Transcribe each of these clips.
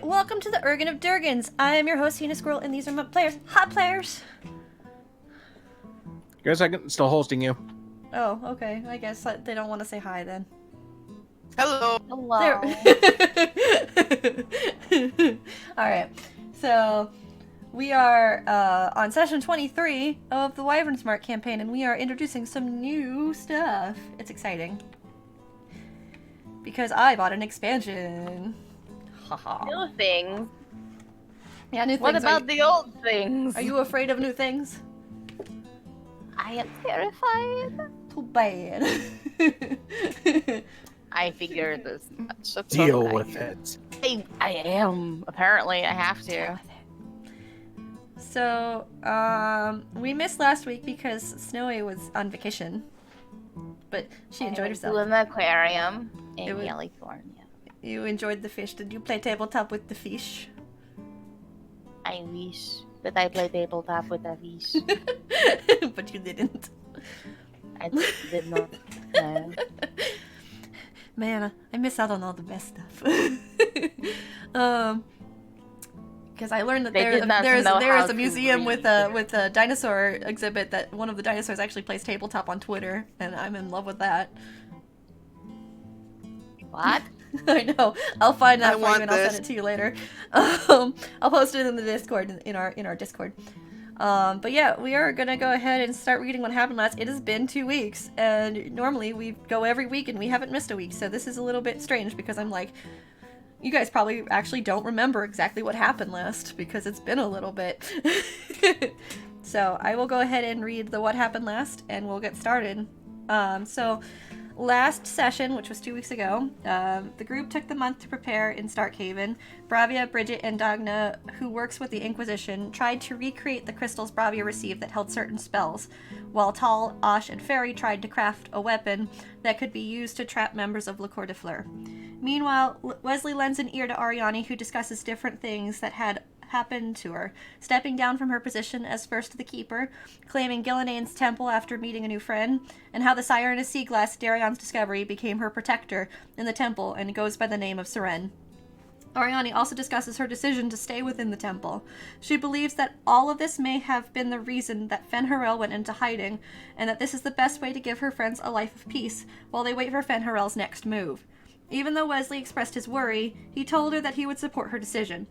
welcome to the Ergen of Durgans. I am your host, Hina Squirrel, and these are my players. Hot players! Give a second, still hosting you. Oh, okay. I guess they don't want to say hi then. Hello. Hello. Alright, so we are on session 23 of the Wyvern Smart campaign, and we are introducing some new stuff. It's exciting. Because I bought an expansion. Haha. New things. Yeah, new things. What about the old things? Are you afraid of new things? I am terrified. Too bad. I figured as much. That's Deal okay. with it. I am. Apparently, I have to. So, we missed last week because Snowy was on vacation. But she enjoyed herself. To an aquarium in It was- California. You enjoyed the fish. Did you play tabletop with the fish? I wish that I played tabletop with a fish. But you didn't. I did not. No. Man, I miss out on all the best stuff. Because I learned that They did not know there how is a to museum with read. a dinosaur exhibit that one of the dinosaurs actually plays tabletop on Twitter, and I'm in love with that. What? I know. I'll find that I for you want and I'll this. send it to you later. I'll post it in the Discord in our Discord. But yeah, we are gonna go ahead and start reading what happened last. It has been 2 weeks, and normally we go every week, and we haven't missed a week. So this is a little bit strange because I'm like, you guys probably actually don't remember exactly what happened last because it's been a little bit. So I will go ahead and read the what happened last, and we'll get started. So last session, which was 2 weeks ago, the group took the month to prepare in Starkhaven. Bravia, Bridget, and Dagna, who works with the Inquisition, tried to recreate the crystals Bravia received that held certain spells, while Tal, Osh, and Ferry tried to craft a weapon that could be used to trap members of Le Coeur de Fleur. Meanwhile, Wesley lends an ear to Ariani, who discusses different things that had happened to her, stepping down from her position as First the Keeper, claiming Gillanane's temple after meeting a new friend, and how the Siren of Seaglass, Darion's discovery, became her protector in the temple and goes by the name of Seren. Ariani also discusses her decision to stay within the temple. She believes that all of this may have been the reason that Fen'Harel went into hiding, and that this is the best way to give her friends a life of peace while they wait for Fen'Harel's next move. Even though Wesley expressed his worry, he told her that he would support her decision.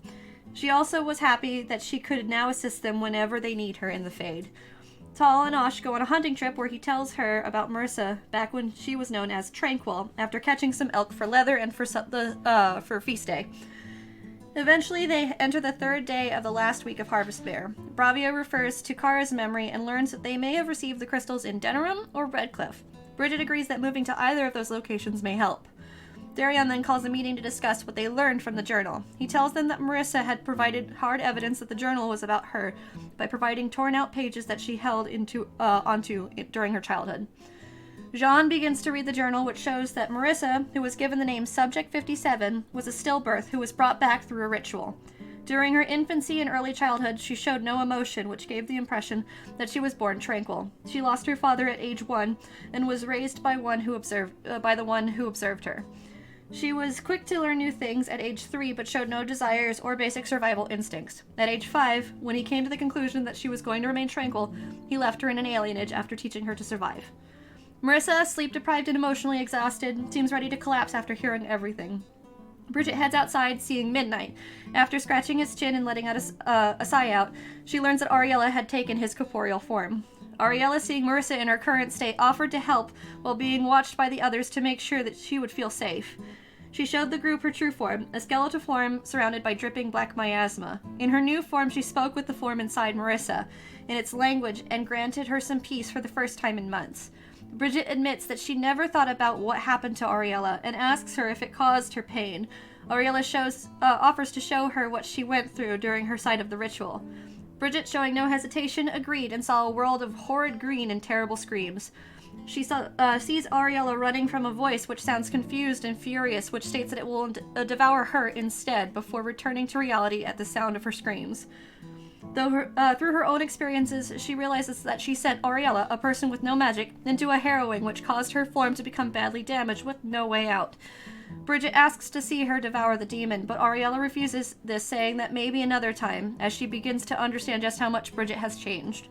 She also was happy that she could now assist them whenever they need her in the Fade. Tal and Osh go on a hunting trip where he tells her about Marissa back when she was known as Tranquil, after catching some elk for leather and for feast day. Eventually, they enter the third day of the last week of Harvest Bear. Bravia refers to Kara's memory and learns that they may have received the crystals in Denerim or Redcliffe. Bridget agrees that moving to either of those locations may help. Darion then calls a meeting to discuss what they learned from the journal. He tells them that Marissa had provided hard evidence that the journal was about her by providing torn-out pages that she held onto during her childhood. Jean begins to read the journal, which shows that Marissa, who was given the name Subject 57, was a stillbirth who was brought back through a ritual. During her infancy and early childhood, she showed no emotion, which gave the impression that she was born tranquil. She lost her father at age 1 and was raised by the one who observed her. She was quick to learn new things at age 3, but showed no desires or basic survival instincts. At age 5, when he came to the conclusion that she was going to remain tranquil, he left her in an alienage after teaching her to survive. Marissa, sleep-deprived and emotionally exhausted, seems ready to collapse after hearing everything. Bridget heads outside, seeing Midnight. After scratching his chin and letting out a sigh out, she learns that Ariella had taken his corporeal form. Ariella, seeing Marissa in her current state, offered to help while being watched by the others to make sure that she would feel safe. She showed the group her true form, a skeletal form surrounded by dripping black miasma. In her new form, she spoke with the form inside Marissa, in its language, and granted her some peace for the first time in months. Bridget admits that she never thought about what happened to Ariella, and asks her if it caused her pain. Ariella offers to show her what she went through during her sight of the ritual. Bridget, showing no hesitation, agreed and saw a world of horrid green and terrible screams. She sees Ariella running from a voice which sounds confused and furious, which states that it will devour her instead before returning to reality at the sound of her screams. Though through her own experiences, she realizes that she sent Ariella, a person with no magic, into a harrowing which caused her form to become badly damaged with no way out. Bridget asks to see her devour the demon, but Ariella refuses this, saying that maybe another time, as she begins to understand just how much Bridget has changed.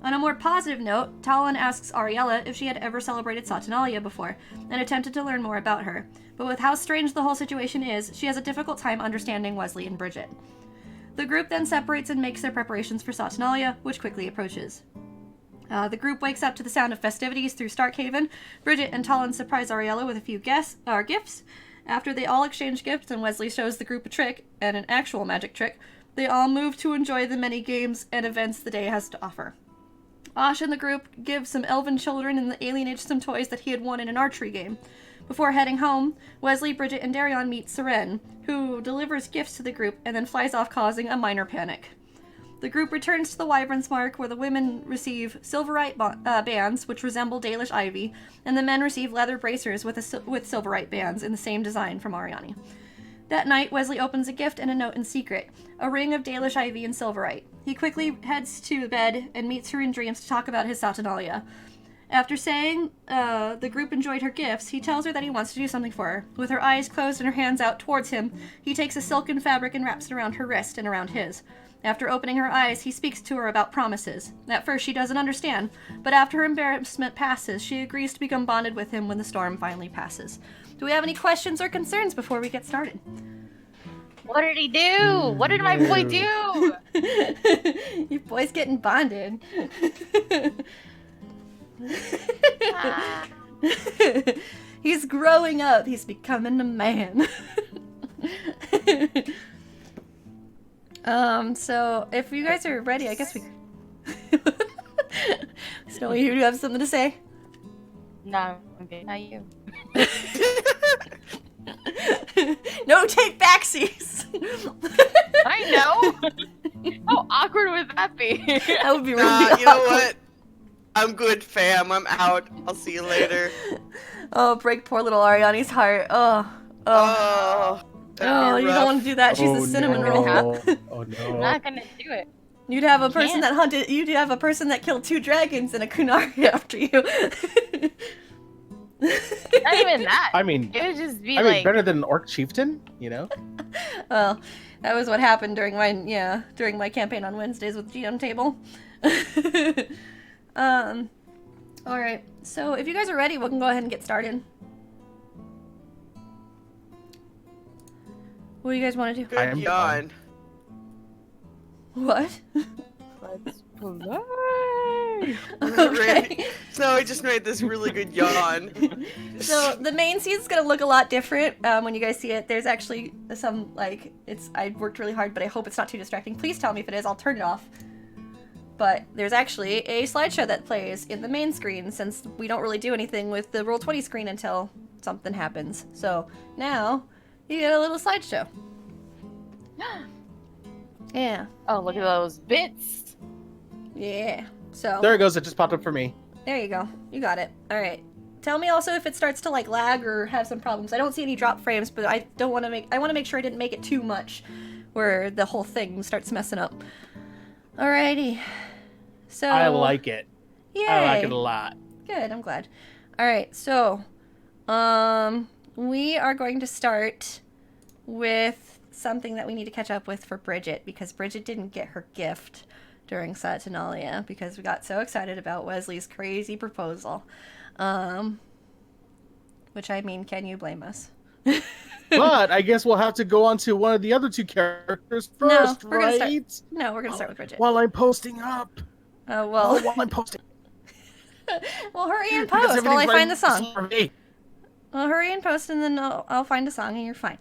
On a more positive note, Talon asks Ariella if she had ever celebrated Saturnalia before, and attempted to learn more about her. But with how strange the whole situation is, she has a difficult time understanding Wesley and Bridget. The group then separates and makes their preparations for Saturnalia, which quickly approaches. The group wakes up to the sound of festivities through Starkhaven. Bridget and Talon surprise Ariella with a few gifts. After they all exchange gifts and Wesley shows the group a trick, and an actual magic trick, they all move to enjoy the many games and events the day has to offer. Osh and the group give some elven children in the alien age some toys that he had won in an archery game. Before heading home, Wesley, Bridget, and Darion meet Seren, who delivers gifts to the group and then flies off, causing a minor panic. The group returns to the Wyvern's Mark, where the women receive silverite bands, which resemble Dalish ivy, and the men receive leather bracers with silverite bands in the same design from Ariani. That night, Wesley opens a gift and a note in secret, a ring of Dalish ivy and silverite. He quickly heads to bed and meets her in dreams to talk about his Saturnalia. After saying the group enjoyed her gifts, he tells her that he wants to do something for her. With her eyes closed and her hands out towards him, he takes a silken fabric and wraps it around her wrist and around his. After opening her eyes, he speaks to her about promises. At first, she doesn't understand, but after her embarrassment passes, she agrees to become bonded with him when the storm finally passes. Do we have any questions or concerns before we get started? What did he do? What did my boy do? Your boy's getting bonded. He's growing up. He's becoming a man. So if you guys are ready, I guess we... Snowy, you have something to say? No, I'm good. Not you. No, take backsies! I know! How awkward would that be? That would be really Nah, awkward. you know what? I'm good, fam. I'm out. I'll see you later. Oh, break poor little Ariani's heart. Oh. Oh, Oh, that'd you be don't rough. want to do that. She's a cinnamon roll. Oh I'm no. not gonna do it. You'd have a person can't. that hunted. You'd have a person that killed 2 dragons and a kunari after you. Not even that. I mean, It would just be I mean, like, better than an orc chieftain, you know? Well, that was what happened during my campaign on Wednesdays with GM table. All right. So if you guys are ready, we can go ahead and get started. What do you guys want to do? Good I am yawn. What? let's play. Okay. So I just made this really good yawn. So the main scene's gonna look a lot different when you guys see it. There's actually some I worked really hard, but I hope it's not too distracting. Please tell me if it is. I'll turn it off. But there's actually a slideshow that plays in the main screen, since we don't really do anything with the Roll20 screen until something happens. So now you get a little slideshow. Yeah. Oh, look at those bits. Yeah. So There it goes. It just popped up for me. there you go. You got it. All right. Tell me also if it starts to lag or have some problems. I don't see any drop frames, but I want to make sure I didn't make it too much where the whole thing starts messing up. Alrighty. So I like it. Yay. I like it a lot. Good, I'm glad. Alright, so we are going to start with something that we need to catch up with for Bridget, because Bridget didn't get her gift during Saturnalia because we got so excited about Wesley's crazy proposal. Which, I mean, can you blame us? But I guess we'll have to go on to one of the other 2 characters first, we're gonna start- right? No, we're gonna start with Bridget. While I'm posting up. Well, While I'm posting. well, hurry and Because post while I everything's find the song. for me. Well, hurry and post, and then I'll find a song, and you're fine.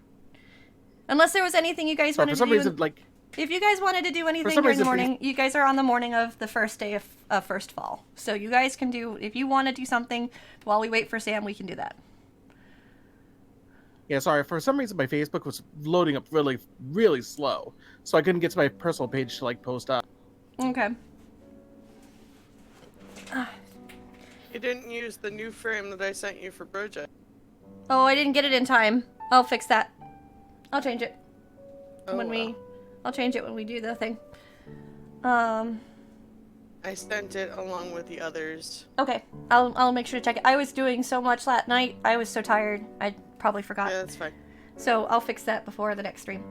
Unless there was anything you guys So wanted for to some do. reason, like, If you guys wanted to do anything some during the reason, morning, you guys are on the morning of the first day of first fall. So you guys can do, if you want to do something while we wait for Sam, we can do that. yeah, sorry. For some reason, my Facebook was loading up really, really slow, so I couldn't get to my personal page to post up. Okay. You didn't use the new frame that I sent you for Bridget. Oh, I didn't get it in time. I'll fix that. I'll change it Oh, I'll change it when we do the thing. I sent it along with the others. Okay. I'll make sure to check it. I was doing so much last night. I was so tired. I probably forgot. Yeah, that's fine. So I'll fix that before the next stream.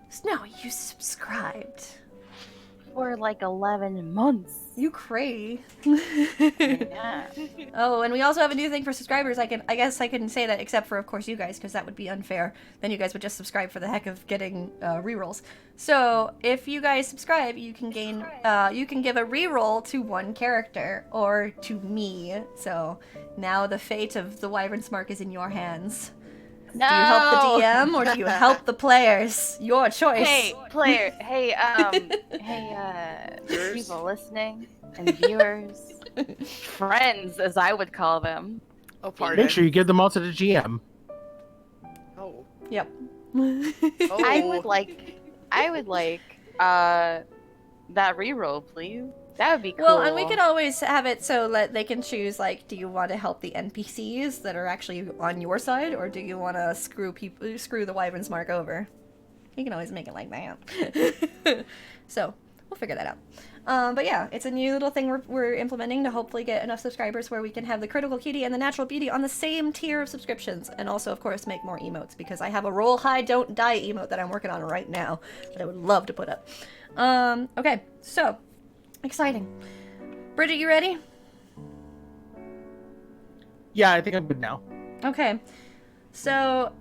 Snow, you subscribed. For like 11 months. You cray. Yeah. Oh, and we also have a new thing for subscribers. I guess I couldn't say that except for, of course, you guys, because that would be unfair. Then you guys would just subscribe for the heck of getting rerolls. So if you guys subscribe, you can gain, you can give a reroll to one character or to me. So now the fate of the Wyvern's Mark is in your hands. No. Do you help the DM or do you help the players? Your choice. Hey, player. Hey, Viewers? people listening and viewers, friends, as I would call them. Oh, pardon. Make sure you give them all to the GM. Oh. Yep. Oh. I would like, that reroll, please. That would be cool. Well, and we could always have it so that they can choose, like, do you want to help the NPCs that are actually on your side, or do you want to screw the Wyvern's Mark over? You can always make it like that. So, we'll figure that out. But yeah, it's a new little thing we're implementing to hopefully get enough subscribers where we can have the Critical Cutie and the Natural Beauty on the same tier of subscriptions, and also, of course, make more emotes, because I have a Roll High, Don't Die emote that I'm working on right now that I would love to put up. Okay, so... exciting. Bridget, you ready? Yeah, I think I'm good now. Okay. So,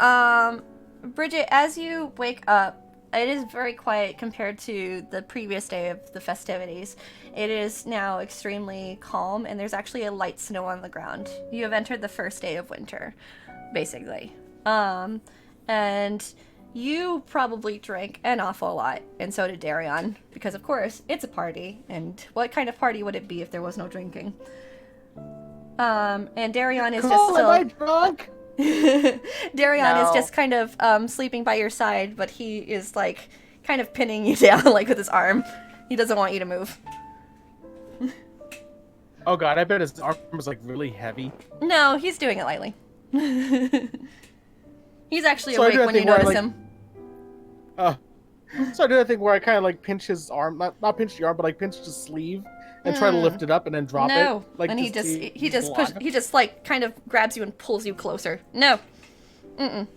Bridget, as you wake up, it is very quiet compared to the previous day of the festivities. It is now extremely calm, and there's actually a light snow on the ground. You have entered the first day of winter, basically. And you probably drank an awful lot, and so did Darion, because of course, it's a party, and what kind of party would it be if there was no drinking? And Darion is just still... Am I drunk? Darion is just kind of sleeping by your side, but he is like kind of pinning you down like with his arm. He doesn't want you to move. Oh god, I bet his arm was like really heavy. No, he's doing it lightly. He's actually So I awake do that when you thing where I, notice like- him. So I did that thing where I kind of like pinch his arm, not pinch the arm, but like pinch the sleeve and try to lift it up and then drop No, it. Like and he block. just like kind of grabs you and pulls you closer. No. Mm-mm.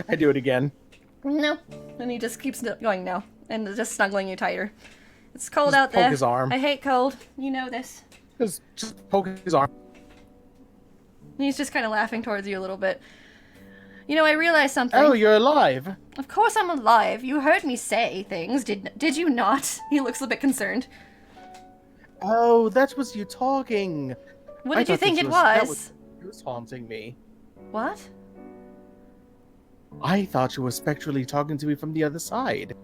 I do it again. No. And he just keeps going no. And just snuggling you tighter. It's cold Just out there. poke his arm. I hate cold. You know this. Just poke his arm. And he's just kind of laughing towards you a little bit. You know, I realized something. Oh, you're alive. Of course I'm alive. You heard me say things, did you not? He looks a bit concerned. Oh, that was you talking. What I did you thought think this it that was? It was haunting me. What? I thought you were spectrally talking to me from the other side.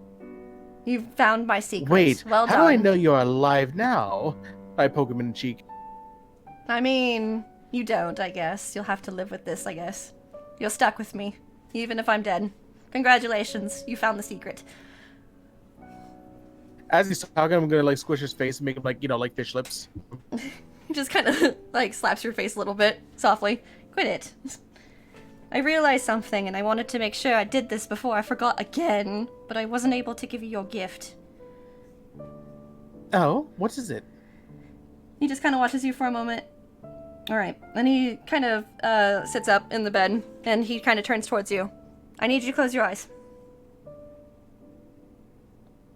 You found my secret. Wait, well done. how do I know you're alive now? I poke him in the cheek. I mean, you don't, I guess. You'll have to live with this, I guess. You're stuck with me, even if I'm dead. Congratulations, you found the secret. As he's talking, I'm gonna like squish his face and make him like, you know, like fish lips. He just kind of like slaps your face a little bit, softly. Quit it. I realized something, and I wanted to make sure I did this before I forgot again, but I wasn't able to give you your gift. Oh, what is it? He just kind of watches you for a moment. Alright, then he kind of sits up in the bed, and he kind of turns towards you. I need you to close your eyes.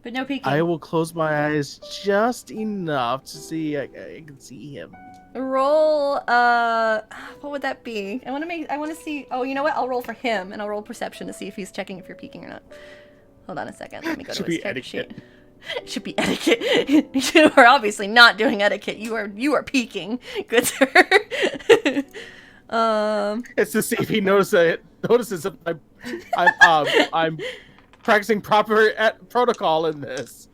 But no peeking. I will close my eyes just enough to see I can see him. Roll, what would that be? I want to see, oh, you know what? I'll roll for him, and I'll roll perception to see if he's checking if you're peeking or not. Hold on a second, let me go to Should his be character sheet. etiquette. It should be etiquette. You are obviously not doing etiquette. You are peeking, good sir. It's to see if he notices that I'm practicing proper protocol in this.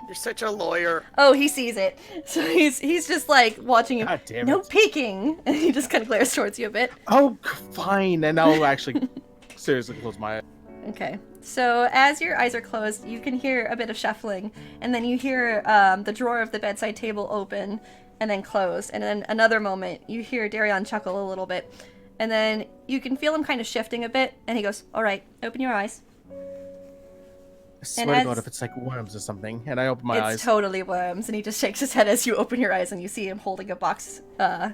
You're such a lawyer. Oh, he sees it. So he's just like watching you. God damn No it. peeking. And he just kind of glares towards you a bit. Oh, fine. And I'll actually seriously close my eyes. Okay. So as your eyes are closed, you can hear a bit of shuffling, and then you hear the drawer of the bedside table open and then close, and then another moment you hear Darion chuckle a little bit, and then you can feel him kind of shifting a bit, and he goes, "All right, open your eyes." I swear And to God, as- if it's like worms or something. And I open my It's eyes. totally worms, and he just shakes his head as you open your eyes, and you see him holding a box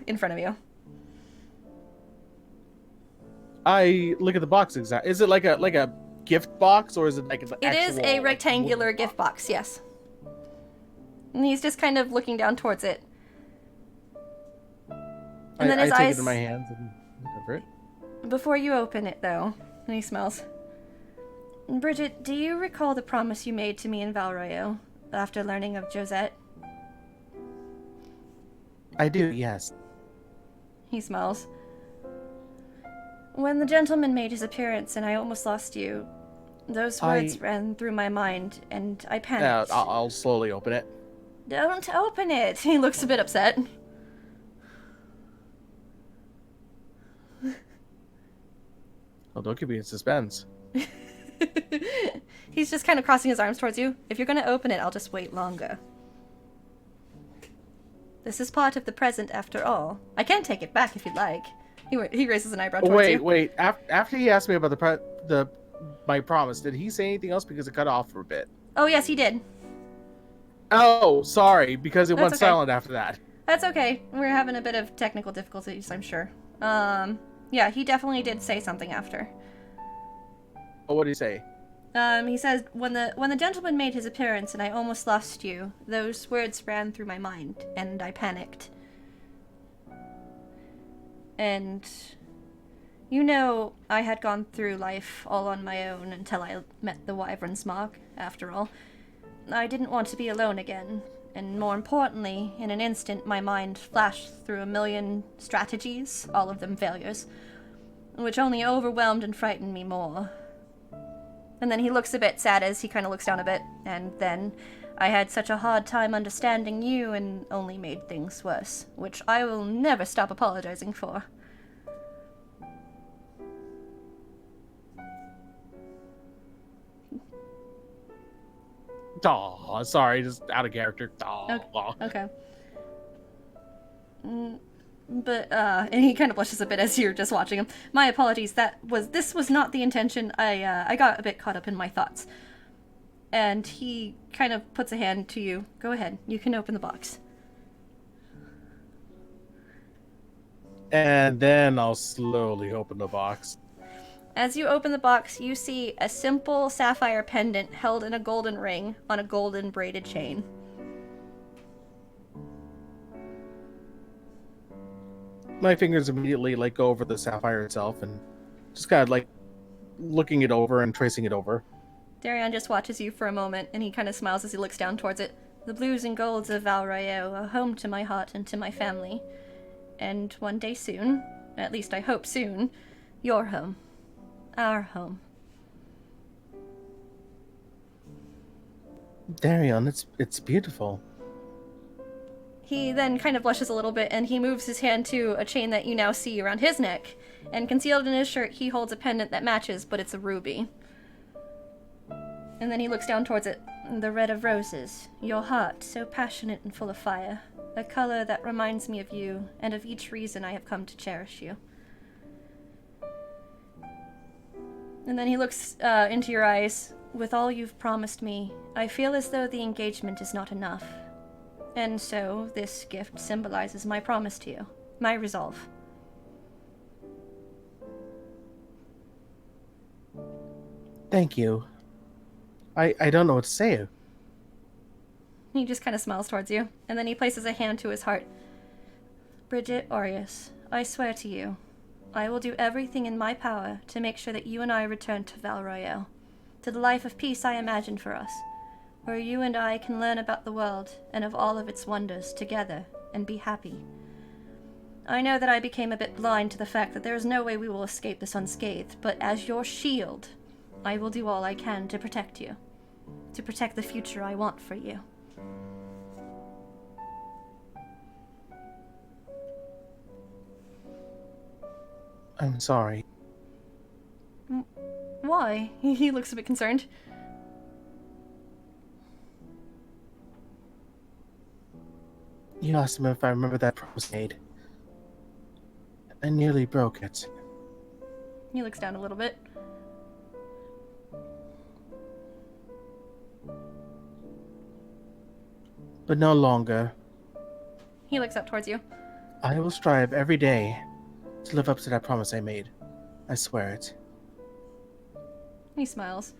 in front of you. I look at the box exactly. Is it like a gift box or is it like an It is actual, a like, rectangular wooden gift box, yes. And he's just kind of looking down towards it. And then I his take eyes... it in my hands and look over it. Before you open it, though, and he smells. Bridget, do you recall the promise you made to me in Valroyo after learning of Josette? I do, yes. He smells. When the gentleman made his appearance and I almost lost you, those words ran through my mind, and I panicked. I'll slowly open it. Don't open it! He looks a bit upset. Oh, don't keep me in suspense. He's just kind of crossing his arms towards you. If you're gonna open it, I'll just wait longer. This is part of the present after all. I can take it back if you'd like. He raises an eyebrow towards you. Wait. After he asked me about my promise, did he say anything else because it cut off for a bit? Oh, yes, he did. Oh, sorry, because it That's went okay. silent after that. That's okay. We're having a bit of technical difficulties, I'm sure. Yeah, he definitely did say something after. Oh, what did he say? He says, when the gentleman made his appearance and I almost lost you, those words ran through my mind, and I panicked. And, you know, I had gone through life all on my own until I met the Wyvern's mark, after all. I didn't want to be alone again, and more importantly, in an instant my mind flashed through a million strategies, all of them failures, which only overwhelmed and frightened me more. And then he looks a bit sad as he kind of looks down a bit, and then I had such a hard time understanding you and only made things worse, which I will never stop apologizing for. Oh, sorry, just out of character. Oh. Okay. And he kind of blushes a bit as you're just watching him. My apologies, this was not the intention. I got a bit caught up in my thoughts. And he kind of puts a hand to you. Go ahead, you can open the box. And then I'll slowly open the box. As you open the box, you see a simple sapphire pendant held in a golden ring on a golden braided chain. My fingers immediately go over the sapphire itself and just kind of looking it over and tracing it over. Darion just watches you for a moment, and he kind of smiles as he looks down towards it. The blues and golds of Valroyo are home to my heart and to my family. And one day soon, at least I hope soon, your home. Our home. Darion, it's beautiful. He then kind of blushes a little bit, and he moves his hand to a chain that you now see around his neck. And concealed in his shirt, he holds a pendant that matches, but it's a ruby. And then he looks down towards it. The red of roses, your heart, so passionate and full of fire. A color that reminds me of you, and of each reason I have come to cherish you. And then he looks into your eyes. With all you've promised me, I feel as though the engagement is not enough. And so, this gift symbolizes my promise to you, my resolve. Thank you. I don't know what to say. He just kind of smiles towards you, and then he places a hand to his heart. Bridget Aureus, I swear to you, I will do everything in my power to make sure that you and I return to Valroyo, to the life of peace I imagined for us, where you and I can learn about the world and of all of its wonders together and be happy. I know that I became a bit blind to the fact that there is no way we will escape this unscathed, but as your shield, I will do all I can to protect you, to protect the future I want for you. I'm sorry. Why? He looks a bit concerned. You asked him if I remember that promise made. I nearly broke it. He looks down a little bit. But no longer. He looks up towards you. I will strive every day to live up to that promise I made. I swear it. He smiles.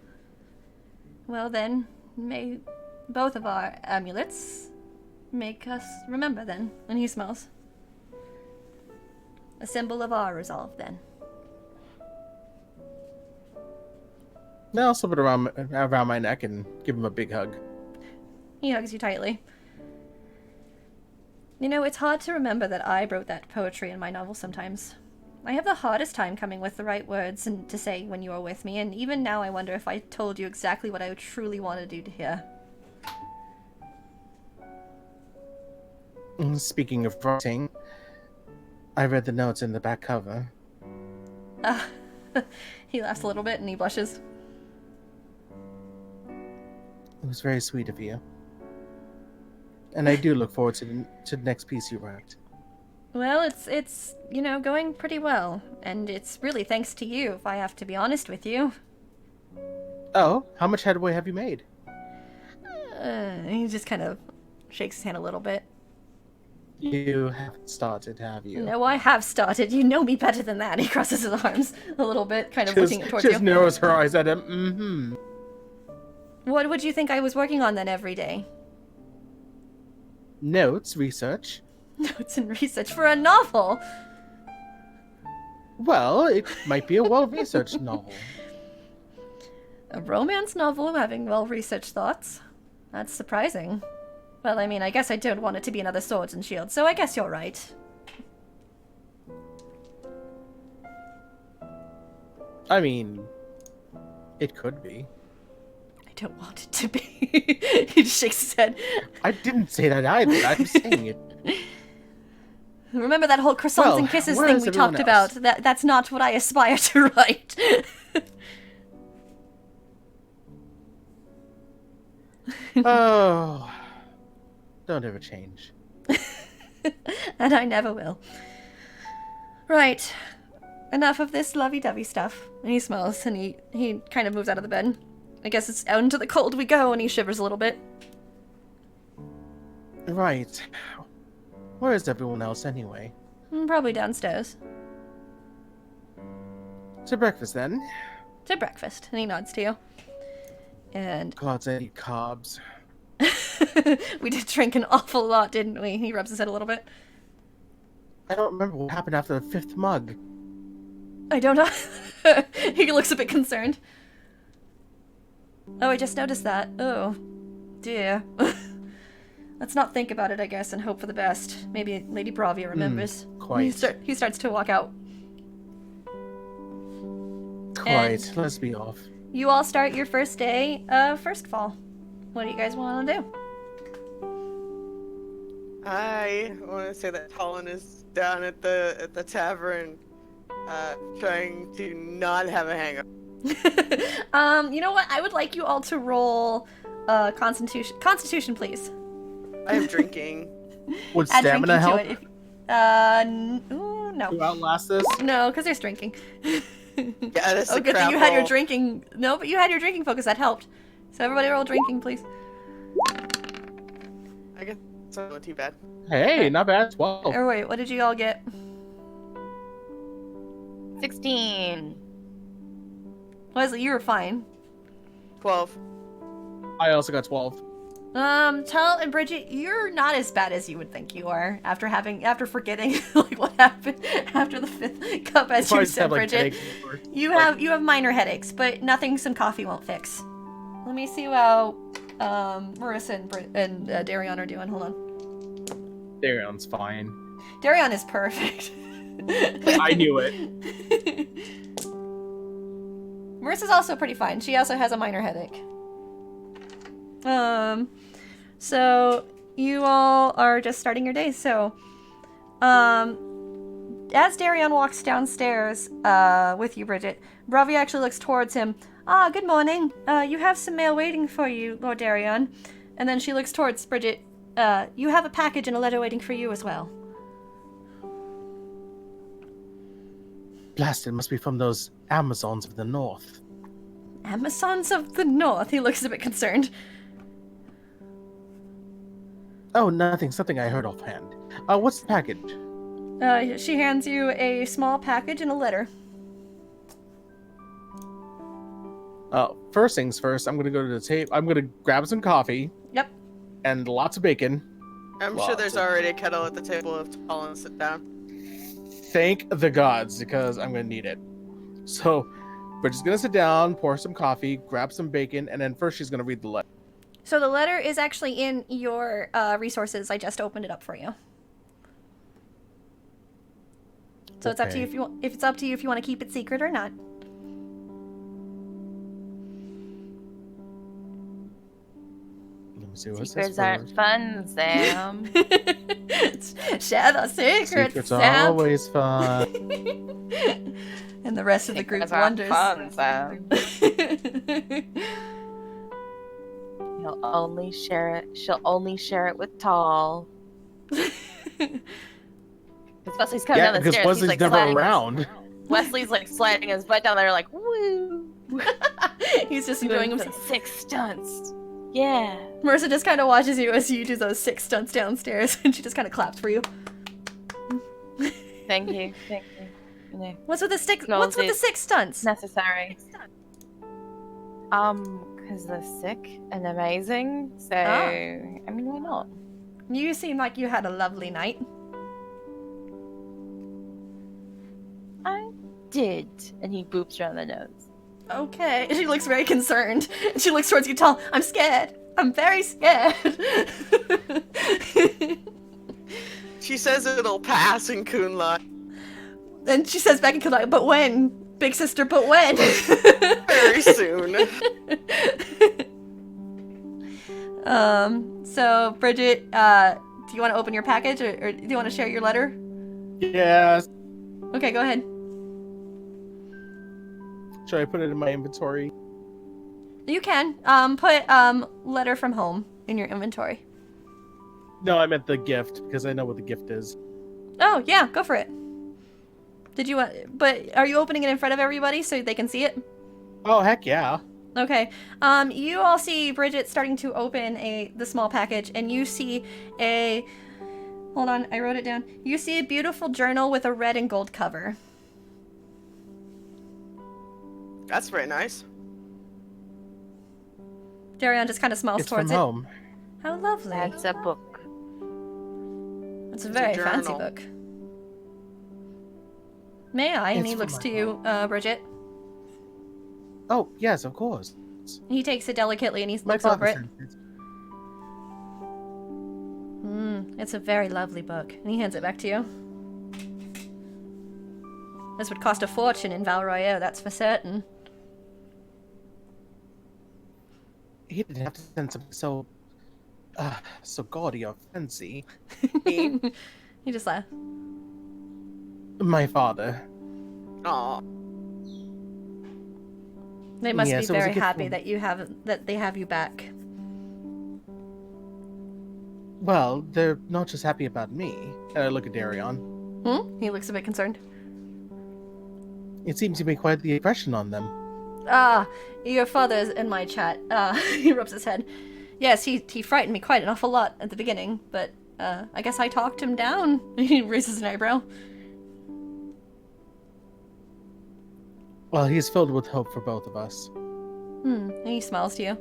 Well then, may both of our amulets make us remember then. And he smiles. A symbol of our resolve then. Now I'll slip it around my neck and give him a big hug. He hugs you tightly. You know, it's hard to remember that I wrote that poetry in my novel sometimes. I have the hardest time coming with the right words and to say when you are with me, and even now I wonder if I told you exactly what I truly wanted you to hear. Speaking of writing, I read the notes in the back cover. He laughs a little bit and he blushes. It was very sweet of you. And I do look forward to the next piece you write. Well, it's going pretty well, and it's really thanks to you, if I have to be honest with you. Oh, how much headway have you made? He just kind of shakes his hand a little bit. You haven't started, have you? No, I have started. You know me better than that. He crosses his arms a little bit, kind of looking towards just you. narrows her eyes at him. Mm-hmm. What would you think I was working on then every day? Notes, research. Notes and research for a novel. Well, it might be a well-researched novel. A romance novel having well-researched thoughts. That's surprising. Well, I mean, I guess I don't want it to be another Swords and Shields, so I guess you're right. I mean, it could be. I don't want it to be. He just shakes his head. I didn't say that either. I'm saying it. Remember that whole croissants Well, and kisses where thing is we everyone talked else? about? That's not what I aspire to write. Oh, don't ever change. And I never will. Right. Enough of this lovey-dovey stuff. And he smiles, and he kind of moves out of the bed. I guess it's out into the cold we go, and he shivers a little bit. Right. Where is everyone else anyway? Probably downstairs. To breakfast then. To breakfast. And he nods to you. And Gods, I eat carbs. we did drink an awful lot, didn't we? He rubs his head a little bit. I don't remember what happened after the 5th mug. I don't know. He looks a bit concerned. Oh, I just noticed that. Oh, dear. Let's not think about it, I guess, and hope for the best. Maybe Lady Bravia remembers. Quite. He starts to walk out. Quite. And- Let's be off. You all start your first day of First Fall. What do you guys want to do? I want to say that Colin is down at the tavern, trying to not have a hangover. You know what? I would like you all to roll Constitution. Constitution, please. I am drinking. Would Add stamina drinking help to it. No. to outlast this? No, because there's drinking. Yeah, that's Oh, a good crap thing you had your roll. drinking. No, but you had your drinking focus. That helped. So everybody roll drinking, please. I guess it's not too bad. Hey, not bad. 12. Or wait, what did you all get? 16. Leslie, you were fine. 12. I also got 12. Tal and Bridget, you're not as bad as you would think you are after forgetting like what happened after the 5th cup, as Probably you just said, have, like, Bridget. headaches before. You have minor headaches, but nothing some coffee won't fix. Let me see how Marissa and Darion are doing. Hold on. Darion's fine. Darion is perfect. I knew it. Marissa's also pretty fine. She also has a minor headache. So you all are just starting your day. So, as Darion walks downstairs, with you, Bridget, Bravia actually looks towards him. Ah, good morning. You have some mail waiting for you, Lord Darion. And then she looks towards Bridget. You have a package and a letter waiting for you as well. Blast, it must be from those Amazons of the North. Amazons of the North. He looks a bit concerned. Oh, nothing. Something I heard offhand. What's the package? She hands you a small package and a letter. First things first, I'm gonna go to the table. I'm gonna grab some coffee. Yep. And lots of bacon. I'm sure there's already a kettle at the table if Talon sit down. Thank the gods, because I'm gonna need it. So, Bridget's gonna sit down, pour some coffee, grab some bacon, and then first she's gonna read the letter. So the letter is actually in your resources. I just opened it up for you. So it's up to you if you want, if it's up to you if you want to keep it secret or not. Let me see what Secrets aren't fun, Sam. Share the secrets, Secrets are Sam. always fun. And the rest of the group Secrets aren't wonders. fun, Sam. He'll only share it. She'll only share it with Tall. Because Wesley's coming down the because stairs. Wesley's He's like never sliding around. Wesley's like sliding his butt down there, like woo. He's just enjoying Doing himself. 6 stunts. Yeah. Marissa just kind of watches you as you do those 6 stunts downstairs, and she just kind of claps for you. Thank you. Thank you. No, What's with the 6? No, What's with the it's 6 stunts? necessary. Because they're sick and amazing. So I mean, why not? You seem like you had a lovely night. I did. And he boops around the nose. Okay. She looks very concerned. She looks towards you, Tall. I'm scared. I'm very scared. She says it'll pass in Kunla. And she says back in Kunai, but when? Big sister, but when? Very soon. So Bridget, do you want to open your package or do you want to share your letter? Yes. Okay, go ahead. Should I put it in my inventory? You can. Put letter from home in your inventory. No, I meant the gift, because I know what the gift is. Oh, yeah, go for it. Did you want, but are you opening it in front of everybody so they can see it? Oh, heck yeah. Okay. You all see Bridget starting to open the small package, and you see a, hold on, I wrote it down. You see a beautiful journal with a red and gold cover. That's very nice. Darion just kind of smiles It's towards from it. home. How lovely. That's a book. It's a It's a very fancy journal. book. May I? And It's he from looks my to you, Bridget. Oh, yes, of course. He takes it delicately and he My looks over father it. sent it. It's a very lovely book. And he hands it back to you. This would cost a fortune in Val Royeaux, that's for certain. He didn't have to send something so gaudy or fancy. He just laughed. My father. Aw. They must Yeah, be so it was a very gift happy from- that they have you back. Well, they're not just happy about me. And I look at Darion. He looks a bit concerned. It seems to make quite the impression on them. Ah, your father's in my chat. He rubs his head. Yes, he frightened me quite an awful lot at the beginning, but I guess I talked him down. He raises an eyebrow. Well, he's filled with hope for both of us. And he smiles to you.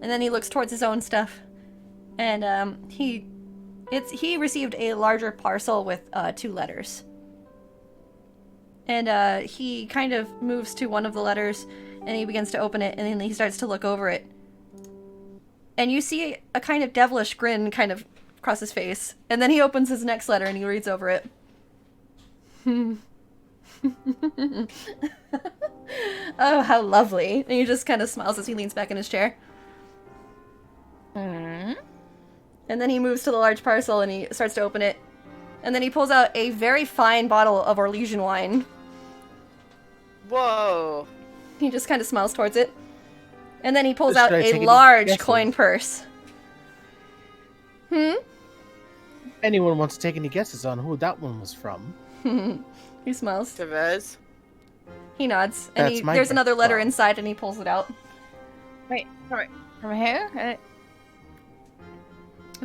And then he looks towards his own stuff. And he received a larger parcel with 2 letters. And he kind of moves to one of the letters and he begins to open it and then he starts to look over it. And you see a kind of devilish grin kind of across his face. And then he opens his next letter and he reads over it. Oh, how lovely. And he just kind of smiles as he leans back in his chair. And then he moves to the large parcel and he starts to open it. And then he pulls out a very fine bottle of Orlesian wine. Whoa. He just kind of smiles towards it. And then he pulls Should out I a take any large guesses? coin purse. Anyone wants to take any guesses on who that one was from? He smiles. Tevez. He nods. And That's my there's guess. another letter Wow. inside and he pulls it out. Wait, from who?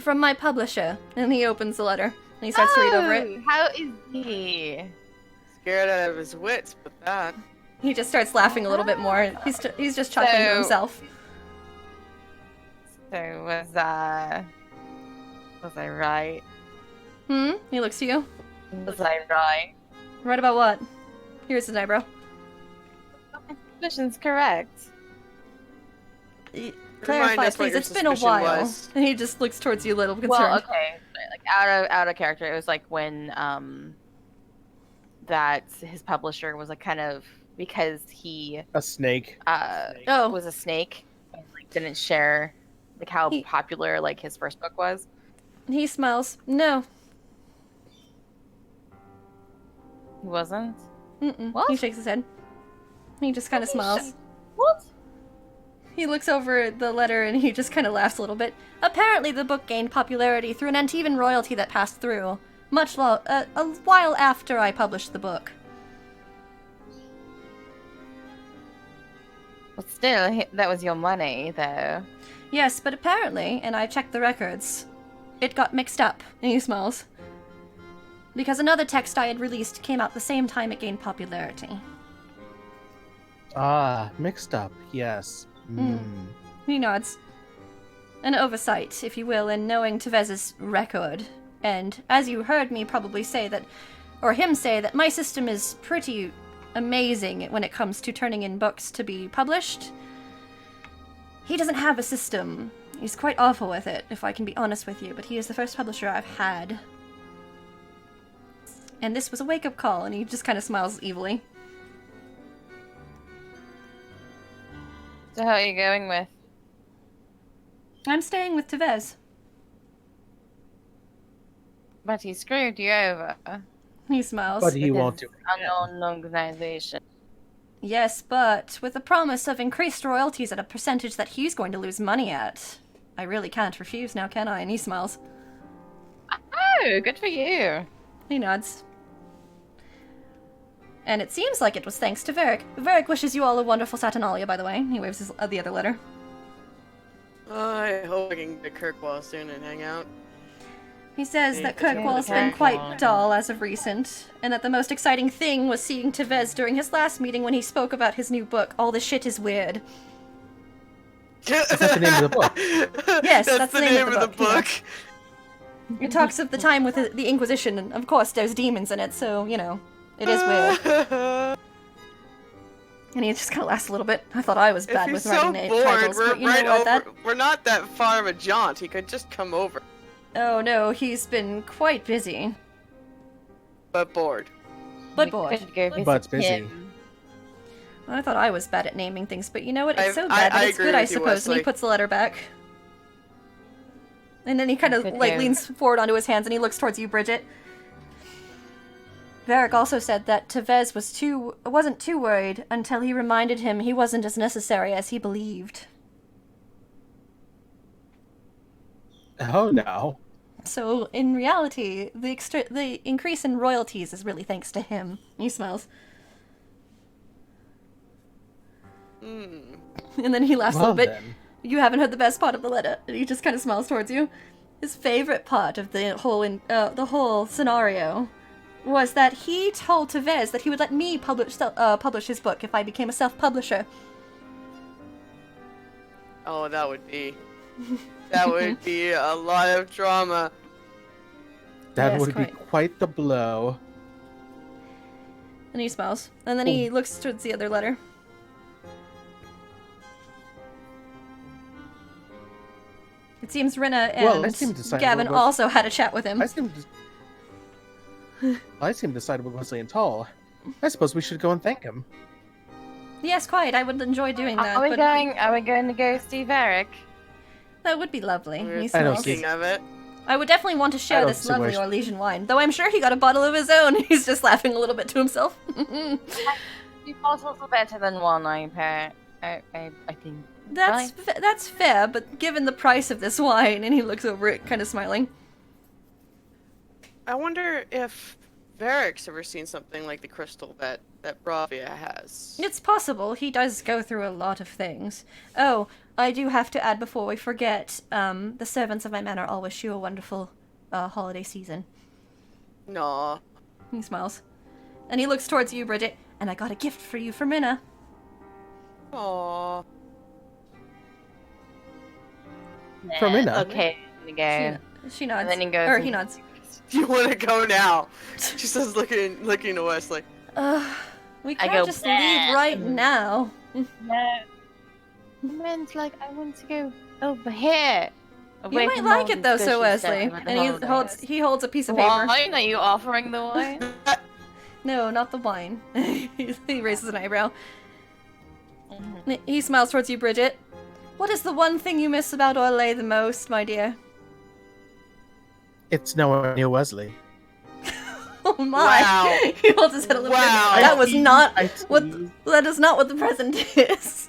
From my publisher. And he opens the letter. And he starts to read over it. How is he? Scared out of his wits with that. He just starts laughing a little bit more. He's just chuckling to So- himself. So was I right? He looks to you. Was I right? Right about what? Here's his eyebrow. Suspicion's correct. Remind Clarify, us what please. your It's been a suspicion while. was. And he just looks towards you a little concerned. Well, okay, like out of character. It was like when that his publisher was like kind of because he A snake. Oh. was a snake and like didn't share like how He- popular like his first book was. He smiles. No. He wasn't. Mm-mm. What? He shakes his head. He just kind of smiles. What? He looks over the letter and he just kind of laughs a little bit. Apparently, the book gained popularity through an Antivan royalty that passed through, a while after I published the book. But still, that was your money, though. Yes, but apparently, and I checked the records, it got mixed up. And he smiles. Because another text I had released came out the same time it gained popularity. Ah, mixed up. Yes. He nods. An oversight, if you will, in knowing Tevez's record. And as you heard me probably say that, or him say, that my system is pretty amazing when it comes to turning in books to be published. He doesn't have a system. He's quite awful with it, if I can be honest with you, but he is the first publisher I've had. And this was a wake-up call, and he just kind of smiles evilly. So how are you going with? I'm staying with Tevez. But he screwed you over. He smiles. But he with won't his do it again. unknown organization. Yes, but with the promise of increased royalties at a percentage that he's going to lose money at. I really can't refuse now, can I? And he smiles. Oh, good for you. He nods. And it seems like it was thanks to Varric. Varric wishes you all a wonderful Saturnalia, by the way. He waves the other letter. I hope I can get Kirkwall soon and hang out. He says Hey, that it's Kirkwall's okay. been quite dull as of recent, and that the most exciting thing was seeing Tevez during his last meeting when he spoke about his new book, All This Shit Is Weird. That's the name of the book. Yes, that's the name of the book. It talks of the time with the Inquisition, and of course there's demons in it, so, you know, it is weird. And he just kind of laughs a little bit. I thought I was If bad he's with so writing bored, titles, we're but you right know what, over. We're not that far of a jaunt. He could just come over, Oh no, he's been quite busy. but bored. But We bored. could go visit But busy. him. I thought I was bad at naming things, but you know what? It's I- so bad I that it's agree good, I with you, suppose. And he Wesley. puts the letter back. And then he kind of Good like go. leans forward onto his hands and he looks towards you, Bridget. Varric also said that Tevez wasn't too worried until he reminded him he wasn't as necessary as he believed. Oh no. So in reality, the increase in royalties is really thanks to him. He smiles. Hmm. And then he laughs a Well little bit. then. You haven't heard the best part of the letter. And he just kind of smiles towards you. His favorite part of the whole scenario was that he told Tevez that he would let me publish his book if I became a self-publisher. Oh, that would be a lot of drama. That Yes, would quite. be quite the blow. And he smiles. And then he looks towards the other letter. It seems Rinna Well, I and seem decided Gavin what- also had a chat with him. I seem to side with Wesley and Tall. I suppose we should go and thank him. Yes, quite. I would enjoy doing that. Are we but going to go see Varric? That would be lovely. We're He I don't smiles. see- thinking of it. I would definitely want to share don't this see lovely why- Orlesian wine, though I'm sure he got a bottle of his own. He's just laughing a little bit to himself. Two bottles are better than one, I think. That's fair, but given the price of this wine, and he looks over it, kind of smiling. I wonder if Varric's ever seen something like the crystal that Bravia has. It's possible. He does go through a lot of things. Oh, I do have to add before we forget, the servants of my manor all wish you a wonderful holiday season. Nah. He smiles. And he looks towards you, Bridget. and I got a gift for you from Minna. Aww. From Minna? Okay, I'm gonna go. She nods. And then he goes Or and- he nods. Do you want to go now? She says, looking to Wesley. We I can't go, just "Bleh." leave right now. No. Man's like, I want to go over here. You Away might from all like it this though, Sir gushy stuff Wesley. about the And holidays. he holds a piece of paper. Wine? Are you offering the wine? No, not the wine. He raises an eyebrow. Mhm. He smiles towards you, Bridget. What is the one thing you miss about Orlais the most, my dear? It's nowhere near Wesley. Oh my! Wow. He holds his head a little Wow. bit. That was not I what. tease. That is not what the present is.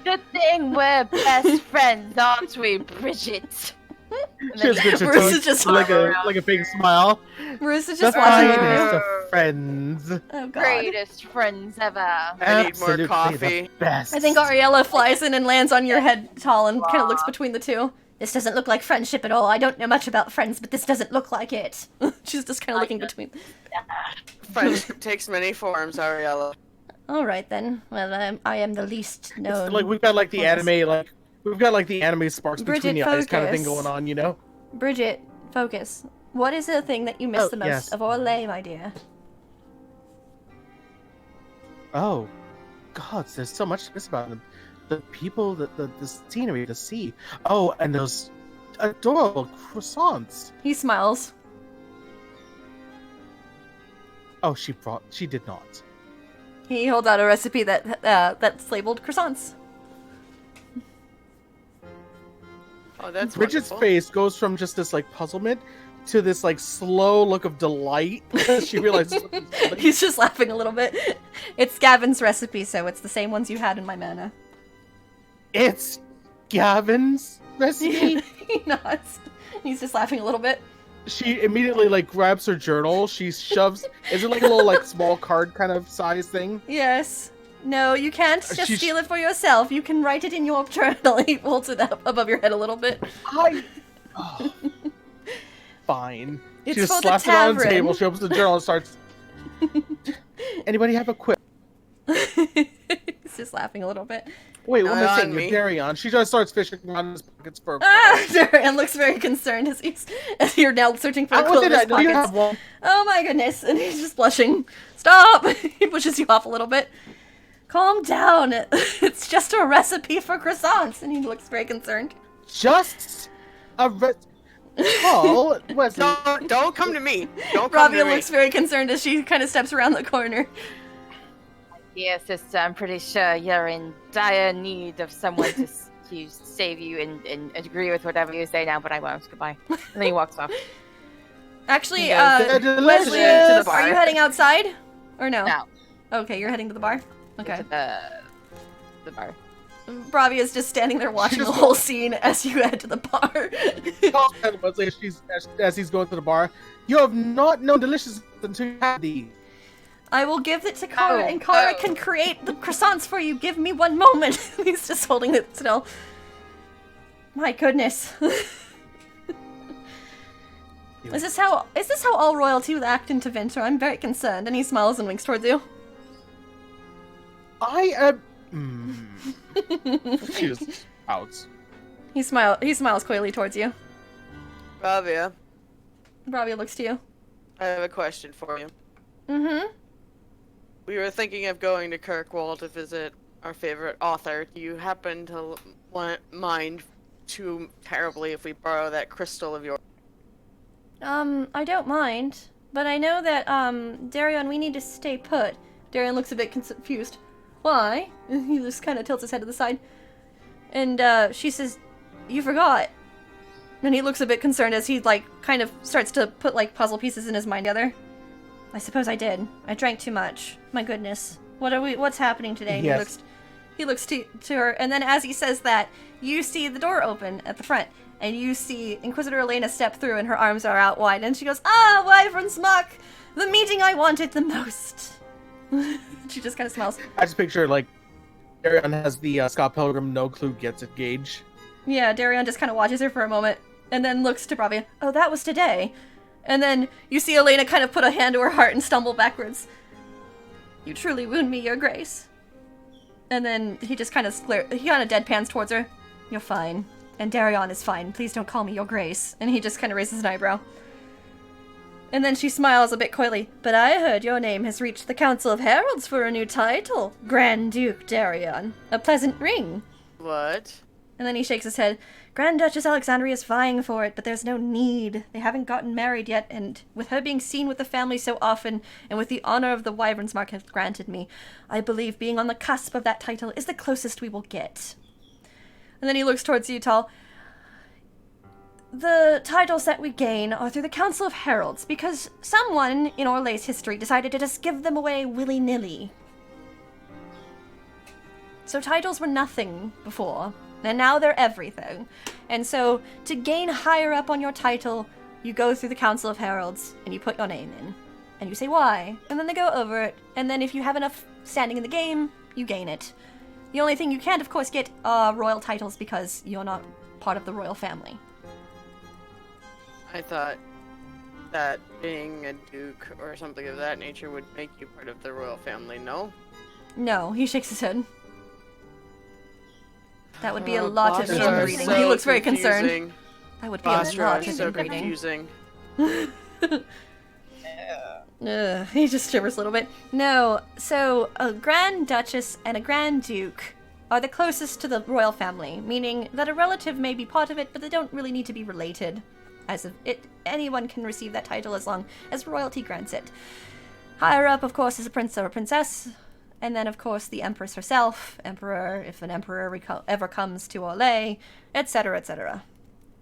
Good thing we're best friends, aren't we, Bridget? And She has then he- Bridget Bruce to- is just- like a big smile. Bruce is The just watching fine. you. finest of friends. Oh god. Greatest friends ever. I need more Absolutely coffee. the best. I think Ariella flies in and lands on your head, tall, and kind of looks between the two. This doesn't look like friendship at all. I don't know much about friends, but this doesn't look like it. She's just kind of looking between. Friendship takes many forms, Ariella. All right then. Well, I am the least known. It's like we've got like the Focus. anime, we've got like the anime sparks Bridget, between the eyes kind of thing focus. going on, you know? Bridget, focus. What is the thing that you miss Oh, the most yes. of Orlais, my dear? Oh, God, there's so much to miss about them. The people, the scenery, the sea. Oh, and those adorable croissants. He smiles. Oh, she did not. He holds out a recipe that's labeled croissants. Oh, that's Bridget's wonderful. face goes from just this like puzzlement to this like slow look of delight as she realizes what she's doing. He's just laughing a little bit. It's Gavin's recipe, so it's the same ones you had in my mana. It's Gavin's recipe. He nods. He's just laughing a little bit. She immediately like grabs her journal. She shoves. Is it like a little like small card kind of size thing? Yes. No, you can't just She's- steal it for yourself. You can write it in your journal. He holds it up above your head a little bit. Oh, fine. It's She just for the slaps it on the tavern. table. She opens the journal and starts. Anybody have a quip? He's just laughing a little bit. Wait, what am I Not saying? on me. Darion. She just starts fishing around his pockets for. Ah! Darian looks very concerned as you're now searching for the quill in his I know you pockets. have one. Oh my goodness, and he's just blushing. Stop! He pushes you off a little bit. Calm down. It's just a recipe for croissants, and he looks very concerned. Just a Oh, Wesley. Don't come to me. Don't come Rabia to me. looks very concerned as she kind of steps around the corner. Yes, sister, I'm pretty sure you're in dire need of someone to save you and agree with whatever you say now, but I won't. Goodbye. And then he walks off. Actually, They're delicious. Wesley, To the bar. are you heading outside? Or no? No. Okay, you're heading to the bar? Okay. To the bar. Bravia is just standing there watching the just- whole scene as you head to the bar. Calls out Wesley as he's going to the bar. You have not known delicious until you had these. I will give it to Kara, Oh, and Kara oh. can create the croissants for you. Give me one moment. He's just holding it still. My goodness. Is this how all royalty would act in Tevinter? I'm very concerned. And he smiles and winks towards you. I am. She just pouts. He smiles coyly towards you. Rabia, Bravia looks to you. I have a question for you. Mm-hmm. We were thinking of going to Kirkwall to visit our favorite author. Do you happen to mind too terribly if we borrow that crystal of yours? I don't mind. But I know that, Darion, we need to stay put. Darion looks a bit confused. Why? He just kind of tilts his head to the side. And, she says, you forgot. And he looks a bit concerned as he, like, kind of starts to put, like, puzzle pieces in his mind together. I suppose I did. I drank too much. My goodness. What's happening today? And Yes. he looks to her, and then as he says that, you see the door open at the front. And you see Inquisitor Elena step through, and her arms are out wide, and she goes, "Ah, Wyvern Smuck! The meeting I wanted the most!" She just kind of smiles. I just picture like Darion has the Scott Pilgrim no clue gets it gauge. Yeah, Darion just kind of watches her for a moment, and then looks to Bravia. "Oh, that was today." And then you see Elena kind of put a hand to her heart and stumble backwards. You truly wound me, your grace. And then he just kind of deadpans towards her. You're fine. And Darion is fine. Please don't call me your grace. And he just kind of raises an eyebrow. And then she smiles a bit coyly. But I heard your name has reached the Council of Heralds for a new title. Grand Duke Darion. A pleasant ring. What? And then he shakes his head. Grand Duchess Alexandria is vying for it, but there's no need. They haven't gotten married yet, and with her being seen with the family so often, and with the honor of the Wyvern's mark has granted me, I believe being on the cusp of that title is the closest we will get. And then he looks towards you, Tal. The titles that we gain are through the Council of Heralds, because someone in Orlay's history decided to just give them away willy-nilly. So titles were nothing before. And now they're everything. And so, to gain higher up on your title, you go through the Council of Heralds, and you put your name in. And you say why. And then they go over it. And then if you have enough standing in the game, you gain it. The only thing you can't, of course, get are royal titles because you're not part of the royal family. I thought that being a duke or something of that nature would make you part of the royal family, no? No, he shakes his head. That would be a lot of Bostra is inbreeding. so He looks very concerned. confusing. That would be a Bostra lot is of so inbreeding. confusing. He just shivers a little bit. No, so a Grand Duchess and a Grand Duke are the closest to the royal family, meaning that a relative may be part of it, but they don't really need to be related. As of it, anyone can receive that title as long as royalty grants it. Higher up, of course, is a prince or a princess, and then, of course, the empress herself, emperor, if an emperor ever comes to Orlais, etc., etc.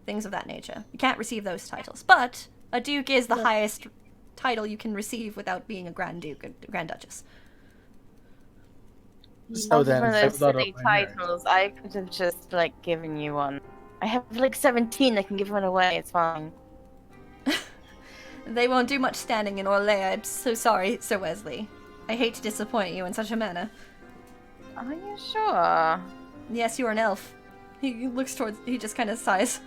Things of that nature. You can't receive those titles, but a duke is the highest title you can receive without being a Grand Duke or Grand Duchess. So then, one of those I've got silly up my hair. titles. I could have just like given you one. I have like 17. I can give one away. It's fine. They won't do much standing in Orlais. I'm so sorry, Sir Wesley. I hate to disappoint you in such a manner. Are you sure? Yes, you are an elf. He looks towards. He just kind of sighs.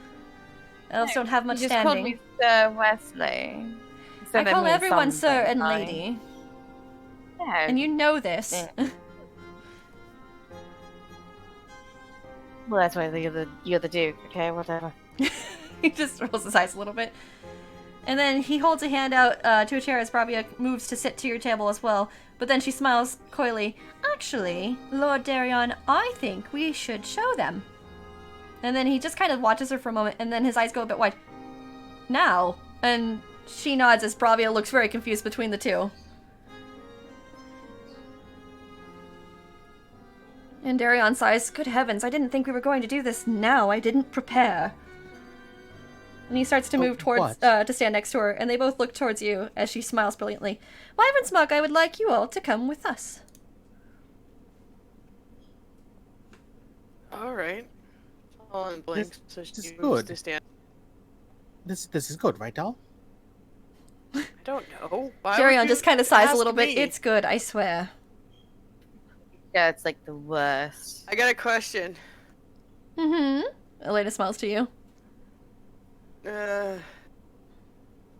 Elves don't have much You just called standing. me Sir Wesley. So I that call means everyone sir something, and right? lady, Yeah. and you know this. Yeah. Well, that's why you're the Duke. Okay, whatever. He just rolls his eyes a little bit. And then he holds a hand out to a chair as Bravia moves to sit to your table as well. But then she smiles coyly. Actually, Lord Darion, I think we should show them. And then he just kind of watches her for a moment, and then his eyes go a bit wide. Now? And she nods as Bravia looks very confused between the two. And Darion sighs, good heavens, I didn't think we were going to do this now. I didn't prepare. And he starts to move towards, to stand next to her, and they both look towards you as she smiles brilliantly. Wyvern Smug, I would like you all to come with us. Alright. Colin blinks, so she this is moves good. to stand. This is good, right, Doll? I don't know. Why would Darion you just kind of sighs a ask little bit. me? It's good, I swear. Yeah, it's like the worst. I got a question. Mm-hmm. Elena smiles to you. No,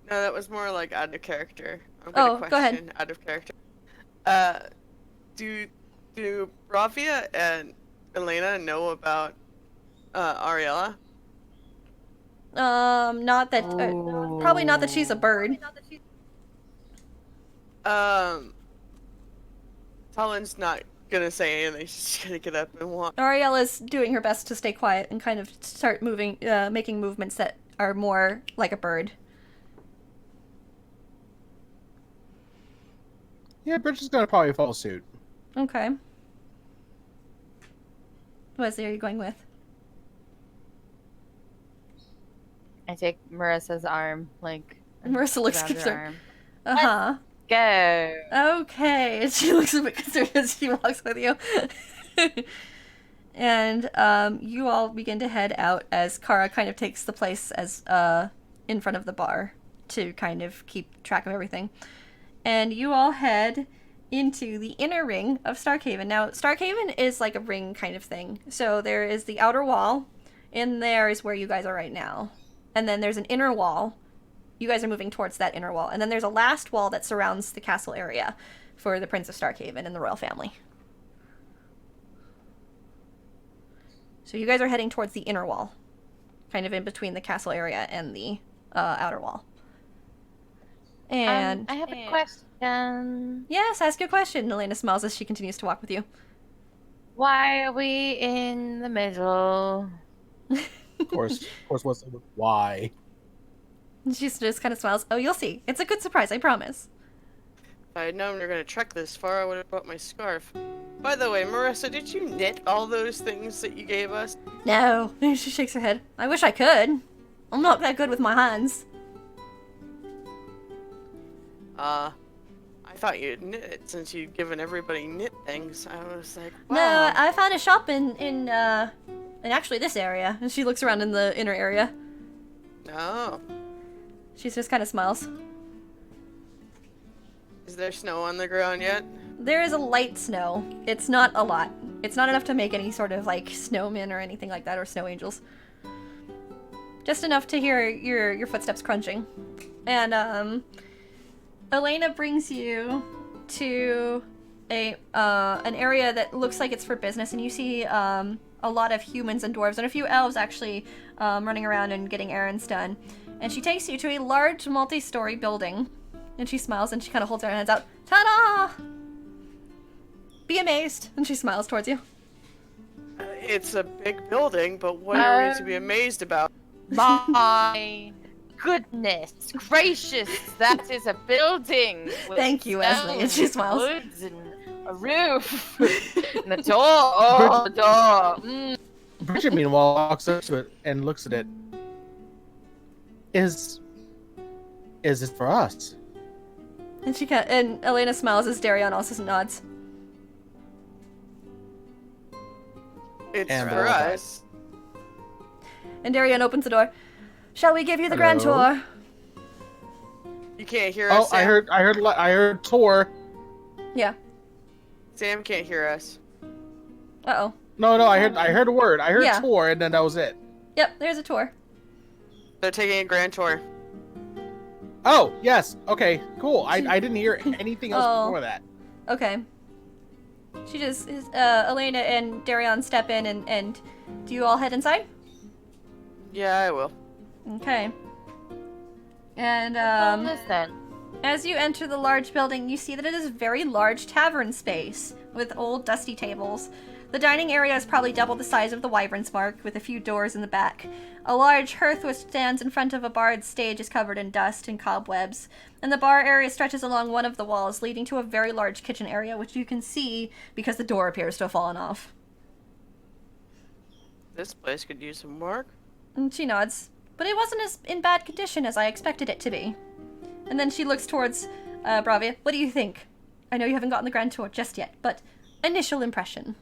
that was more like out of character. I've Oh, got a go ahead. question out of character. Do Bravia and Elena know about Ariella? Not that, probably not that she's a bird. Colin's not gonna say anything. She's just gonna get up and walk. Ariella's doing her best to stay quiet and kind of start moving, making movements that are more like a bird. Yeah, Bridget's gonna probably follow suit. Okay. Wesley, are you going with? I take Marissa's arm, like. and Marissa looks grab her concerned. arm. Uh-huh. Go. Okay. And she looks a bit concerned as she walks with you. And you all begin to head out as Kara kind of takes the place as in front of the bar to kind of keep track of everything. And you all head into the inner ring of Starkhaven. Now, Starkhaven is like a ring kind of thing. So there is the outer wall. In there is where you guys are right now. And then there's an inner wall. You guys are moving towards that inner wall. And then there's a last wall that surrounds the castle area. for the Prince of Starkhaven and the royal family. So you guys are heading towards the inner wall, kind of in between the castle area and the outer wall. And I have a question. yes, ask your question. Elena smiles as she continues to walk with you. Why are we in the middle? Of course, what's why? She just kind of smiles. Oh, you'll see. It's a good surprise, I promise. If I had known we were gonna trek this far, I would have brought my scarf. By the way, Marissa, did you knit all those things that you gave us? No. She shakes her head. I wish I could. I'm not that good with my hands. I thought you'd knit it since you'd given everybody knit things. I was like, wow. No, I found a shop in actually this area. And she looks around in the inner area. Oh. She just kind of smiles. Is there snow on the ground yet? There is a light snow. It's not a lot. It's not enough to make any sort of like snowmen or anything like that, or snow angels. Just enough to hear your footsteps crunching. And Elena brings you to an area that looks like it's for business, and you see a lot of humans and dwarves and a few elves actually running around and getting errands done. And she takes you to a large multi-story building, and she smiles and she kind of holds her hands out. Ta-da! Be amazed. And she smiles towards you. It's a big building, but what are we to be amazed about? My goodness gracious, that is a building. With Thank you, Wesley. And she smiles. Woods and a roof. And the door. Oh, the door. Mm. Bridget, meanwhile, walks up to it and looks at it. Is it for us? And Elena smiles as Darion also nods. It's And for us. And Darion opens the door. Shall we give you the grand Hello? tour? You can't hear Oh, us, I Sam? heard Tor. Yeah. Sam can't hear us. Uh-oh. No, I heard a word. I heard Yeah. Tor, and then that was it. Yep, there's a tour. They're taking a grand tour. Oh, yes. Okay, cool. I didn't hear anything else Oh. before that. Okay. She just, Elena and Darion step in and do you all head inside? Yeah, I will. Okay. And, Listen. as you enter the large building, you see that it is a very large tavern space with old dusty tables. The dining area is probably double the size of the Wyvern's Mark, with a few doors in the back. A large hearth which stands in front of a bard's stage is covered in dust and cobwebs, and the bar area stretches along one of the walls, leading to a very large kitchen area, which you can see because the door appears to have fallen off. This place could use some work. And she nods. But it wasn't as in bad condition as I expected it to be. And then she looks towards Bravia. What do you think? I know you haven't gotten the grand tour just yet, but initial impression.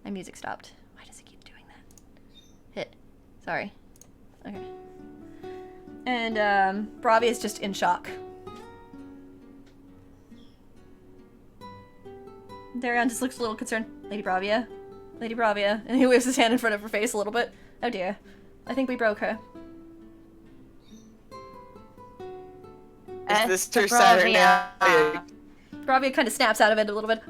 My music stopped. Why does it keep doing that? Hit. Sorry. Okay. And Bravia is just in shock. Darion just looks a little concerned. Lady Bravia? Lady Bravia. And he waves his hand in front of her face a little bit. Oh dear. I think we broke her. Is this her Saturday night? Bravia kind of snaps out of it a little bit.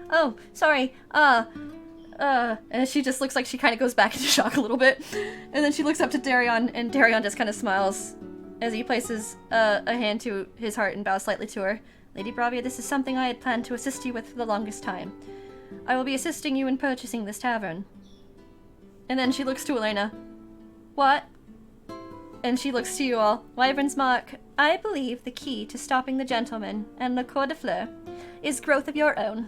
Oh, sorry. And she just looks like she kind of goes back into shock a little bit. And then she looks up to Darion, and Darion just kind of smiles as he places a hand to his heart and bows slightly to her. Lady Bravia, this is something I had planned to assist you with for the longest time. I will be assisting you in purchasing this tavern. And then she looks to Elena. What? And she looks to you all. Wyvern's Mark, I believe the key to stopping the gentleman and Le Coeur de Fleur is growth of your own.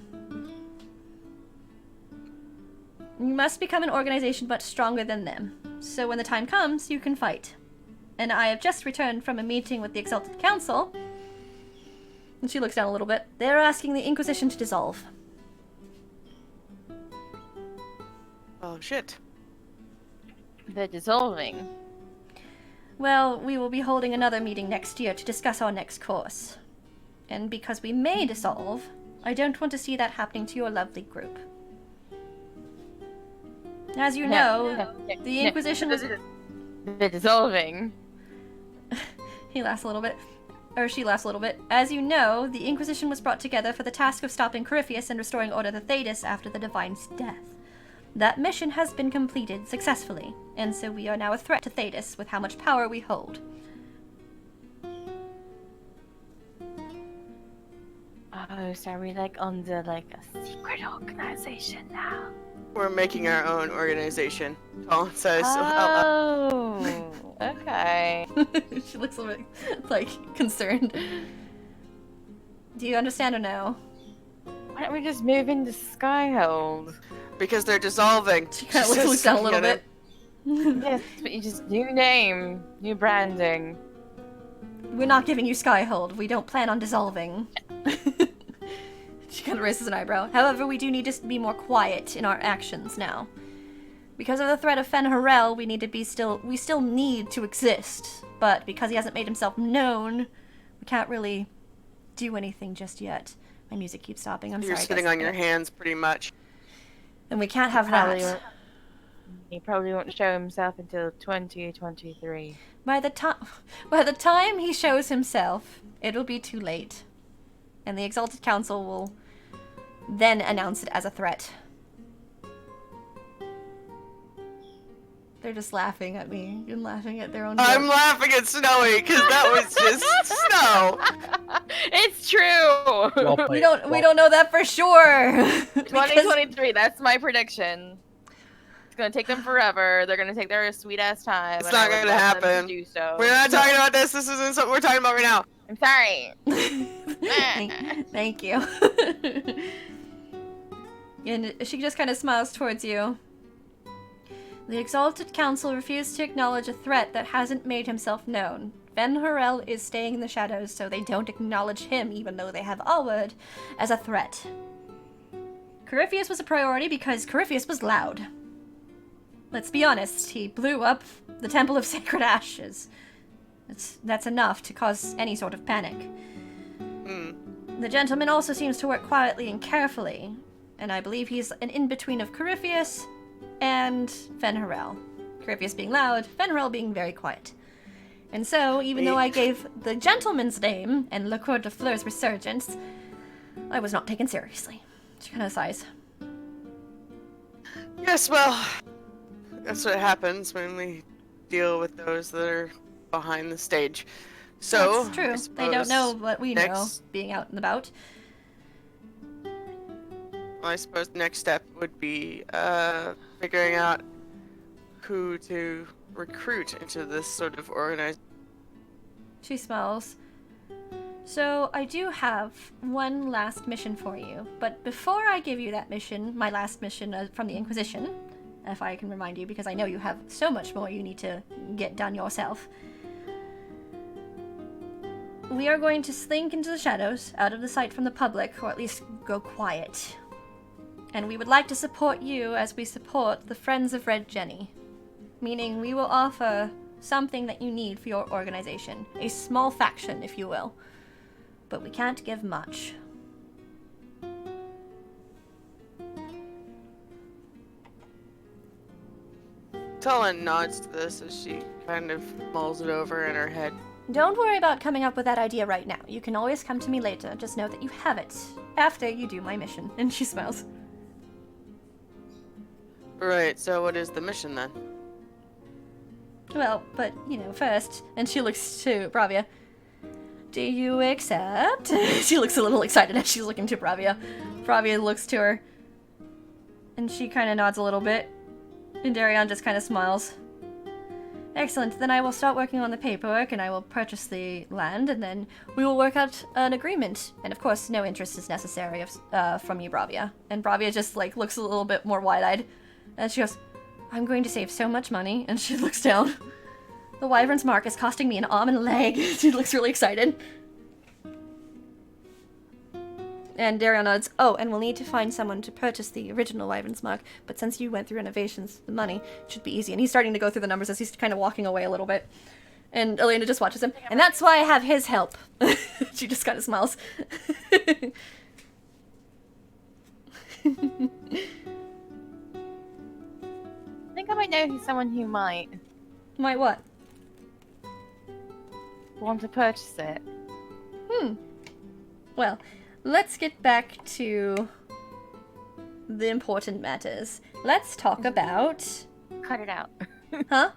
You must become an organization much stronger than them, so when the time comes, you can fight. And I have just returned from a meeting with the Exalted Council. And she looks down a little bit. They're asking the Inquisition to dissolve. Oh, shit. They're dissolving. Well, we will be holding another meeting next year to discuss our next course. And because we may dissolve, I don't want to see that happening to your lovely group. As you know, the Inquisition was... They're dissolving. He laughs a little bit. or she laughs a little bit. As you know, the Inquisition was brought together for the task of stopping Corypheus and restoring order to Thedas after the Divine's death. That mission has been completed successfully, and so we are now a threat to Thedas with how much power we hold. Oh, so are we like under like a secret organization now? We're making our own organization. Colin says out loud. Oh, okay. She looks a little bit, like, concerned. Do you understand or no? Why don't we just move into Skyhold? Because they're dissolving. She kind of looks down a little bit. Yes, but you just new name, new branding. We're not giving you Skyhold. We don't plan on dissolving. She kind of raises an eyebrow. However, we do need to be more quiet in our actions now. Because of the threat of Fen Harel, we still need to exist. But because he hasn't made himself known, we can't really do anything just yet. My music keeps stopping. I'm You're sorry. sitting on your hands, pretty much. And we can't have Probably that. He probably won't show himself until 2023. By the time he shows himself, it'll be too late. And the Exalted Council will then announce it as a threat. They're just laughing at me and laughing at their own I'm joke. laughing at Snowy because that was just snow. It's true. Well played. We don't know that for sure. Because 2023. That's my prediction. It's gonna take them forever. They're gonna take their sweet ass time. It's and not I would gonna love them to happen. do so. We're not talking about this. This isn't something we're talking about right now. I'm sorry. Thank you. And she just kind of smiles towards you. The Exalted Council refused to acknowledge a threat that hasn't made himself known. Fen Harel is staying in the shadows, so they don't acknowledge him, even though they have Allward, as a threat. Corypheus was a priority because Corypheus was loud. Let's be honest, he blew up the Temple of Sacred Ashes. That's enough to cause any sort of panic. The gentleman also seems to work quietly and carefully, and I believe he's an in-between of Corypheus and Fen Harel. Corypheus being loud, Fen Harel being very quiet. And so, even though I gave the gentleman's name and Le Coeur de Fleur's resurgence, I was not taken seriously. She kind of sighs. Yes, well, that's what happens when we deal with those that are behind the stage. So That's true. I They don't know suppose what we know, next- being out and about. I suppose the next step would be figuring out who to recruit into this sort of organization. She smiles. So, I do have one last mission for you, but before I give you that mission, my last mission from the Inquisition, if I can remind you, because I know you have so much more you need to get done yourself, we are going to slink into the shadows, out of the sight from the public, or at least go quiet. And we would like to support you as we support the Friends of Red Jenny. Meaning we will offer something that you need for your organization. A small faction, if you will. But we can't give much. Tulin nods to this as she kind of mulls it over in her head. Don't worry about coming up with that idea right now. You can always come to me later. Just know that you have it. After you do my mission. And she smiles. Right, so what is the mission then? Well, but, first. And she looks to Bravia. Do you accept? She looks a little excited as she's looking to Bravia. Bravia looks to her. And she kind of nods a little bit. And Darion just kind of smiles. Excellent, then I will start working on the paperwork and I will purchase the land and then we will work out an agreement. And of course, no interest is necessary from you, Bravia. And Bravia just looks a little bit more wide-eyed. And she goes, I'm going to save so much money. And she looks down. The Wyvern's mark is costing me an arm and a leg. She looks really excited. And Darion nods, oh, and we'll need to find someone to purchase the original Wyvern's mark, but since you went through renovations, the money should be easy. And he's starting to go through the numbers as he's kind of walking away a little bit. And Elena just watches him, and that's why I have his help. She just kind of smiles. I think I might know who's someone who might My what? want to purchase it. Well, let's get back to the important matters. Let's talk about... Cut it out. Huh?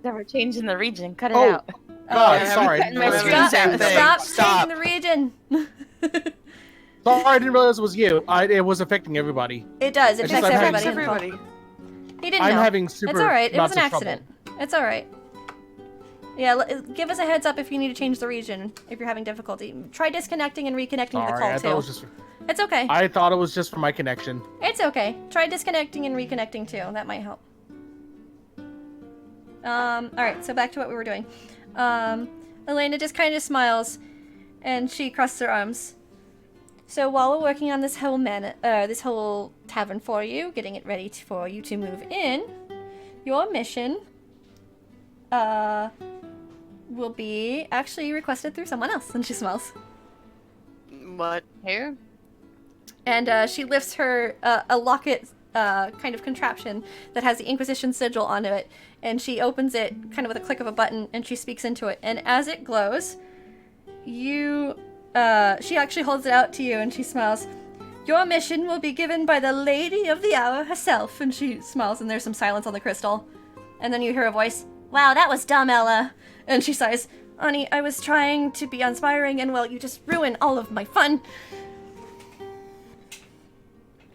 Never changing the region. Cut it Oh. out. God, yeah, sorry. cutting my We're screen doing the down. same thing. Stop Stop. changing the region! Sorry, I didn't realize it was you. It was affecting everybody. It does. It It's affects just I'm everybody. having- Everybody. He didn't I'm know. having super. It's alright. It was lots an of trouble. accident. It's alright. Yeah, give us a heads up if you need to change the region, if you're having difficulty. Try disconnecting and reconnecting to the Sorry, call, I too. thought it was just. It's okay. I thought it was just for my connection. It's okay. Try disconnecting and reconnecting, too. That might help. Alright, so back to what we were doing. Elena just kind of smiles, and she crosses her arms. So while we're working on this whole tavern for you, getting it ready for you to move in, your mission, will be actually requested through someone else. And she smiles. What? Who? And she lifts her a locket kind of contraption that has the Inquisition sigil on it, and she opens it kind of with a click of a button, and she speaks into it. And as it glows, she actually holds it out to you, and she smiles. Your mission will be given by the Lady of the Hour herself. And she smiles, and there's some silence on the crystal. And then you hear a voice, "Wow, that was dumb, Ella." And she sighs, "Honey, I was trying to be inspiring, and well, you just ruined all of my fun."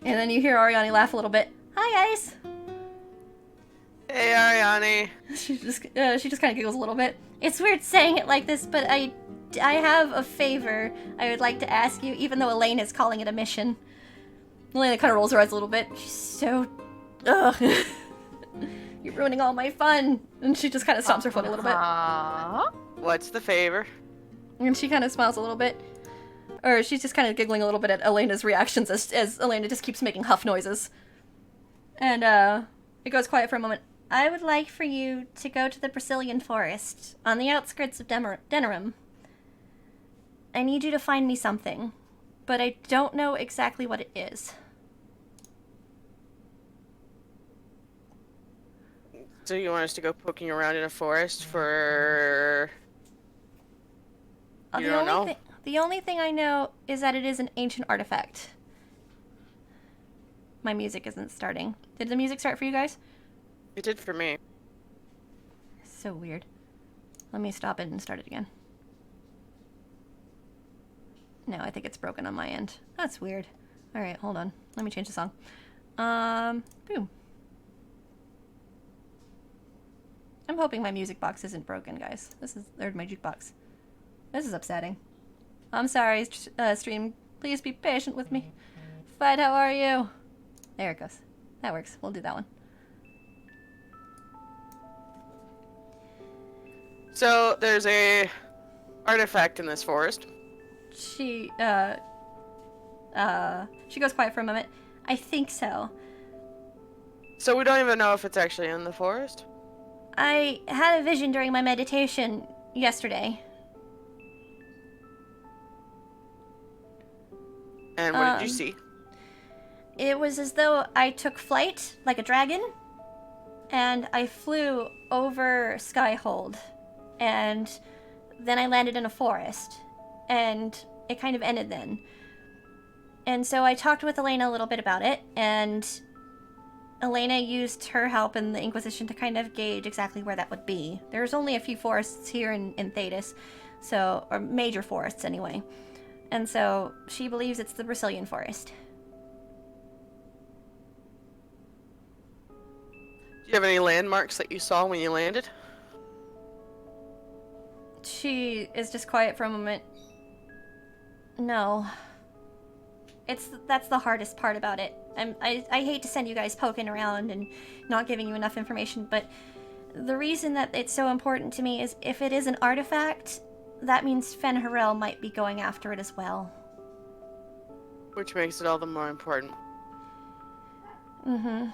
And then you hear Ariane laugh a little bit. "Hi, guys." Hey, Ariane. She just kind of giggles a little bit. "It's weird saying it like this, but I have a favor I would like to ask you, even though Elaine is calling it a mission." Elena kind of rolls her eyes a little bit. She's so... Ugh. You're ruining all my fun. And she just kind of stomps her foot a little bit. What's the favor? And she kind of smiles a little bit. Or she's just kind of giggling a little bit at Elena's reactions as Elena just keeps making huff noises. And it goes quiet for a moment. "I would like for you to go to the Brazilian forest on the outskirts of Denerim. I need you to find me something, but I don't know exactly what it is." So you want us to go poking around in a forest for... You don't know? The only thing I know is that it is an ancient artifact. My music isn't starting. Did the music start for you guys? It did for me. So weird. Let me stop it and start it again. No, I think it's broken on my end. That's weird. Alright, hold on. Let me change the song. Boom. I'm hoping my music box isn't broken, guys. Or my jukebox. This is upsetting. I'm sorry, stream. Please be patient with me. Fud, how are you? There it goes. That works. We'll do that one. So there's a artifact in this forest. She goes quiet for a moment. "I think so. So we don't even know if it's actually in the forest? I had a vision during my meditation yesterday." And what did you see? It was as though I took flight like a dragon, and I flew over Skyhold, and then I landed in a forest, and it kind of ended then. And so I talked with Elena a little bit about it, and Elena used her help in the Inquisition to kind of gauge exactly where that would be. There's only a few forests here in Thetis, so, or major forests anyway. And so she believes it's the Brazilian forest. Do you have any landmarks that you saw when you landed? She is just quiet for a moment. No. That's the hardest part about it. I hate to send you guys poking around and not giving you enough information, but the reason that it's so important to me is if it is an artifact, that means Fen'Harel might be going after it as well. Which makes it all the more important. Mm-hmm.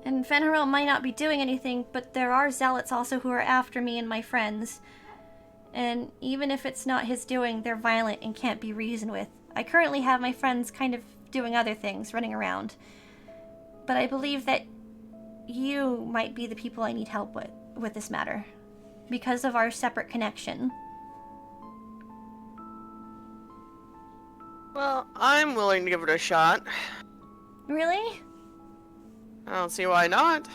And Fen'Harel might not be doing anything, but there are zealots also who are after me and my friends. And even if it's not his doing, they're violent and can't be reasoned with. I currently have my friends kind of doing other things, running around. But I believe that you might be the people I need help with this matter. because of our separate connection. Well, I'm willing to give it a shot. Really? I don't see why not.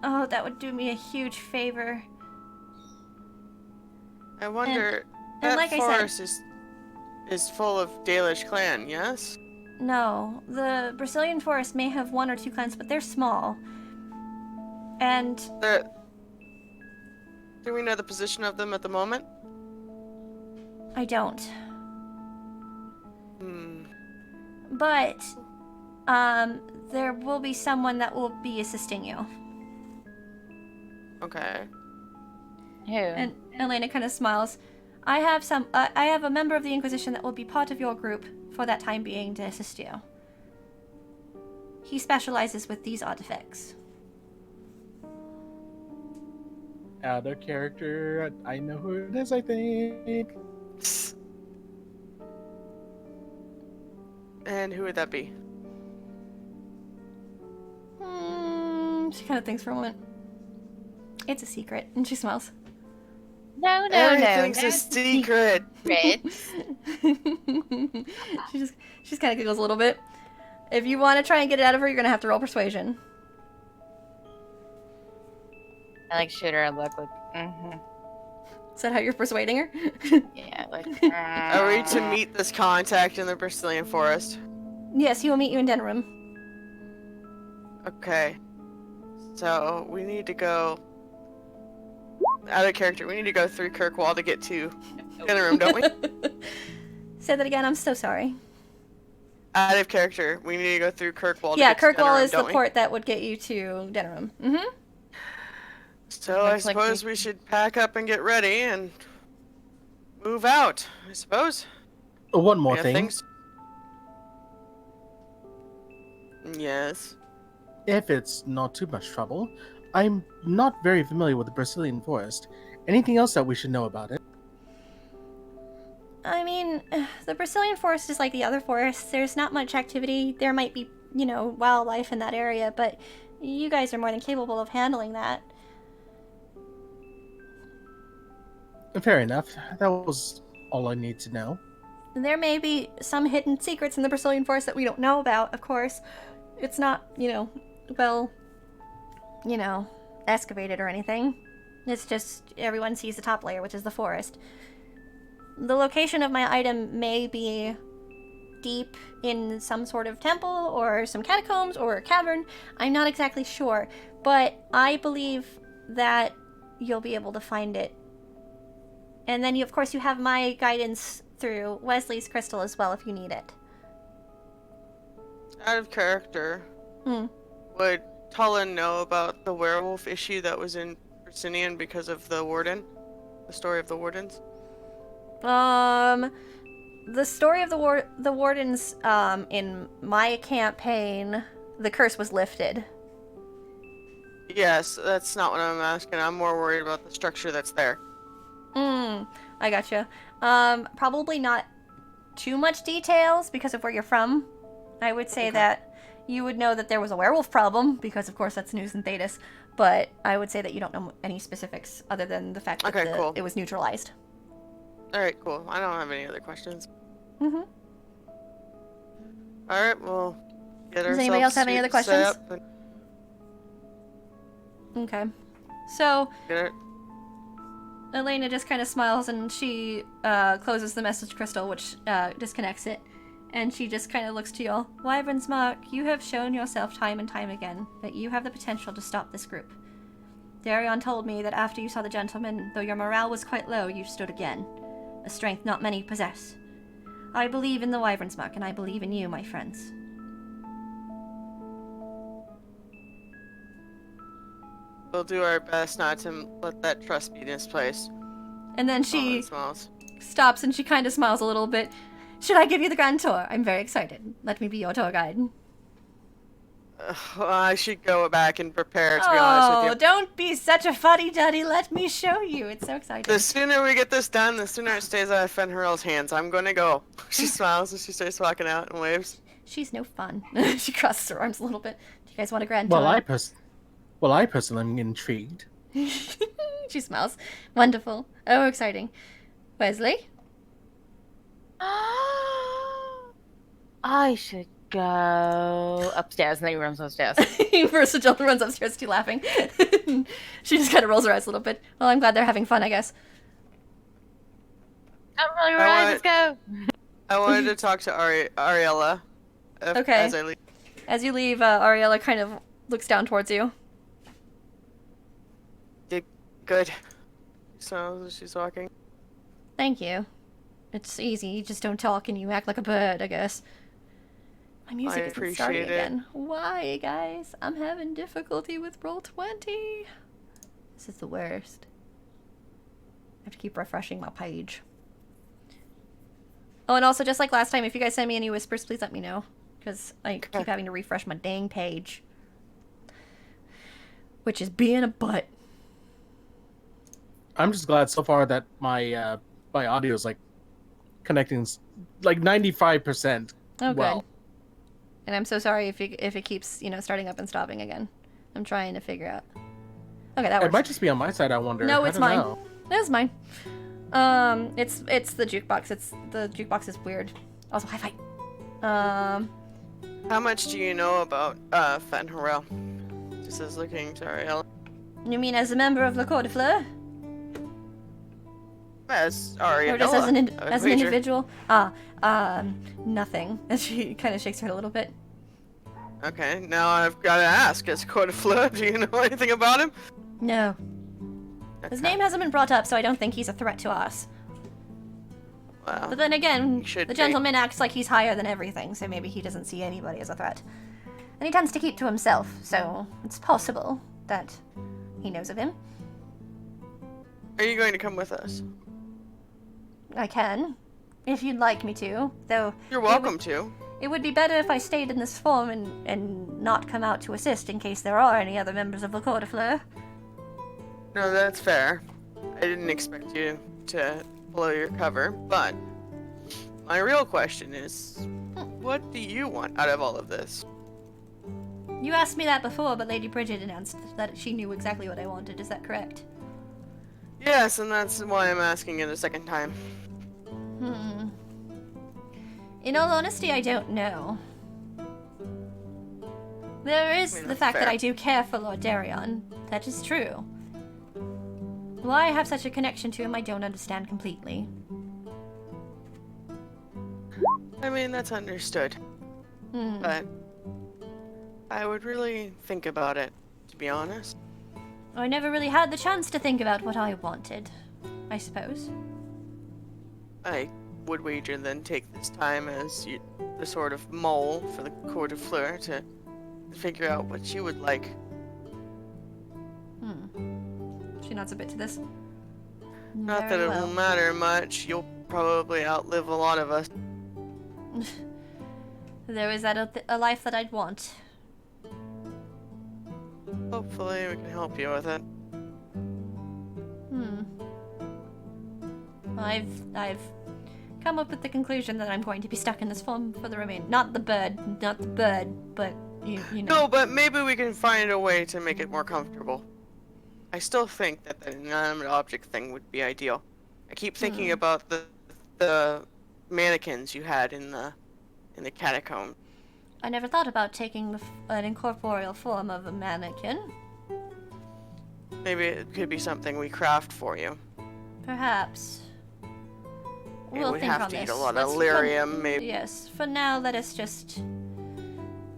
Oh, that would do me a huge favor. I wonder, and that like I said- forest is full of Dalish clan, yes? No, the Brazilian forest may have 1 or 2 clans, but they're small. And Do we know the position of them at the moment? I don't. Hmm. But, there will be someone that will be assisting you. Okay. Who? And Elena kind of smiles. I have a member of the Inquisition that will be part of your group for that time being to assist you. He specializes with these artifacts. Out of character. I know who it is, I think. And who would that be? She kind of thinks for a moment. It's a secret, and she smiles. No, Everything's no. a secret. Secrets. She's kind of giggles a little bit. If you want to try and get it out of her, you're gonna have to roll persuasion. I like shoot her a look like, Is that how you're persuading her? yeah, like. Are we to meet this contact in the Brazilian forest? Yes, he will meet you in den room. Okay. So we need to go out of character. We need to go through Kirkwall to get to dinner room, don't we? Say that again. I'm so sorry. Out of character. We need to go through Kirkwall. Yeah, to get to dinner Kirkwall room, is the don't we? port that would get you to den room. Mm-hmm. So I Looks like suppose we should pack up and get ready and move out. I suppose. One more Yeah, thing. things- Yes. If it's not too much trouble, I'm not very familiar with the Brazilian forest. Anything else that we should know about it? I mean, the Brazilian forest is like the other forests. There's not much activity. There might be, wildlife in that area, but you guys are more than capable of handling that. Fair enough. That was all I need to know. There may be some hidden secrets in the Brazilian forest that we don't know about, of course. It's not, excavated or anything. It's just everyone sees the top layer, which is the forest. The location of my item may be deep in some sort of temple or some catacombs or a cavern. I'm not exactly sure, but I believe that you'll be able to find it. And then, of course, you have my guidance through Wesley's crystal as well if you need it. Out of character. Hmm. Would Tullen know about the werewolf issue that was in Prasinian because of the warden? The story of the wardens? The story of the wardens, in my campaign, the curse was lifted. Yes, that's not what I'm asking. I'm more worried about the structure that's there. I gotcha. Probably not too much details because of where you're from. I would say that you would know that there was a werewolf problem because, of course, that's news in Thetis. But I would say that you don't know any specifics other than the fact that Okay, cool. it was neutralized. Alright, cool. I don't have any other questions. Mm-hmm. Alright, well, get Does anybody else have any other ourselves set questions? up Okay. So, and get it. Elena just kind of smiles and she closes the message crystal, which disconnects it. And she just kind of looks to y'all. Wyvern's Mark, you have shown yourself time and time again that you have the potential to stop this group. Darion told me that after you saw the gentleman, though your morale was quite low, you stood again. A strength not many possess. I believe in the Wyvern's Mark, and I believe in you, my friends. We'll do our best not to let that trust be misplaced. And then Oh, she it smells. stops and she kind of smiles a little bit. Should I give you the grand tour? I'm very excited. Let me be your tour guide. I should go back and prepare, to be honest with Oh, you. don't be such a fuddy-duddy. Let me show you. It's so exciting. The sooner we get this done, the sooner it stays out of Fenrirel's hands. I'm gonna go. She smiles as she starts walking out and waves. She's no fun. She crosses her arms a little bit. Do you guys want a grand Well, tour? I personally am intrigued. She smiles. Wonderful. Oh, exciting. Wesley? I should go upstairs, and then he runs upstairs. Versatile runs upstairs to you laughing. She just kind of rolls her eyes a little bit. Well, I'm glad they're having fun, I guess. I'm really right. Let's go. I wanted to talk to Ariella. Okay. As I leave. As you leave, Ariella kind of looks down towards you. Good. So she's walking. Thank you. It's easy. You just don't talk and you act like a bird, I guess. My music isn't starting appreciate it. again. Why, guys? I'm having difficulty with Roll20. This is the worst. I have to keep refreshing my page. Oh, and also, just like last time, if you guys send me any whispers, please let me know. Because I keep having to refresh my dang page. Which is being a butt. I'm just glad so far that my my audio is like connecting like 95%. Oh, well. good. And I'm so sorry if it keeps, starting up and stopping again. I'm trying to figure out. Okay, that works. It might just be on my side, I wonder. No, I it's don't mine. know. It's mine. It's the jukebox. The jukebox is weird. Also, hi-fi. How much do you know about Fenharel? Just as looking to Ariella. You mean as a member of La Cour de Fleur? As Ariella. Or just as an individual? Nothing. And she kind of shakes her head a little bit. Okay, now I've got to ask, as Court of Fleur, do you know anything about him? No. His name hasn't been brought up, so I don't think he's a threat to us. Well, But then again, should the be. gentleman acts like he's higher than everything, so maybe he doesn't see anybody as a threat. And he tends to keep to himself, so it's possible that he knows of him. Are you going to come with us? I can, if you'd like me to, though You're welcome to. it would be better if I stayed in this form and not come out to assist in case there are any other members of the Cour de Fleur. No, that's fair. I didn't expect you to blow your cover, but my real question is, what do you want out of all of this? You asked me that before, but Lady Bridget announced that she knew exactly what I wanted. Is that correct? Yes, and that's why I'm asking it a second time. In all honesty, I don't know. There is I mean, the that's fact that fair. I do care for Lord Darion. That is true. Why I have such a connection to him, I don't understand completely. I mean, that's understood, but I would really think about it, to be honest. I never really had the chance to think about what I wanted, I suppose. I would wager then take this time as the sort of mole for the Court of Fleur to figure out what you would like. She nods a bit to this. Not that Very it well. will matter much. You'll probably outlive a lot of us. There is that a life that I'd want. Hopefully we can help you with it. I've come up with the conclusion that I'm going to be stuck in this form for the not the bird, but you know. No, but maybe we can find a way to make it more comfortable. I still think that the inanimate object thing would be ideal. I keep thinking about the mannequins you had in the catacomb. I never thought about taking an incorporeal form of a mannequin. Maybe it could be something we craft for you. Perhaps. Maybe We'll we'd think have on to eat this. a lot Let's of lyrium, maybe. Yes, for now, let us just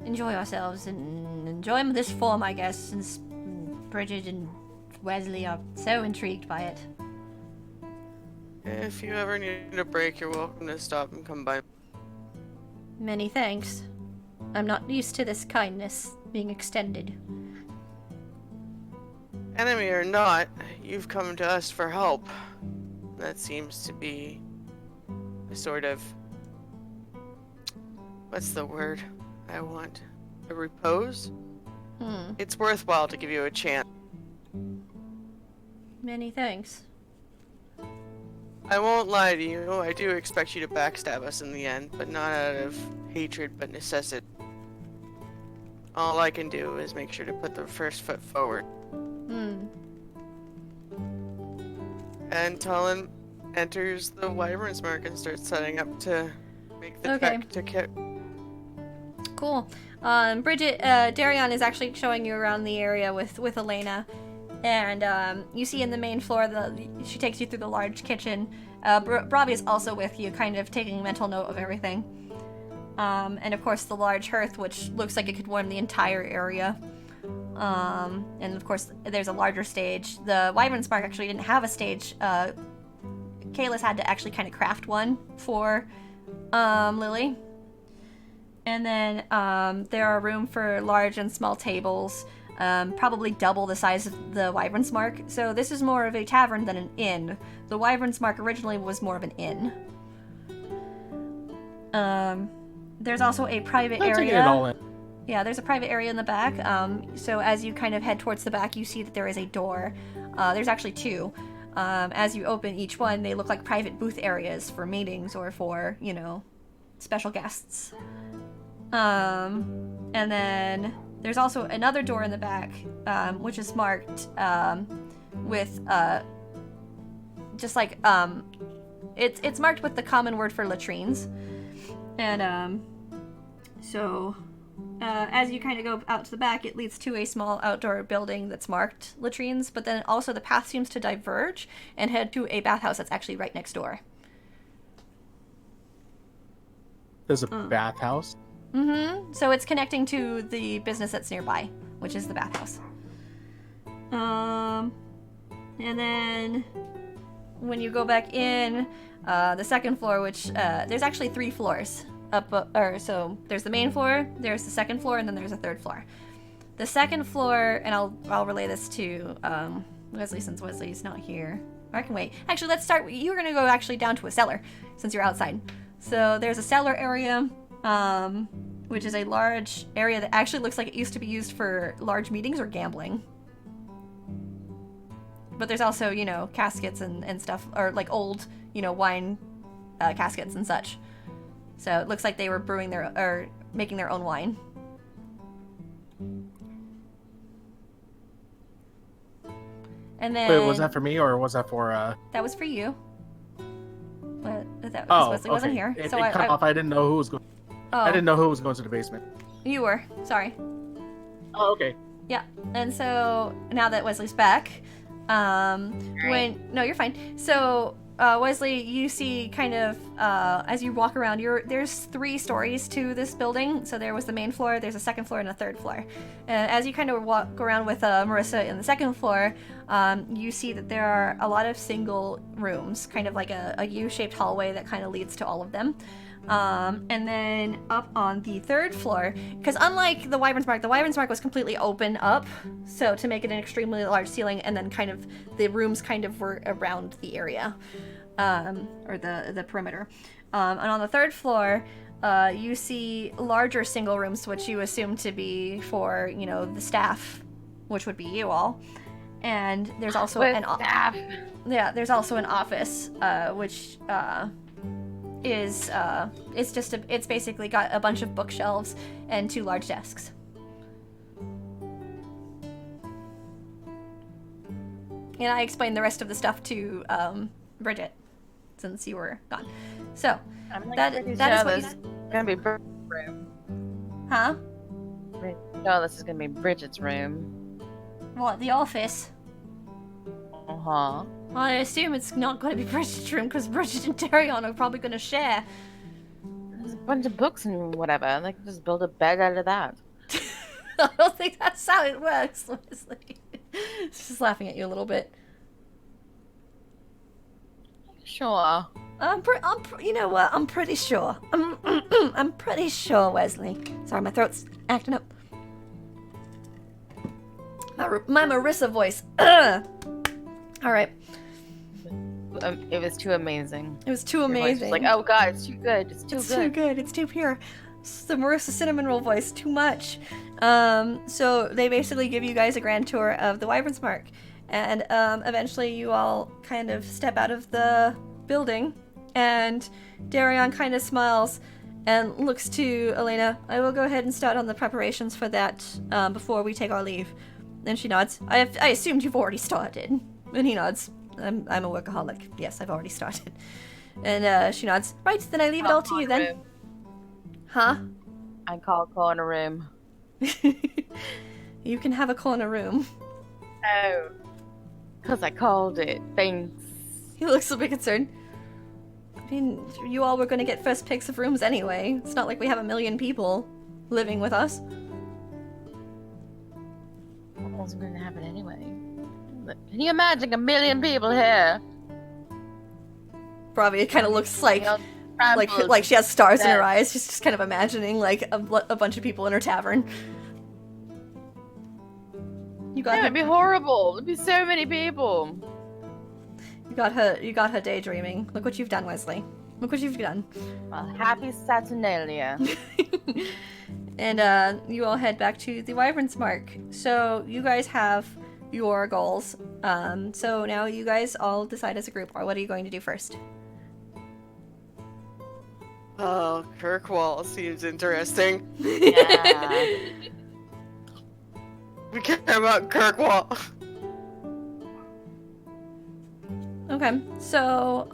enjoy ourselves and enjoy this form, I guess, since Bridget and Wesley are so intrigued by it. If you ever need a break, you're welcome to stop and come by. Many thanks. I'm not used to this kindness being extended. Enemy or not, you've come to us for help. That seems to be a sort of... What's the word I want? A repose? It's worthwhile to give you a chance. Many thanks. I won't lie to you, I do expect you to backstab us in the end, but not out of hatred, but necessity. All I can do is make sure to put the first foot forward. And Talon enters the Wyvern's mark and starts setting up to make the Okay. trek to Kit. Cool. Bridget, Darion is actually showing you around the area with Elena, and you see in the main floor she takes you through the large kitchen. Bravi is also with you, kind of taking mental note of everything. And of course the large hearth, which looks like it could warm the entire area. And of course there's a larger stage. The Wyvern Spark actually didn't have a stage. Kalis had to actually kind of craft one for Lily. And then there are room for large and small tables, probably double the size of the Wyvern's Mark. So this is more of a tavern than an inn. The Wyvern's Mark originally was more of an inn. There's also a private I'm taking area. it all in. Yeah, there's a private area in the back. So as you kind of head towards the back, you see that there is a door. There's actually two. As you open each one, they look like private booth areas for meetings or for, special guests. And then there's also another door in the back, which is marked with just like it's marked with the common word for latrines. And so as you kind of go out to the back, it leads to a small outdoor building that's marked latrines, but then also the path seems to diverge and head to a bathhouse that's actually right next door. There's a bathhouse. Mm-hmm. So it's connecting to the business that's nearby, which is the bathhouse. And then when you go back in, the second floor, which there's actually 3 floors so there's the main floor, there's the second floor, and then there's a third floor. The second floor, and I'll relay this to Wesley since Wesley's not here. Or I can wait. Actually, let's start. You're gonna go actually down to a cellar since you're outside. So there's a cellar area. Which is a large area that actually looks like it used to be used for large meetings or gambling. But there's also, caskets and stuff, or like old, wine caskets and such. So it looks like they were making their own wine. And then... Wait, was that for me or was that for... That was for you. But that Oh, Wesley wasn't here. It So cut off. I didn't know who was going... Oh, I didn't know who was going to the basement. you were. Sorry. Oh, okay. Yeah, and so now that Wesley's back, no, you're fine. So Wesley, you see kind of as you walk around, there's 3 stories to this building. So there was the main floor, there's a second floor, and a third floor. As you kind of walk around with Marissa in the second floor, you see that there are a lot of single rooms, kind of like a U-shaped hallway that kind of leads to all of them. And then up on the third floor, because unlike the Wyvern's Mark was completely open up, so to make it an extremely large ceiling, and then kind of the rooms kind of were around the area, or the perimeter. And on the third floor, you see larger single rooms, which you assume to be for, the staff, which would be you all. And there's also there's also an office, which it's basically got a bunch of bookshelves and 2 large desks. And I explained the rest of the stuff to Bridget since you were gone. So I'm like that pretty is sure what this is gonna be Bridget's room. Huh? No, this is gonna be Bridget's room. What, the office? Uh-huh. I assume it's not going to be Bridget's room because Bridget and Darion are probably going to share. There's a bunch of books and whatever. They can just build a bed out of that. I don't think that's how it works, Leslie. She's just laughing at you a little bit. Sure. You know what? I'm pretty sure. I'm pretty sure, Wesley. Sorry, my throat's acting up. My Marissa voice. All right. It was too amazing. It was too Your voice was amazing. like, oh god, it's too good. It's too It's good. too good. It's too pure. It's the Marissa Cinnamon Roll voice, too much. So they basically give you guys a grand tour of the Wyvern's Mark, and eventually you all kind of step out of the building, and Darion kind of smiles and looks to Elena. I will go ahead and start on the preparations for that before we take our leave. And she nods. I assumed you've already started. And he nods. I'm a workaholic. Yes, I've already started. And she nods. Right, then I leave it all to you then. Room. Huh? I call corner room. You can have a corner room. Oh. Because I called it. Thanks. He looks a bit concerned. I mean, you all were going to get first picks of rooms anyway. It's not like we have 1 million people living with us. That wasn't going to happen anyway. But can you imagine 1 million people here? Probably it kind of looks like she has stars in her eyes. She's just kind of imagining like a bunch of people in her tavern. You got It'd be horrible. There'd be so many people. You got her daydreaming. Look what you've done, Wesley. Look what you've done. Well, happy Saturnalia. And you all head back to the Wyvern's Mark. So you guys have your goals. So now you guys all decide as a group, or what are you going to do first? Oh, Kirkwall seems interesting. Yeah. We care about Kirkwall. Okay, so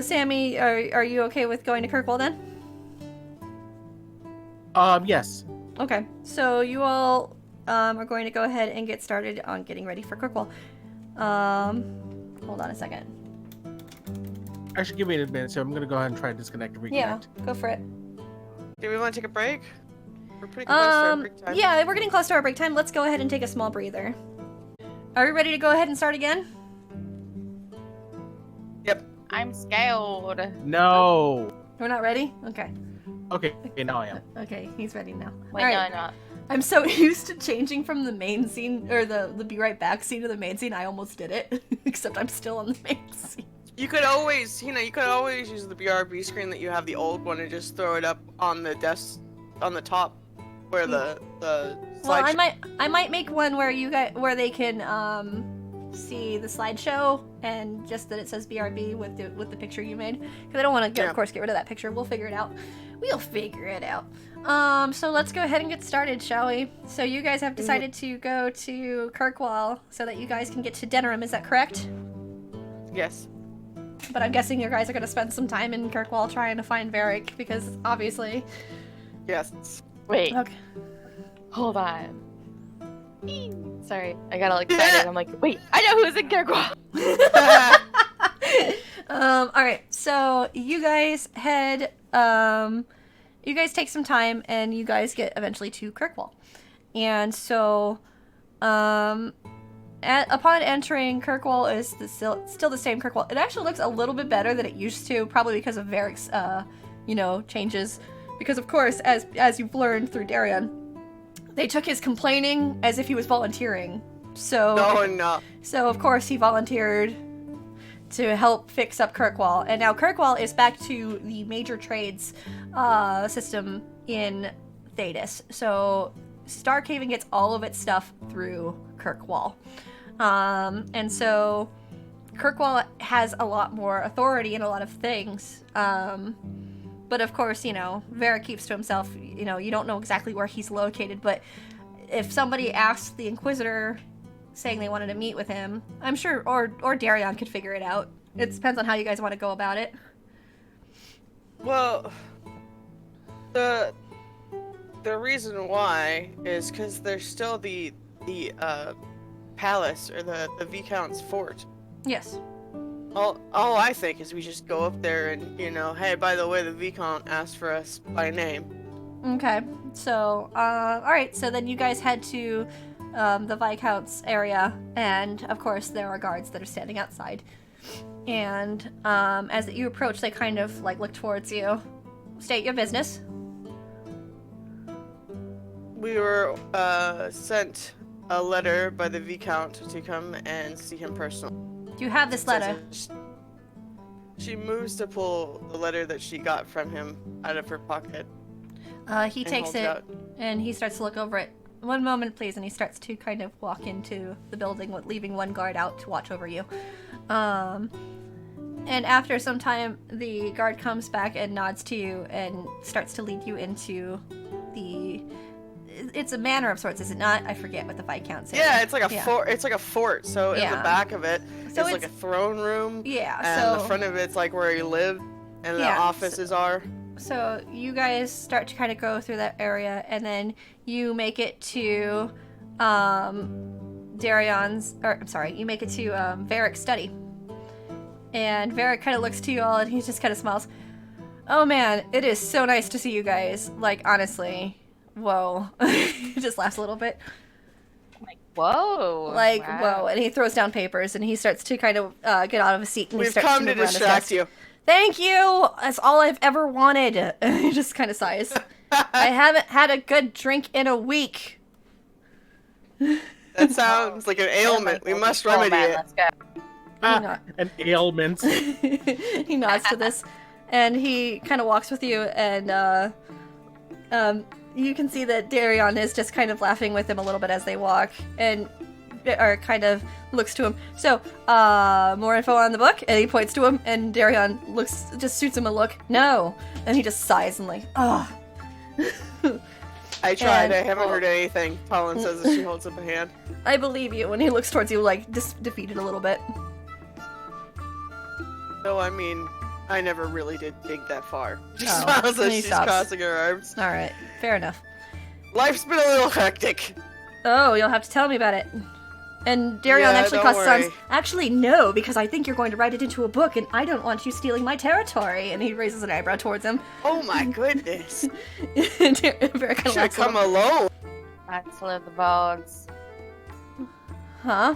Sammy, are you okay with going to Kirkwall then? Yes. Okay, so you all are going to go ahead and get started on getting ready for Kirkwall. Hold on a second. Actually, give me a minute, so I'm gonna go ahead and try to disconnect and reconnect. Yeah, go for it. Do we want to take a break? We're pretty close to our break time. Yeah, we're getting close to our break time. Let's go ahead and take a small breather. Are we ready to go ahead and start again? Yep. I'm scared. No. We're not ready? Okay. Okay, now I am. Okay, he's ready now. Wait, All no, right. I'm not. I'm so used to changing from the main scene, or the be right back scene to the main scene, I almost did it. Except I'm still on the main scene. You could always, you could always use the BRB screen that you have the old one and just throw it up on the desk, on the top, where the Well, slide. I might make one where where they can see the slideshow and just that it says BRB with the picture you made, because I don't want to, of course, get rid of that picture. We'll figure it out. We'll figure it out. So let's go ahead and get started, shall we? So you guys have decided to go to Kirkwall so that you guys can get to Denerim. Is that correct? Yes. But I'm guessing you guys are going to spend some time in Kirkwall trying to find Varric, because obviously. Yes. Wait. Okay. Hold on. Sorry, I got all excited. I'm like, wait, I know who's in Kirkwall. Alright, so you guys head, you guys take some time and you guys get eventually to Kirkwall. And so, upon entering, Kirkwall is still the same Kirkwall. It actually looks a little bit better than it used to, probably because of Varric's, changes. Because of course, as you've learned through Darion, they took his complaining as if he was volunteering. So No. So of course he volunteered to help fix up Kirkwall, and now Kirkwall is back to the major trades system in Thedas. So Starkhaven gets all of its stuff through Kirkwall, and so Kirkwall has a lot more authority in a lot of things. But of course, Varric keeps to himself. You don't know exactly where he's located, but if somebody asked the Inquisitor saying they wanted to meet with him, I'm sure, or Darion could figure it out. It depends on how you guys want to go about it. Well, the reason why is because there's still the palace, or the Viscount's fort. Yes. All I think is we just go up there and, hey, by the way, the Viscount asked for us by name. Okay. So, alright, so then you guys head to the Viscount's area, and of course there are guards that are standing outside. And as you approach, they kind of look towards you. State your business. We were sent a letter by the Viscount to come and see him personally. Do you have this letter? She moves to pull the letter that she got from him out of her pocket. He takes it out. and he starts to look over it. One moment, please, and he starts to kind of walk into the building, leaving one guard out to watch over you. And after some time, the guard comes back and nods to you and starts to lead you into it's a manor of sorts, is it not? I forget what the Viscount said. Yeah, it's like a fort. It's like a fort. So in the Yeah. back of it, So it's like a throne room. Yeah, And so the front of it's like where you live, and the Yeah, offices are. so you guys start to kind of go through that area, and then you make it to you make it to Varric's study. And Varric kind of looks to you all, and he just kind of smiles. Oh man, it is so nice to see you guys. Like, honestly, whoa. He just laughs a little bit. Whoa. Like, wow. whoa. And he throws down papers, and he starts to kind of get out of his seat, and he We've starts come to to move around his distract desk. you. Thank you! That's all I've ever wanted. He just kind of sighs. I haven't had a good drink in a week. That sounds like an ailment. We must remedy it. Let's go. An ailment. He nods to this, and he kind of walks with you, and you can see that Darion is just kind of laughing with him a little bit as they walk, and or kind of looks to him. So, more info on the book, and he points to him, and Darion just shoots him a look. No, and he just sighs and like, oh. I tried. And- I haven't heard anything. Colin says as she holds up a hand. I believe you. When he looks towards you, like defeated a little bit. No, I mean, I never really did dig that far. She Oh, smiles then as he she's stops. crossing her arms. All right, fair enough. Life's been a little hectic. Oh, you'll have to tell me about it. And Darion Yeah, actually don't caused worry. Sons. Actually, no, because I think you're going to write it into a book, and I don't want you stealing my territory. And he raises an eyebrow towards him. Oh my goodness. Very kind of Should have come alone. Battle of the Bogs. Huh?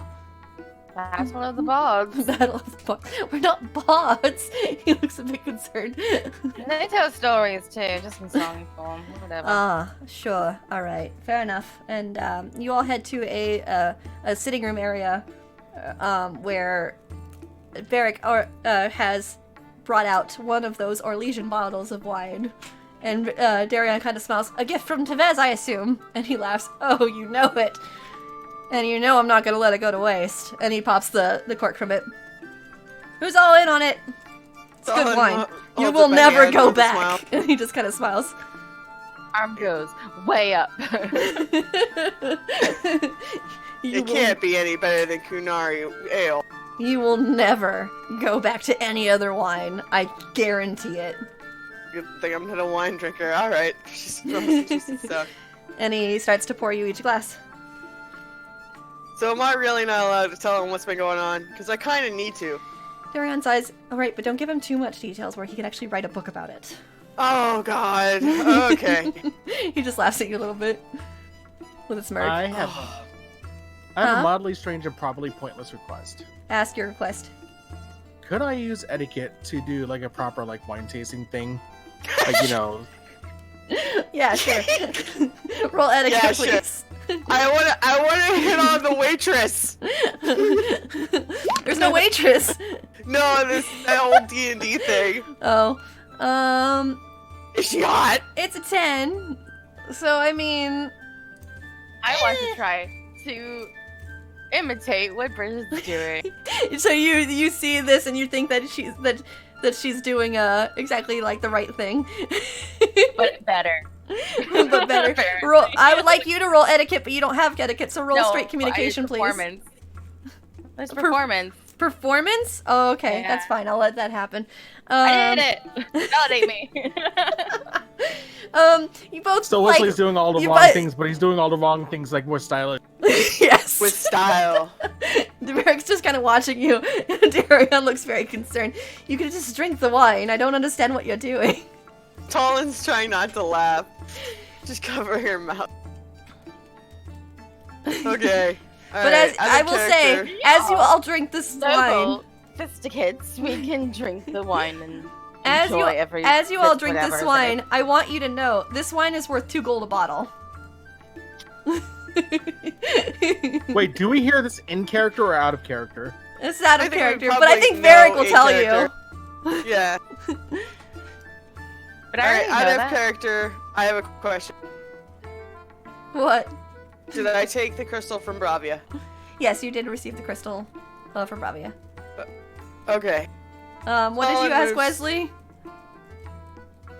Battle of the Bogs. Battle of the Bogs. We're not bots. He looks a bit concerned. They tell stories too, just in song form. Whatever. Ah, sure. All right, fair enough. And you all head to a sitting room area where Varric has brought out one of those Orlesian bottles of wine. And Darion kind of smiles. A gift from Tevez, I assume. And he laughs. Oh, you know it. And you know I'm not going to let it go to waste. And he pops the cork from it. Who's all in on it? It's good Colin wine. holds You up will a never hand go with a smile. back. And he just kind of smiles. Arm goes way up. You It can't be any better than Kunari ale. You will never go back to any other wine. I guarantee it. Good thing I'm not a wine drinker. Alright. She's throwing some stuff. And he starts to pour you each glass. So am I really not allowed to tell him what's been going on? Because I kind of need to. Darion sighs. Alright, but don't give him too much details where he can actually write a book about it. Oh god. Okay. He just laughs at you a little bit. With a smirk. I have Huh? a mildly strange and probably pointless request. Ask your request. Could I use etiquette to do like a proper like wine tasting thing? Like, you know, Yeah, sure. Roll etiquette, Yeah, sure. please. I wanna hit on the waitress. There's no waitress. No, that old D&D thing. Oh. Is she hot? It's a 10. So, I mean... I want to try to imitate what Bridget's doing. So you see this and you think that she's doing exactly like the right thing. But better. But better. Roll, I would like you to roll etiquette, but you don't have etiquette, so roll No, straight communication, please. performance. There's Per- performance. Performance? Oh, okay, Yeah. that's fine. I'll let that happen. I did it. Validate me. You both so like, Wesley's doing all the you wrong both- things, but he's doing all the wrong things like more stylish. Yes. With style. Derek's just kind of watching you. Darion looks very concerned. You could just drink the wine. I don't understand what you're doing. Tolan's trying not to laugh. Just cover your mouth. Okay. But as I will say, as you all drink this wine, Noble fisticates, we can drink the wine and as enjoy every you all bit, drink whatever this is wine, in I want you to know this wine is worth 2 gold a bottle. Wait, do we hear this in character or out of character? It's out I of think we character, but probably I think know Varric will in tell character. you. Yeah. But I Alright, already out know of that. character, I have a question. What? Did I take the crystal from Bravia? Yes, you did receive the crystal from Bravia. Okay. What did Solid you ask moves. Wesley?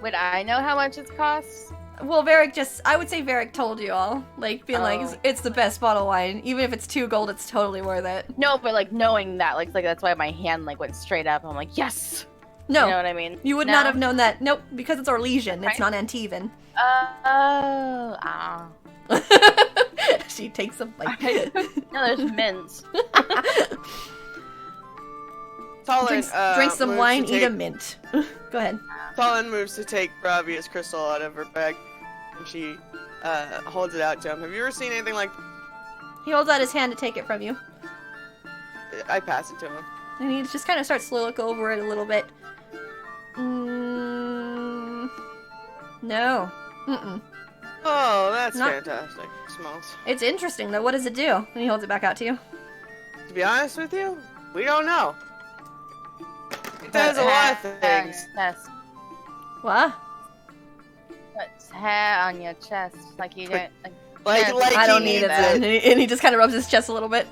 Would I know how much it costs? Well, I would say Varric told you all. Like, being like, Oh. it's the best bottle of wine. Even if it's 2 gold, it's totally worth it. No, but like knowing that, like that's why my hand like went straight up. I'm like, yes. No, You know what I mean? you would No? not have known that. Nope, because it's Orlesian. It's Okay. not Antivan. Ah. She takes a bite. No, there's mints. Talon Drink some moves wine, to eat a take- mint. Go ahead. Talon moves to take Bravia's crystal out of her bag, and she holds it out to him. Have you ever seen anything like? He holds out his hand to take it from you. I pass it to him. And he just kind of starts to look over it a little bit. No. Mm-mm. Oh, that's Not- fantastic. It smells. It's interesting, though. What does it do? And he holds it back out to you. To be honest with you, we don't know. It does a lot of things. Chest. What? Puts hair on your chest, like you don't. Like I don't he need it needs then. And he just kind of rubs his chest a little bit.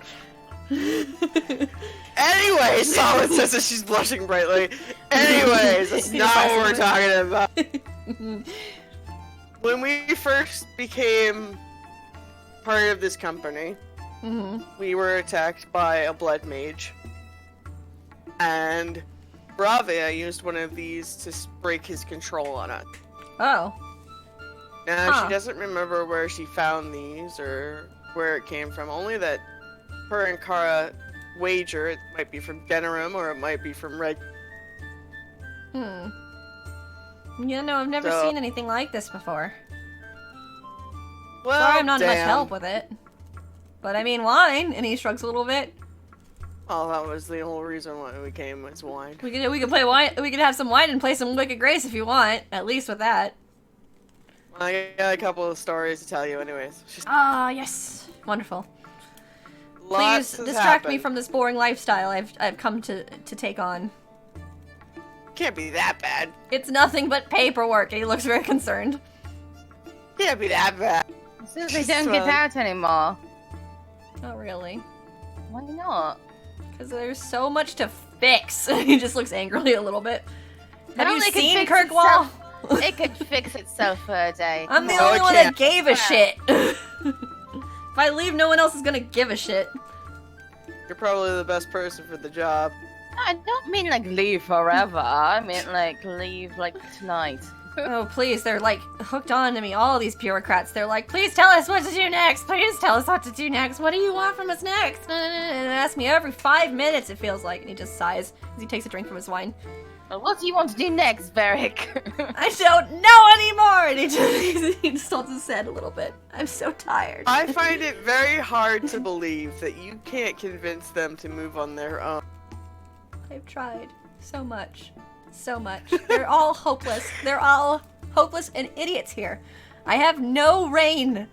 Anyways, Solid says that she's blushing brightly. Anyways, that's He not what we're decides talking about. When we first became part of this company, Mm-hmm. we were attacked by a blood mage. And Bravia used one of these to break his control on us. Oh. Now, Huh. she doesn't remember where she found these or where it came from, only that her and Kara wager it might be from Denerim or it might be from Red. Hmm. Yeah, no, I've never So- seen anything like this before. Well, Sorry I'm not much damn. help with it. But I mean, wine, and he shrugs a little bit. Oh, that was the whole reason why we came was wine. We could play wine. We could have some wine and play some Wicked Grace if you want. At least with that. I got a couple of stories to tell you anyways. Just Ah, yes. Wonderful. lots Please has distract me happened. from this boring lifestyle I've come to take on. Can't be that bad. It's nothing but paperwork. And he looks very concerned. Can't be that bad. Since they don't get Fun. out anymore. Not really. Why not? Because there's so much to fix. He just looks angrily a little bit. Have No, you they could seen fix Kirkwall? It could fix itself for a day. I'm the No, only it one that can't. gave a shit. If I leave, no one else is gonna give a shit. You're probably the best person for the job. I don't mean like leave forever. I mean like leave like tonight. Oh, please, they're like hooked on to me, all these bureaucrats. They're like, please tell us what to do next. Please tell us what to do next. What do you want from us next? And they ask me every 5 minutes, it feels like. And he just sighs as he takes a drink from his wine. Well, what do you want to do next, Varric? I don't know anymore! And he just holds his head a little bit. I'm so tired. I find it very hard to believe that you can't convince them to move on their own. I've tried so much. So much. They're all hopeless. They're all hopeless and idiots here. I have no reign.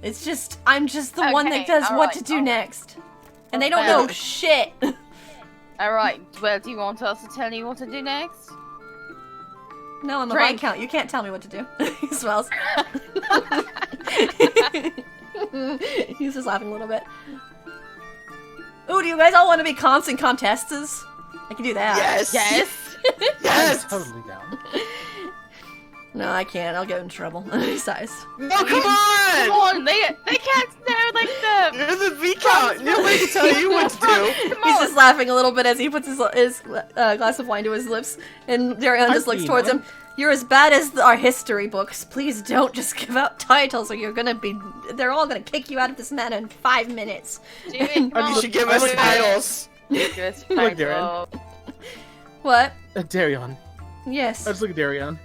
It's just, I'm just the one that Okay, does what alright, to do alright. next. And they don't know Okay. shit. Alright, well, do you want us to tell you what to do next? No, I'm a Drink. Viscount. You can't tell me what to do. He smells. He's just laughing a little bit. Ooh, do you guys all want to be comps and contestants? I can do that. Yes! Yes! Yes! I'm totally down. No, I can't. I'll get in trouble. He sighs. No, come Come on! on, they can't know like the. You're the Viscount! Nobody can tell you what to do! Come He's on. just laughing a little bit as he puts his glass of wine to his lips, and Darion just looks towards him. You're as bad as our history books. Please don't just give out titles, or you're gonna be. They're all gonna kick you out of this manor in 5 minutes. Do it, come You on. should give us Do it. titles! Give us Look, titles. What? Darion. Yes. I just look at Darion.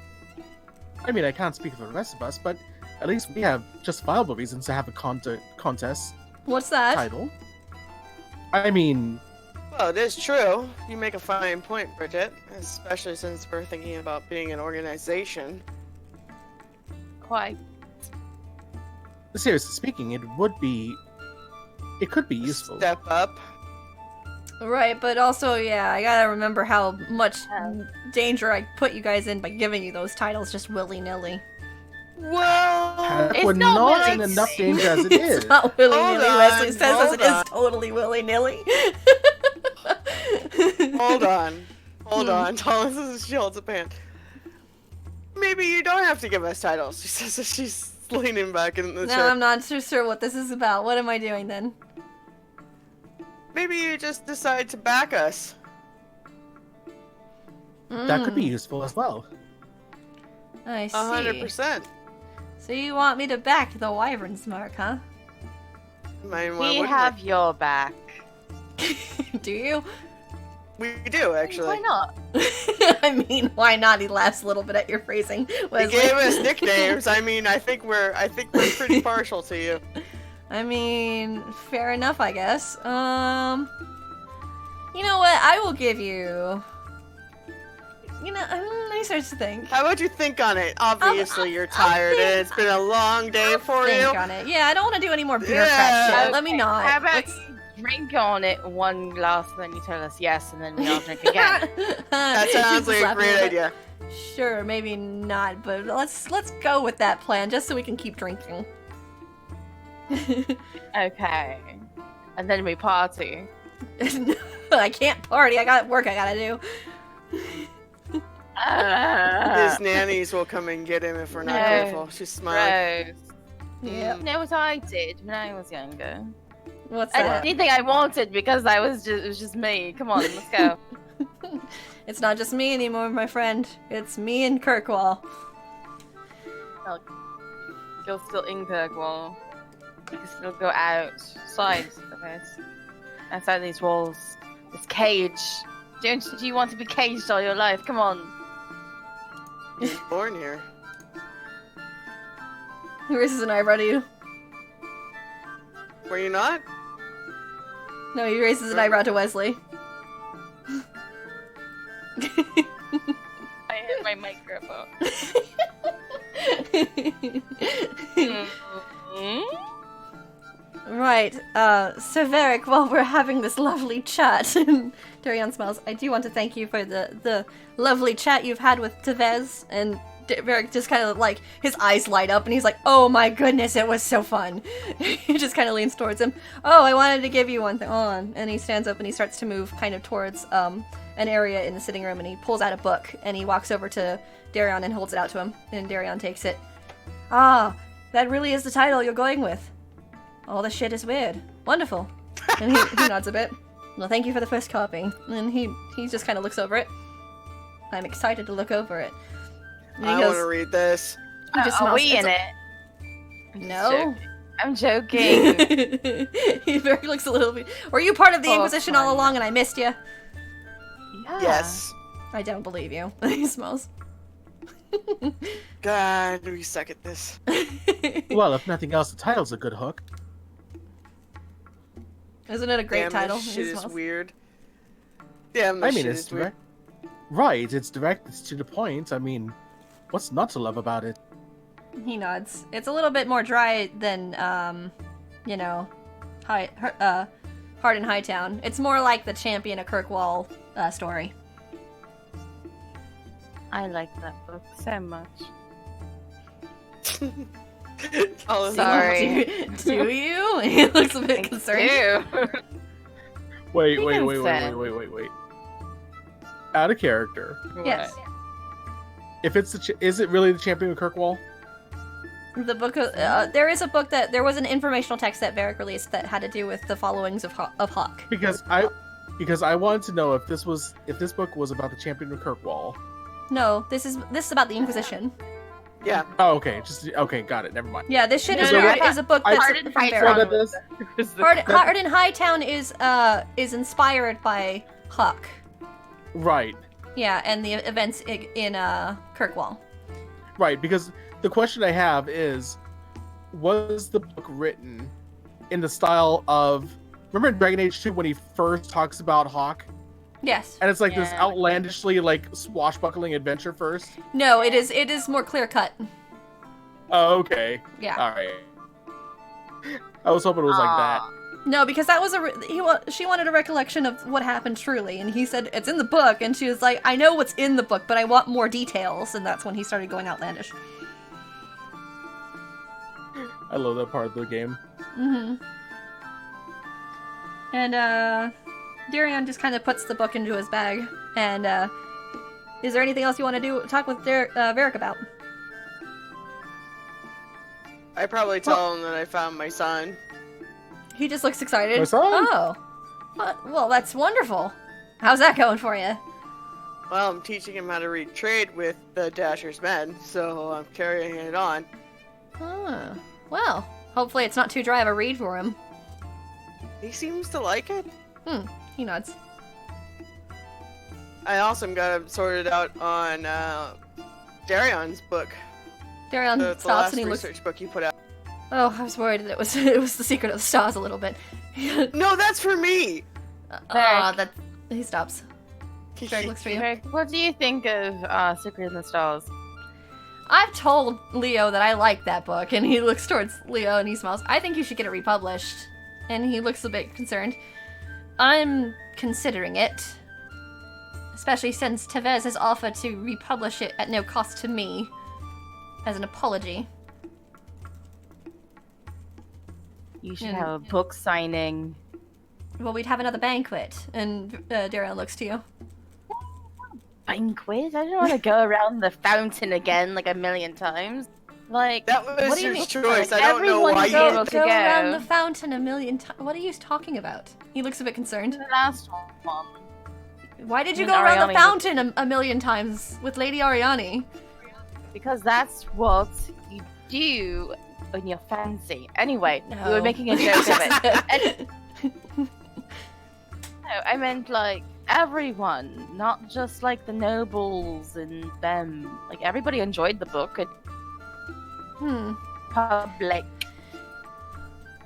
I mean, I can't speak for the rest of us, but at least we have justifiable reasons to have a contest What's that? title. I mean, Well, it is true. You make a fine point, Bridget. Especially since we're thinking about being an organization. Quite. seriously speaking, it could be useful. Step up. Right, but also, yeah, I gotta remember how much danger I put you guys in by giving you those titles just willy-nilly. Well, It's We're not not in willy- enough danger as it is. It's not willy-nilly. Hold on, Leslie says as it hold on. is totally willy-nilly. hold on. Hold on. Thomas is she holds a pan. maybe you don't have to give us titles. She says as she's leaning back in the No, chair. I'm not too sure what this is about. What am I doing then? Maybe you just decide to back us. That could be Mm, useful as well. I see. 100%. So you want me to back the Wyvern's mark, huh? We have your back. Do you? We do, actually. Why not? I mean, why not? He laughs a little bit at your phrasing. They Wesley. gave us nicknames. I mean, I think we're pretty partial to you. I mean, fair enough, I guess. You know what? I will give you. You know, let me start to think. How about you think on it? Obviously, you're tired. think- It's been a long day for you. Think on it. Yeah, I don't want to do any more bureaucrat Yeah. shit. Let me not. How about Let's- you drink on it one glass, and then you tell us yes, and then we all drink again? That sounds like a Slap me great with it. idea. Sure, maybe not, but let's go with that plan just so we can keep drinking. Okay. And then we party. I can't party. I got work I gotta do. His nannies will come and get him if we're not No. careful. She's smiling. Gross. Yeah. You know what I did when I was younger? What's I that? did anything I wanted because it was just me. Come on, let's go. It's not just me anymore, my friend. It's me and Kirkwall. You're still in Kirkwall. You can still go outside of it. Outside these walls. This cage. Do you want to be caged all your life? Come on. He was born here. He raises an eyebrow to you. Were you not? No, he raises an eyebrow to Wesley. I hit my microphone. Right, so Varric, while we're having this lovely chat, Darian smiles, I do want to thank you for the lovely chat you've had with Tevez, and Varric just kind of like, his eyes light up, and he's like, oh my goodness, it was so fun. He just kind of leans towards him. Oh, I wanted to give you one thing. On. And he stands up and he starts to move kind of towards an area in the sitting room, and he pulls out a book, and he walks over to Darian and holds it out to him, and Darian takes it. Ah, that really is the title you're going with. All the shit is weird. Wonderful. And he nods a bit. Well, thank you for the first copy. And he just kind of looks over it. I'm excited to look over it. And he I want to read this. he just Are smells- we it's in a- it? No. I'm joking. He very looks a little bit. Were you part of the Oh, Inquisition all fine. along and I missed you? Yeah. Yes. I don't believe you. He smells. God, we suck at this. Well, if nothing else, the title's a good hook. Isn't it a great Damn, title? This He shit is smells. weird. Damn, I this mean, shit it's is weird. direct. Right, it's direct. It's to the point. I mean, what's not to love about it? He nods. It's a little bit more dry than, you know, Hard in Hightown. It's more like the Champion of Kirkwall story. I like that book so much. Oh, Sorry. Do you? He looks a bit concerned. Ew. Wait. Consent. Out of character. Yes. If it's is it really the Champion of Kirkwall? The book of, there is a book that there was an informational text that Varric released that had to do with the followings of Hawk. Because I wanted to know if this book was about the Champion of Kirkwall. No, this is about the Inquisition. Yeah. Oh, okay. Okay, got it. Never mind. Yeah, this shit No, is, no, is a book I- that's Hard in from Hightown Varric. this? was the- Hard in Hightown is inspired by Hawk. Right. Yeah, and the events in Kirkwall. Right, because the question I have is, was the book written in the style of, remember in Dragon Age 2 when he first talks about Hawk? Yes. And it's like this Yeah. outlandishly like swashbuckling adventure first? No, it is more clear cut. Oh, okay. Yeah. Alright. I was hoping it was like that. Aw. No, because that was she wanted a recollection of what happened truly, and he said it's in the book, and she was like, I know what's in the book, but I want more details, and that's when he started going outlandish. I love that part of the game. Mm-hmm. And Darian just kind of puts the book into his bag, and is there anything else you want to talk with Varric about? I probably tell him that I found my son. He just looks excited. My son? Oh. Well, that's wonderful. How's that going for you? Well, I'm teaching him how to read trade with the Dasher's men, so I'm carrying it on. Huh. Well, hopefully it's not too dry of a read for him. He seems to like it. He nods. I also got him sorted out on Darion's book. Darion The stops last and he looks. research book you put out. Oh, I was worried that it was the Secret of the Stars a little bit. No, that's for me! That he stops. Greg looks for you. Greg, what do you think of Secret in the Stars? I've told Leo that I like that book, and he looks towards Leo and he smiles. I think you should get it republished. And he looks a bit concerned. I'm considering it. Especially since Tevez has offered to republish it at no cost to me. As an apology. You should have a book signing. Well, we'd have another banquet. And Darion looks to you. Banquet? I don't want to go around the fountain again like a million times. Like, That was what do you your mean? choice. Like, I don't know why everyone's you able did to Go go. around the fountain a million times. What are you talking about? He looks a bit concerned. The last one. Why did you And go around the Ariane fountain a million times with Lady Ariane? Because that's what you do when you're fancy. Anyway, we No. were making a joke of it. No, I meant like everyone, not just like the nobles and them. Like everybody enjoyed the book and public.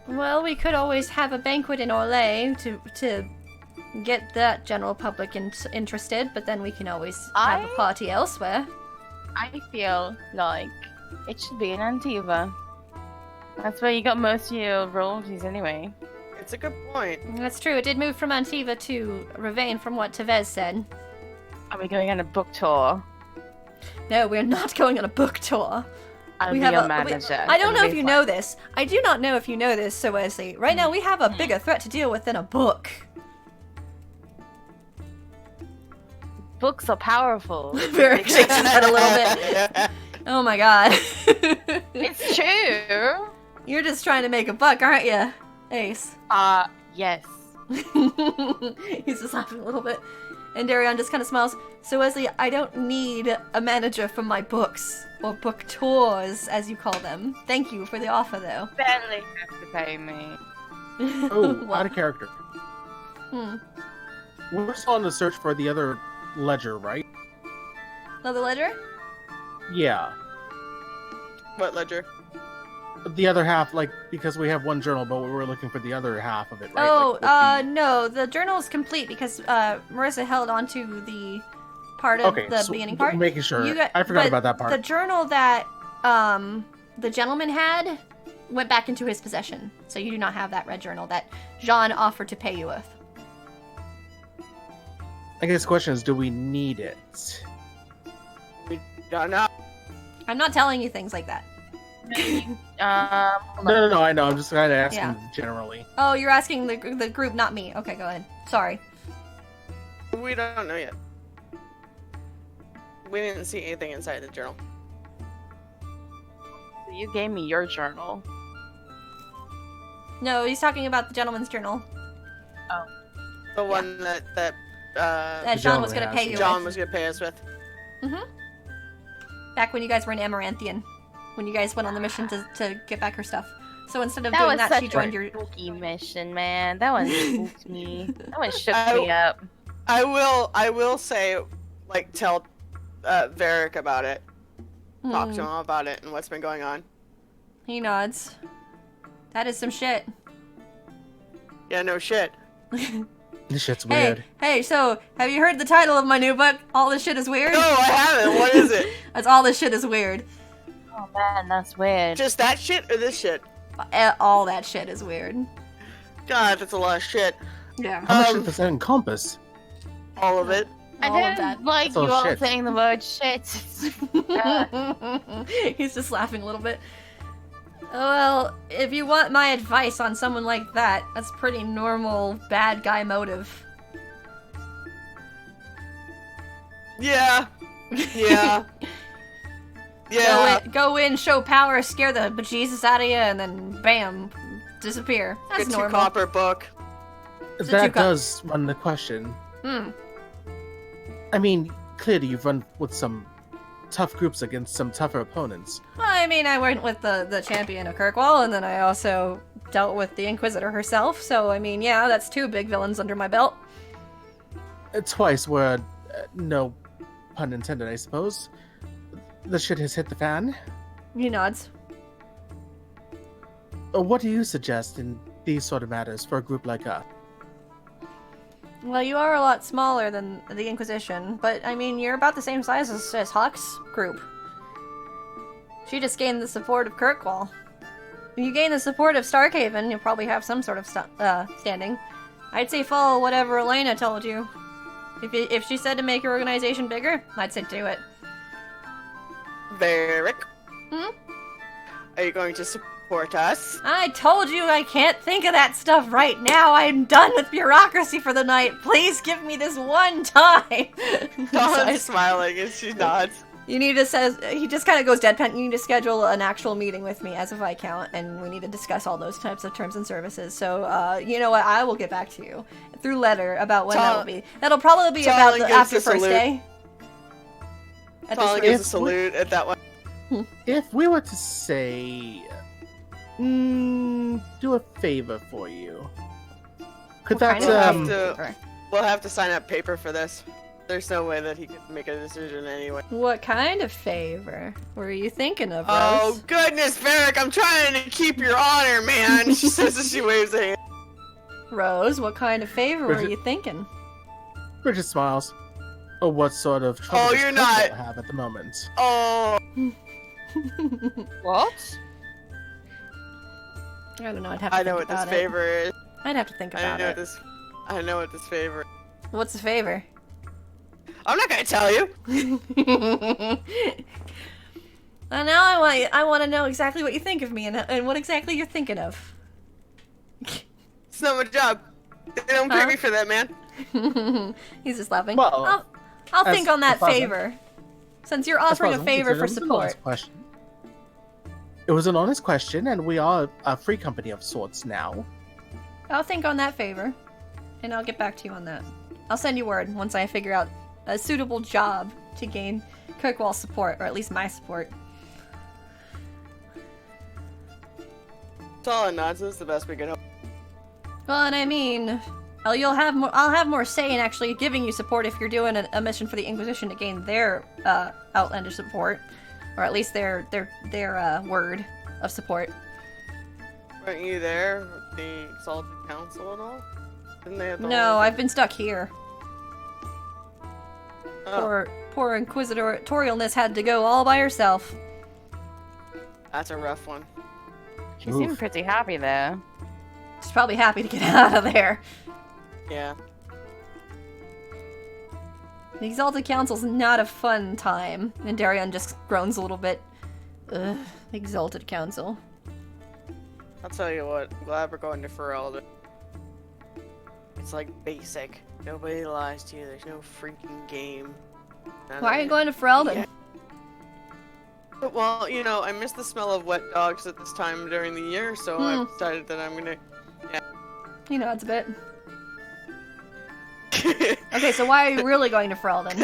Well, we could always have a banquet in Orlais to get that general public interested, but then we can always have a I- party elsewhere. I feel like it should be in Antiva. That's where you got most of your royalties anyway. It's a good point. That's true. It did move from Antiva to Ravane, from what Tevez said. Are we going on a book tour? No, we're not going on a book tour. I'll We be have your a- manager. I don't know It'll if be you fun. know this. I do not know if you know this, so Wesley. Right now, we have a bigger threat to deal with than a book. Books are powerful. Varric shakes his head a little bit. Oh my god. It's true. You're just trying to make a buck, aren't you, Ace? Yes. He's just laughing a little bit. And Darion just kind of smiles. So Wesley, I don't need a manager for my books. Or book tours, as you call them. Thank you for the offer, though. Barely have to pay me. Oh, What? out of character. Hmm. We're still on the search for the other ledger, right? Another ledger? Yeah. What ledger? The other half, like, because we have one journal, but we were looking for the other half of it, right? Oh, Like, with the- no. The journal is complete because Marissa held onto the part of Okay, the so beginning part. making sure. You got- I forgot but about that part. The journal that the gentleman had went back into his possession. So you do not have that red journal that Jean offered to pay you with. I guess the question is, do we need it? We don't know. I'm not telling you things like that. Hold on. No, I know. I'm just kind of asking Yeah. generally. Oh, you're asking the group, not me. Okay, go ahead. Sorry. We don't know yet. We didn't see anything inside the journal. You gave me your journal. No, he's talking about the gentleman's journal The one that that The Jean was gentleman going to has pay it. you John with. was gonna pay us with. Back when you guys were in Amaranthian. When you guys went on the mission to get back her stuff. So instead of That doing was that, such she a joined your... spooky mission, man. That one spooked me. That one shook I- me up. I will say, like, tell Varric about it. Talk to him about it and what's been going on. He nods. That is some shit. Yeah, no shit. This shit's weird. Hey, so, have you heard the title of my new book? All this shit is weird? No, I haven't. What is it? That's all this shit is weird. Oh man, that's weird. Just that shit or this shit? All that shit is weird. God, that's a lot of shit. Yeah. How much does that encompass? All of it. I all of don't that. like That's all you all shit. saying the word shit. He's just laughing a little bit. Well, if you want my advice on someone like that, that's pretty normal bad guy motive. Yeah. Yeah. Yeah. Go in, show power, scare the bejesus out of you, and then bam, disappear. That's Good normal. 2 copper book. It's a That two-cup. does run the question. Hmm. I mean, clearly you've run with some tough groups against some tougher opponents. Well, I mean, I went with the champion of Kirkwall, and then I also dealt with the Inquisitor herself. So, I mean, yeah, that's 2 big villains under my belt. Twice where, no pun intended, I suppose, the shit has hit the fan. He nods. What do you suggest in these sort of matters for a group like us? Well, you are a lot smaller than the Inquisition, but I mean, you're about the same size as Hawk's group. She just gained the support of Kirkwall. If you gain the support of Starkhaven, you'll probably have some sort of standing. I'd say follow whatever Elena told you. If she said to make your organization bigger, I'd say do it. Varric. Hmm? Are you going to support us? I told you I can't think of that stuff right now. I'm done with bureaucracy for the night. Please give me this one time. Dawn's smiling as she nods. You need to says he just kind of goes deadpan. You need to schedule an actual meeting with me as a Viscount, and we need to discuss all those types of terms and services. So, you know what? I will get back to you through letter about when that will be. That'll probably be about gives after a first salute. day. At this Colin rate. gives a salute at that one. If we were to say, do a favor for you, could What that, kind of to- We'll have to sign up paper for this. There's no way that he could make a decision anyway. What kind of favor were you thinking of, Rose? Oh goodness, Varric, I'm trying to keep your honor, man. She says as she waves a hand. Rose, what kind of favor were Bridget- you thinking? Bridget smiles. Oh, what sort of trouble Oh, does you're Kirkwall not- have at the moment? Oh, What? I don't know. I'd have to I think know what this about it. favor is. I'd have to think I about know it. what this. I know what this favor is. What's the favor? I'm not gonna tell you. And now I want to know exactly what you think of me and what exactly you're thinking of. It's not my job. They don't pay Huh? me for that, man. He's just laughing. Well, I'll as- think on that as far as I'm- favor. Since you're As far offering as a I'm favor concerned, for it was an honest support. question. It was an honest question, and we are a free company of sorts now. I'll think on that favor. And I'll get back to you on that. I'll send you word once I figure out a suitable job to gain Kirkwall's support, or at least my support. Solid nods. This is the best we can hope. Well, and I mean, I'll have more say in actually giving you support if you're doing a mission for the Inquisition to gain their outlandish support, or at least their word of support. Weren't you there with the Exalted Council and all? Didn't they have the No, whole- I've been stuck here. Oh, Poor Inquisitorialness had to go all by herself. that's a rough one. She seemed Oof. pretty happy there. She's probably happy to get out of there. Yeah. The Exalted Council's not a fun time. And Darion just groans a little bit. Ugh, Exalted Council. I'll tell you what. I'm glad we're going to Ferelden. It's like basic. Nobody lies to you. There's no freaking game. None Why of are you it. going to Ferelden? Yeah. Well, you know, I miss the smell of wet dogs at this time during the year, so I've decided that I'm gonna. He nods a bit. Okay, so why are you really going to Ferelden?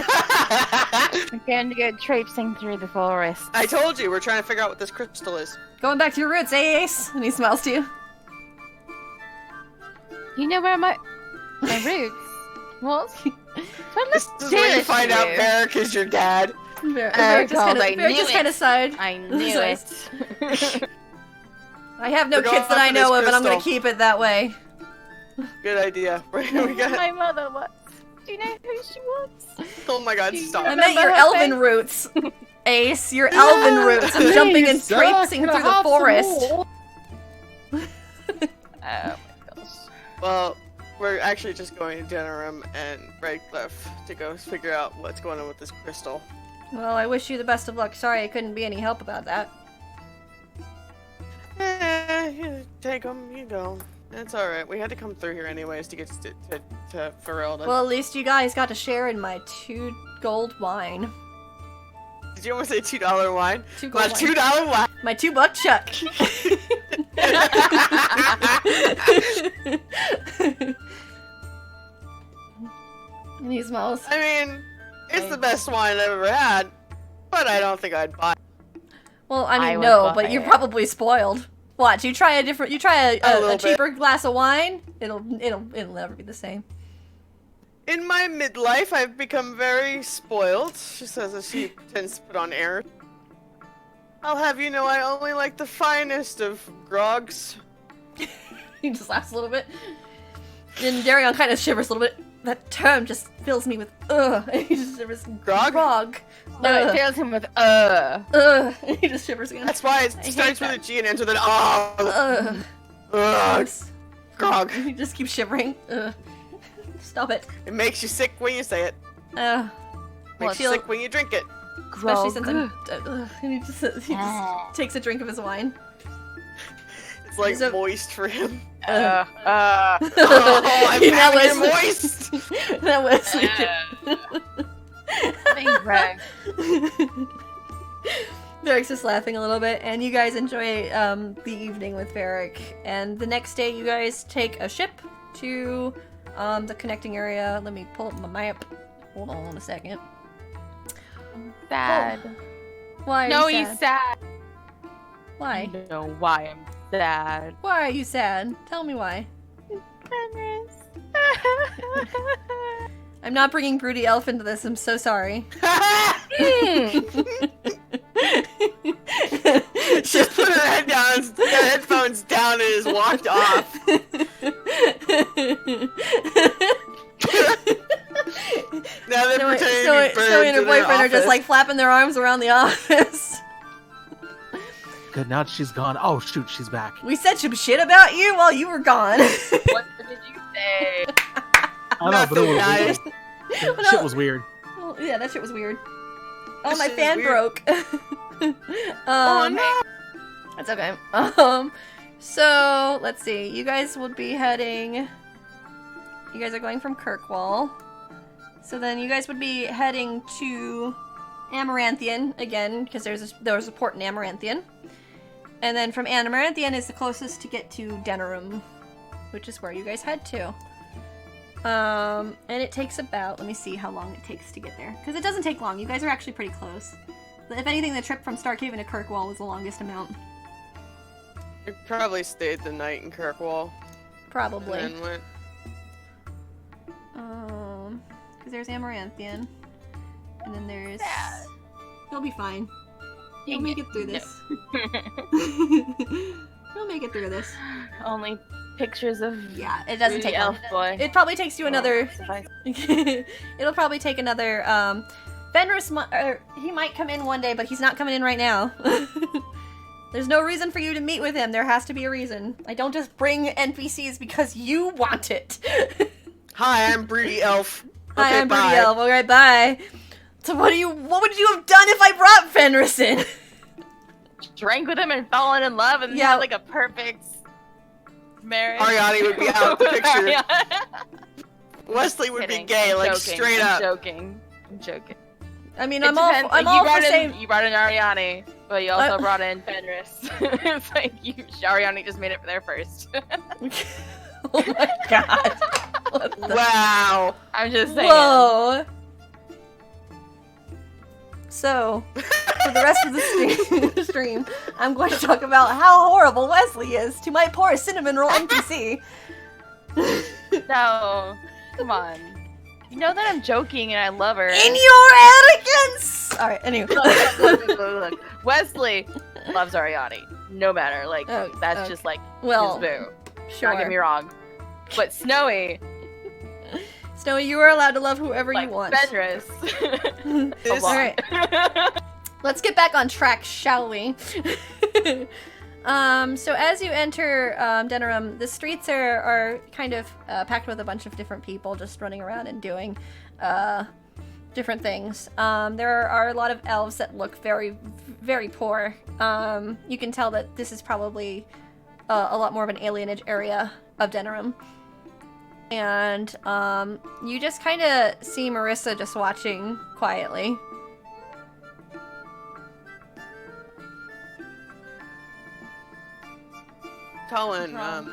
We're going to go traipsing through the forest. I told you, we're trying to figure out what this crystal is. Going back to your roots, eh, Ace? And he smiles to you. You know where my roots? What? This is where you find out Varric is your dad. Varric I knew just it. kind of sighed. I knew it. I have no We're going kids that I after know this of, and I'm gonna crystal. keep it that way. Good idea. we got. My mother was. Do you know who she was? Oh my god, You stop. I remember meant your her elven face? roots, Ace. Your elven roots of jumping and traipsing through the forest. Oh my gosh. Well, we're actually just going to Denerim and Redcliffe to go figure out what's going on with this crystal. Well, I wish you the best of luck. Sorry I couldn't be any help about that. You take them, you go. It's alright. We had to come through here anyways to get to Ferelden. Well, at least you guys got to share in my 2 gold wine. Did you almost say $2 wine? Two My gold wine. $2 wine. My $2 chuck. And he smells. I mean, it's the best wine I've ever had, but I don't think I'd buy it. Well, I I mean, would no, buy but you're it. probably spoiled. Watch, you try a little bit. cheaper glass of wine, it'll never be the same. In my midlife, I've become very spoiled, she says as she pretends to put on airs. I'll have you know I only like the finest of grogs. He just laughs a little bit. And Darion kind of shivers a little bit. That term just fills me with He just shivers. Grog? Grog. No, it fills him with He just shivers again. That's why it hate starts with that. a G and ends with an ugh. Ugh. Gross. Grog. He just keeps shivering. Stop it. It makes you sick when you say it. Makes you feel- sick when you drink it. Especially since I'm. Grog. And he just takes a drink of his wine. It's like So- moist for him. Uh. Oh, I'm That having it was- moist! That was. Thanks, Greg. Varric's just laughing a little bit, and you guys enjoy the evening with Varric. And the next day, you guys take a ship to the connecting area. Let me pull up my map. Hold on a second. Sad. Why? Are No, you he's sad? sad. Why? No, why I'm sad. Why are you sad? Tell me why. I'm not bringing Broody Elf into this. I'm so sorry. She's put her head down, the headphones down, and has walked off. Now they're pretending to be birds Snowy and her in their boyfriend are just office. like flapping their arms around the office. Good, now she's gone. Oh shoot, she's back. We said some shit about you while you were gone. What did you say? I know, but it was Nice. weird. No. Shit was weird. Well, yeah, that shit was weird. Oh, That my shit is fan weird. broke. Oh no! That's okay. So let's see. You guys would be heading. You guys are going from Kirkwall. So then you guys would be heading to Amaranthian again, because there's a port in Amaranthian. And then from Amaranthian is the closest to get to Denerim, which is where you guys head to. And it takes about, let me see how long it takes to get there. Because it doesn't take long. You guys are actually pretty close. If anything, the trip from Starkhaven to Kirkwall was the longest amount. We probably stayed the night in Kirkwall. Probably. And then went. Because there's Amaranthian. And then there's... Sad. You'll be fine. You'll Dang make it. it through this. You'll make it through this. Only pictures of Yeah, it doesn't Rudy take long. Elf Boy. It probably takes you another... Suffice. It'll probably take another, Fenris, he might come in one day, but he's not coming in right now. There's no reason for you to meet with him. There has to be a reason. I don't just bring NPCs because you want it. Hi, I'm Broody Elf. Hi, Okay, I'm bye. Broody Elf. Alright, bye. So what would you have done if I brought Fenris in? Drank with him and fallen in love and Yeah. had like a perfect marriage. Ariani would be out of the picture. Ariana. Wesley would Kidding. be gay, I'm like joking. straight I'm up. joking. I mean, It I'm all depends. I'm Like, all you for brought saying... in, you brought in Ariani, but you also Uh, brought in Fenris. It's like Ariani just made it there first. Oh my god. What the... Wow. I'm just saying. Whoa. So, for the rest of the stream, I'm going to talk about how horrible Wesley is to my poor cinnamon roll NPC. No, come on. You know that I'm joking and I love her. In your arrogance! Alright, anyway. Look. Wesley loves Ariani. No matter. Like, Oh, that's okay. just like Well, his boo. sure. Don't get me wrong. But Snowy, Snowy, you are allowed to love whoever like you want. Fenris. This- Alright, let's get back on track, shall we? So as you enter Denerim, the streets are kind of packed with a bunch of different people just running around and doing different things. There are a lot of elves that look very, very poor. You can tell that this is probably a lot more of an alienage area of Denerim. And you just kind of see Marissa just watching quietly. Talon Wrong.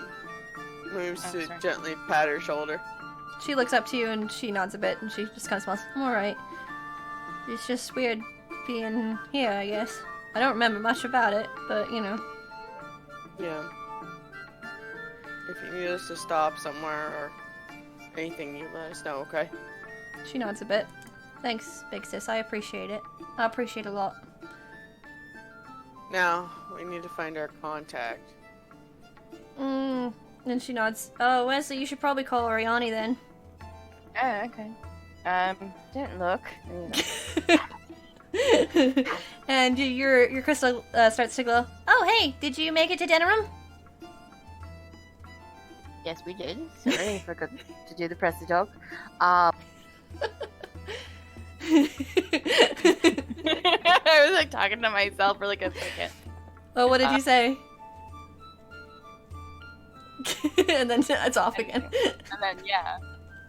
moves Oh, to sorry. gently pat her shoulder. She looks up to you and she nods a bit and she just kind of smiles. I'm alright. It's just weird being here, I guess. I don't remember much about it, but you know. Yeah. If you need us to stop somewhere or anything, you let us know, okay? She nods a bit. Thanks, big sis. I appreciate it. I appreciate it a lot. Now, we need to find our contact. And she nods. Oh, Wesley, you should probably call Oriani then. Oh, okay. Don't look. And your crystal starts to glow. Oh, hey, did you make it to Denerim? Yes, we did. Sorry, I forgot to do the press the dog. I was like talking to myself for like a second. Oh, what did you say? And then it's off again. And then yeah,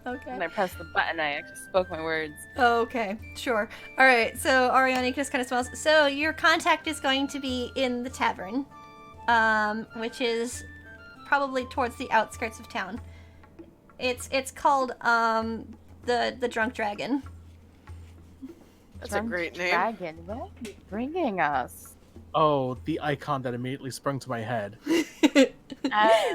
Okay. when I pressed the button, I actually spoke my words. Okay, sure. All right, so Ariani just kind of smells. So your contact is going to be in the tavern, which is probably towards the outskirts of town. It's called the Drunk Dragon. That's a great name. Dragon, what are you bringing us? Oh, the icon that immediately sprung to my head.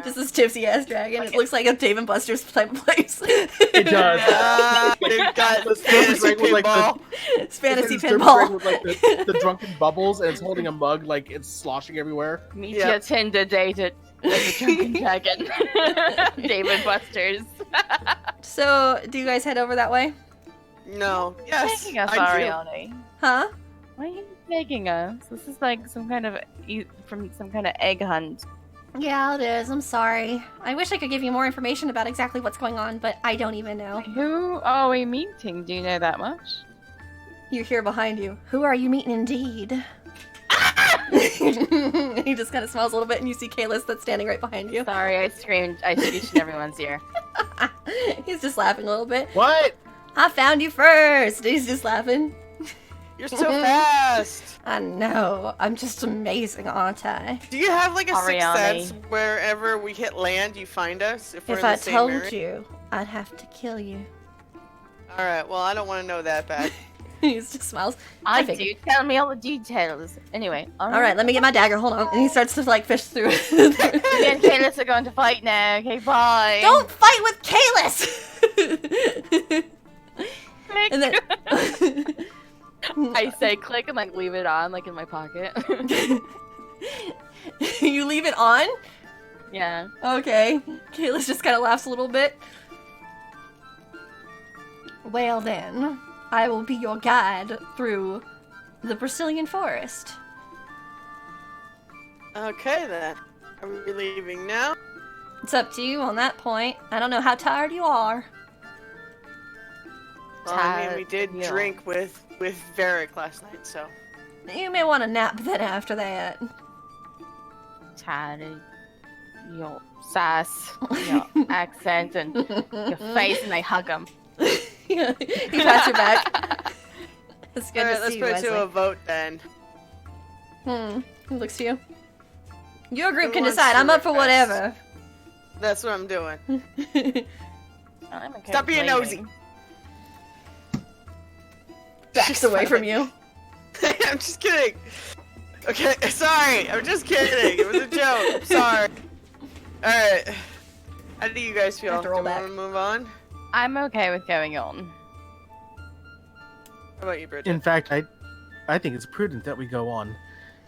Just this tipsy ass dragon. It looks like a Dave and Buster's type of place. It does. They've got This fantasy drink was like pinball. It's fantasy It's drink with pinball. like the drunken bubbles, and it's holding a mug, like it's sloshing everywhere. Meet Yep. your Tinder date at the Drunken Dragon. David Buster's. So, do you guys head over that way? No. Yes, Taking us, I do. Ariane. Huh? Why are you taking us? This is like some kind of from some kind of egg hunt. Yeah, it is. I'm sorry. I wish I could give you more information about exactly what's going on, but I don't even know. Who are we meeting? Do you know that much? You hear behind you. Who are you meeting indeed? He just kind of smiles a little bit, and you see Kalis that's standing right behind you. Sorry, I screamed. I screeched in everyone's ear. He's just laughing a little bit. What? I found you first. He's just laughing. You're so fast. I know. I'm just amazing, aren't I? Do you have like a sixth Ariane. sense wherever we hit land, you find us? If we're If in the I same told area? you, I'd have to kill you. All right. Well, I don't want to know that bad. He just smiles. I figured. do. Tell me all the details. Anyway, All right, let me get my dagger. Hold on. And he starts to like fish through. Me and Kalis are going to fight now. Okay, bye. Don't fight with Kalis! Click. And then I say click and like leave it on like in my pocket. you leave it on? Yeah. Okay. Kalis just kind of laughs a little bit. Well then, I will be your guide through the Brazilian forest. Okay then. Are we leaving now? It's up to you on that point. I don't know how tired you are. Well, I mean, we did Yeah. drink with Varric last night, so. You may want to nap then after that. Tired of your sass, your accent, and your face, and I hug him. He pats your back. It's good All right, to let's see put you, it to Wesley. a vote then. Who looks to you? Your group Who can wants decide. to I'm up for request? whatever. That's what I'm doing. I'm okay Stop with being nosy. leaving. Backs away from you. I'm just kidding. Okay, sorry. I'm just kidding. It was a joke. I'm sorry. All right. How do you guys feel? Have to Do roll you want back. to move on? I'm okay with going on. How about you, Bridget? In fact, I think it's prudent that we go on.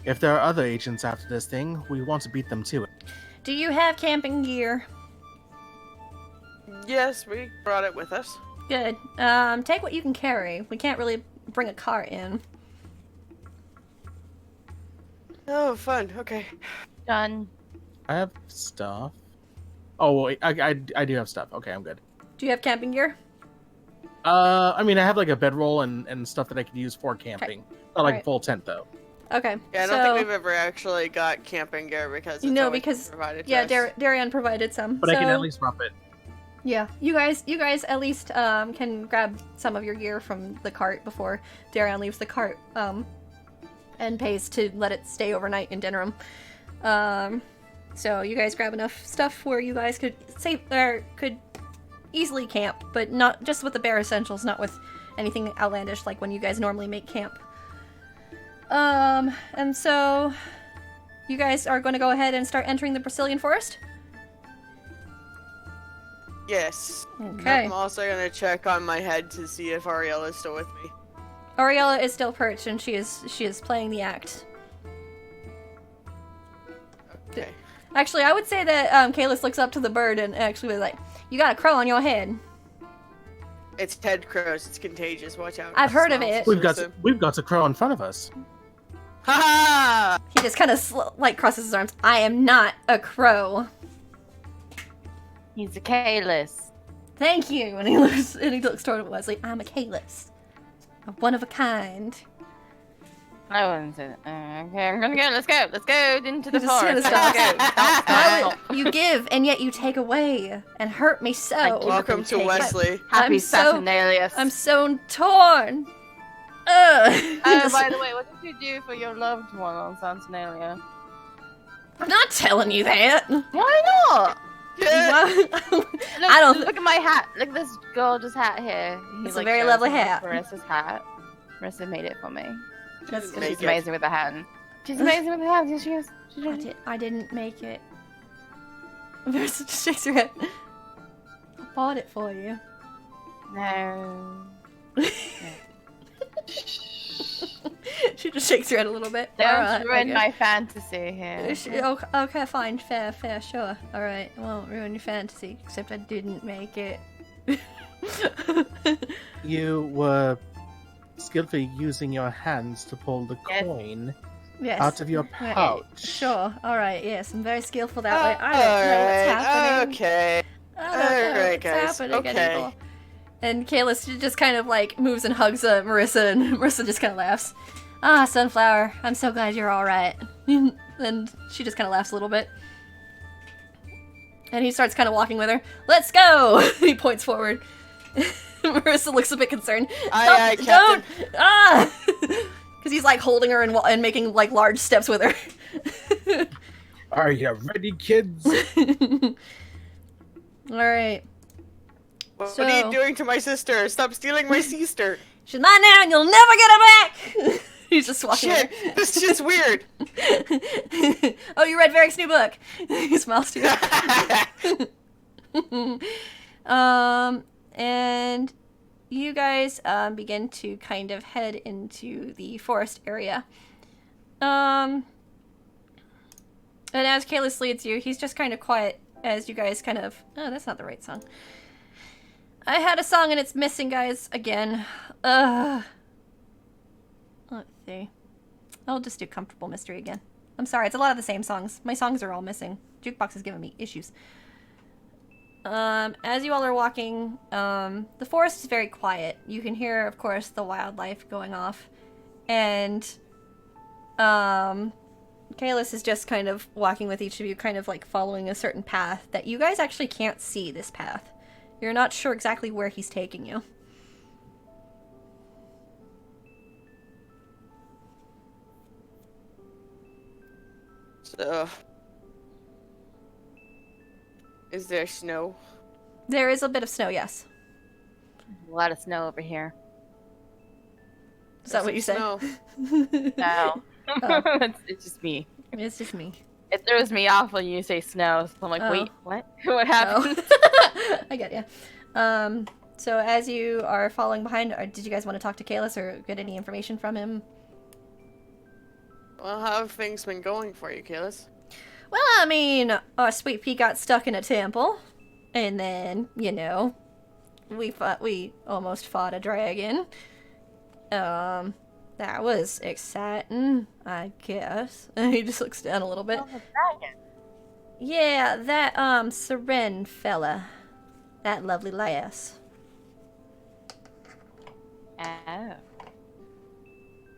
If there are other agents after this thing, we want to beat them to it. Do you have camping gear? Yes, we brought it with us. Good. Take what you can carry. We can't really bring a cart in. Oh, fun. Okay. Done. I have stuff. Oh, wait, I do have stuff. Okay, I'm good. Do you have camping gear? I mean, I have like a bedroll and stuff that I could use for camping. Not like a Alright. full tent though. Okay. Yeah, I don't think we've ever actually got camping gear because it's No, always because- provided to Yeah, us. Darian provided some. But I can at least rough it. Yeah, you guys at least can grab some of your gear from the cart before Darian leaves the cart and pays to let it stay overnight in Denerim. So you guys grab enough stuff where you guys could could easily camp, but not just with the bare essentials, not with anything outlandish like when you guys normally make camp. And so you guys are going to go ahead and start entering the Brazilian forest? Yes. Okay. I'm also gonna check on my head to see if Ariella is still with me. Ariella is still perched and she is playing the act. Okay. Actually, I would say that Kalis looks up to the bird and actually was like, "You got a crow on your head." It's head crows. It's contagious. Watch out. I've heard of Smells it. gruesome. We've got a crow in front of us. Ha ha! He just kind of like crosses his arms. I am not a crow. He's a Kalis. Thank you. And he looks toward Wesley. I'm a Kalis, a one of a kind. I wouldn't say that. Okay, I'm gonna go. Let's go. Let's go into the Just gonna forest. stop. Let's go. Why Stop. would you give and yet you take away and hurt me so? I give Welcome to Take it. Wesley. Happy I'm so- Saturnalius. I'm so torn. Ugh. Oh, by the way, what did you do for your loved one on Saturnalia? I'm not telling you that. Why not? Yeah. Look, I don't. Look at my hat. Look at this gorgeous hat here. He, It's a very lovely shows me hat. Marissa's hat. Marissa made it for me. That's Make She's it. amazing with the hat. She's amazing with the hat. Yes, she is. She did. I didn't make it. Marissa just shakes her head. I bought it for you. No. She just shakes her head a little bit. Don't Alright, ruin okay. my fantasy here. Okay, fine, fair, sure. Alright, I won't ruin your fantasy, except I didn't make it. You were skillfully using your hands to pull the Yes. coin Yes. out of your Right, pouch. Sure, alright, yes, I'm very skillful that way. I don't know what's happening. Okay. I don't know Alright, what's guys, happening okay. anymore. And Kalis just kind of like moves and hugs Marissa, and Marissa just kind of laughs. Ah, Sunflower, I'm so glad you're alright. And she just kind of laughs a little bit. And he starts kind of walking with her. Let's go! He points forward. Marissa looks a bit concerned. Aye, Don't! Captain. Don't! Ah! Because he's like holding her and making like large steps with her. Are you ready, kids? Alright. What are you doing to my sister? Stop stealing my sister. She's mine now and you'll never get her back! He's just walking Shit, her. this shit's weird. Oh, you read Varric's new book. He smiles to you. And you guys begin to kind of head into the forest area. And as Kalis leads you, he's just kind of quiet as you guys kind of... Oh, that's not the right song. I had a song and it's missing, guys, again. Let's see. I'll just do Comfortable Mystery again. I'm sorry, it's a lot of the same songs. My songs are all missing. Jukebox is giving me issues. As you all are walking, the forest is very quiet. You can hear, of course, the wildlife going off. And, Kalis is just kind of walking with each of you, kind of like following a certain path that you guys actually can't see this path. You're not sure exactly where he's taking you. So, is there snow? There is a bit of snow, yes. A lot of snow over here. Is that what you say? Snow. No. Oh. It's just me. It's just me. It throws me off when you say snow. So I'm like, Oh. wait, what? What happened? Oh. I get you. So as you are following behind, did you guys want to talk to Kalis or get any information from him? Well, how have things been going for you, Kalis? Well, I mean, our Sweet Pea got stuck in a temple, and then, you know, we almost fought a dragon. That was exciting, I guess. And he just looks down a little bit. Oh, the dragon. Yeah, that, Seren fella. That lovely lass. Oh.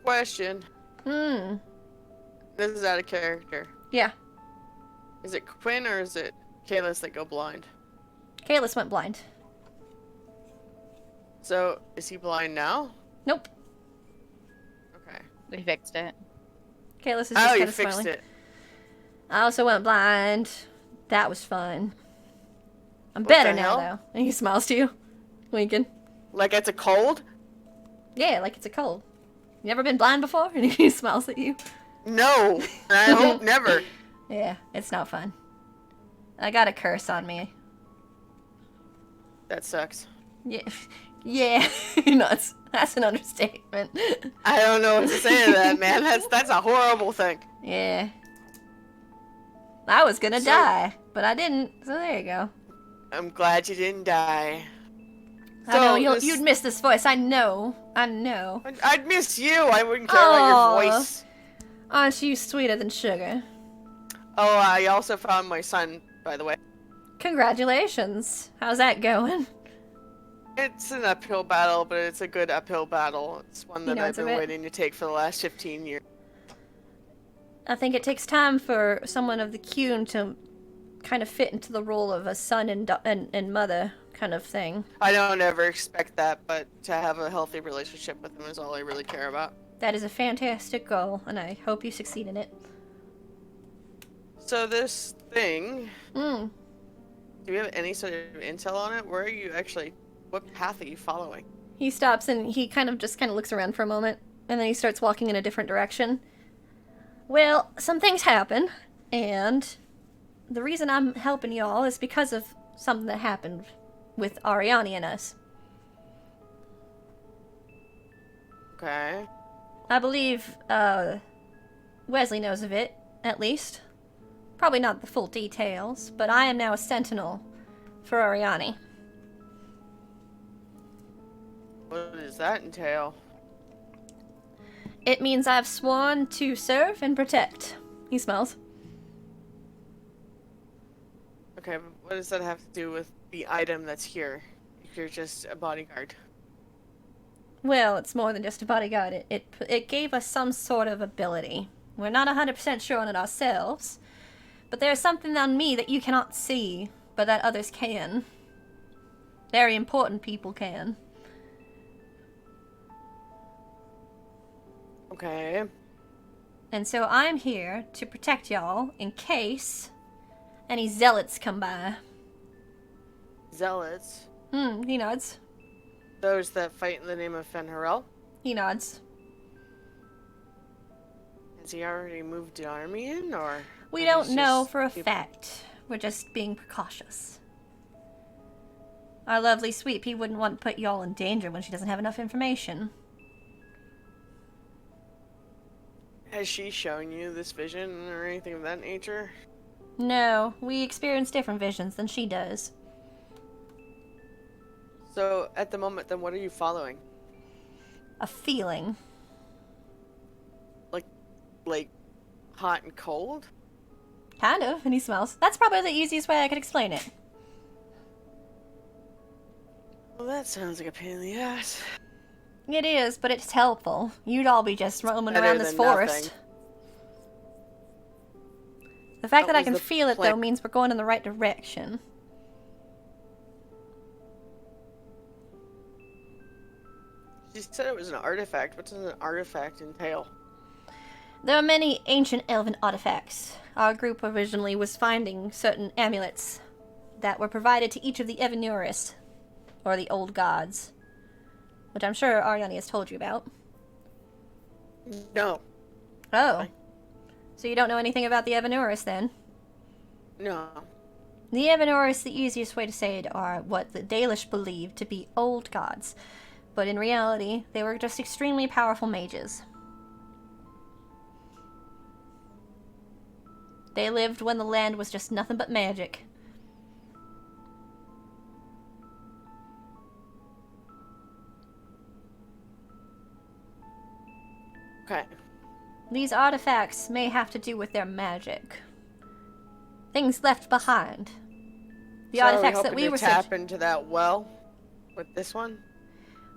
Question. Hmm. This is out of character. Yeah. Is it Quinn or is it Kalis that go blind? Kalis went blind. So, is he blind now? Nope. Okay. We fixed it. Kalis is just Oh, kind you of fixed smiling. it. I also went blind. That was fun. I'm What better the now, hell? though. And he smiles to you, winking. Like it's a cold? Yeah, like it's a cold. You ever been blind before? And he smiles at you. No. I hope never. Yeah, it's not fun. I got a curse on me. That sucks. Yeah, yeah. That's an understatement. I don't know what to say to that, man. That's a horrible thing. Yeah. I was gonna So- die, but I didn't. So there you go. I'm glad you didn't die. I know So you'd miss this voice. I know. I'd miss you. I wouldn't care about your Aw. voice. Aren't you sweeter than sugar? Oh, I also found my son, by the way. Congratulations. How's that going? It's an uphill battle, but it's a good uphill battle. It's one He that I've knows of been it. waiting to take for the last 15 years. I think it takes time for someone of the Qun to kind of fit into the role of a son and mother kind of thing. I don't ever expect that, but to have a healthy relationship with him is all I really care about. That is a fantastic goal, and I hope you succeed in it. So this thing, Mm. do we have any sort of intel on it? Where are you actually, what path are you following? He stops and he kind of looks around for a moment, and then he starts walking in a different direction. Well, some things happen, and the reason I'm helping y'all is because of something that happened with Ariani and us. Okay. I believe, Wesley knows of it, at least. Probably not the full details, but I am now a sentinel for Ariani. What does that entail? It means I've sworn to serve and protect. He smells. Okay, but what does that have to do with the item that's here? If you're just a bodyguard. Well, it's more than just a bodyguard. It gave us some sort of ability. We're not 100% sure on it ourselves, but there's something on me that you cannot see, but that others can. Very important people can. Okay. And so I'm here to protect y'all in case any zealots come by. Zealots. He nods. Those that fight in the name of Fenharel. He nods. Has he already moved the army in, or? We are don't these know just for a people- fact. We're just being precautious. Our lovely sweet pea wouldn't want to put y'all in danger when she doesn't have enough information. Has she shown you this vision or anything of that nature? No, we experience different visions than she does. So, at the moment, then what are you following? A feeling. Like, hot and cold? Kind of, and he smells. That's probably the easiest way I could explain it. Well, that sounds like a pain in the ass. It is, but it's helpful. You'd all be just roaming better around this than forest. nothing. The fact What that I was can the feel it, though, plan? means we're going in the right direction. She said it was an artifact. What does an artifact entail? There are many ancient elven artifacts. Our group originally was finding certain amulets that were provided to each of the Evanuris, or the old gods, which I'm sure Ariani has told you about. No. Oh. So you don't know anything about the Evanuris, then? No. The Evanuris, the easiest way to say it, are what the Dalish believed to be old gods, but in reality, they were just extremely powerful mages. They lived when the land was just nothing but magic. Okay. These artifacts may have to do with their magic. Things left behind. The So are artifacts that hoping we to were tap into that well with this one?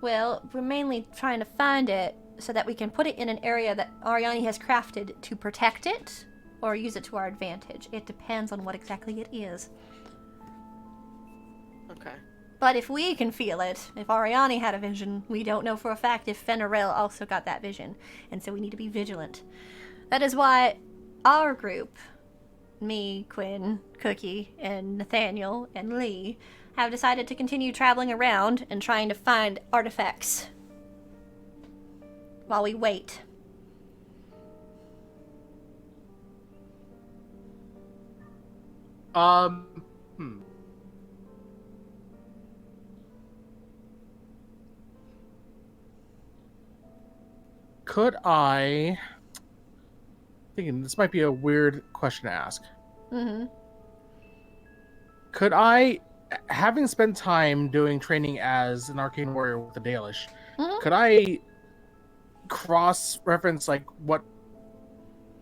Well, we're mainly trying to find it so that we can put it in an area that Ariani has crafted to protect it or use it to our advantage. It depends on what exactly it is. Okay. But if we can feel it, if Ariani had a vision, we don't know for a fact if Fenarel also got that vision, and so we need to be vigilant. That is why our group me, Quinn, Cookie, and Nathaniel, and Lee have decided to continue traveling around and trying to find artifacts while we wait. Hmm. Could I... Thinking this might be a weird question to ask. Mm-hmm. Could I, having spent time doing training as an arcane warrior with the Dalish, could I cross-reference like what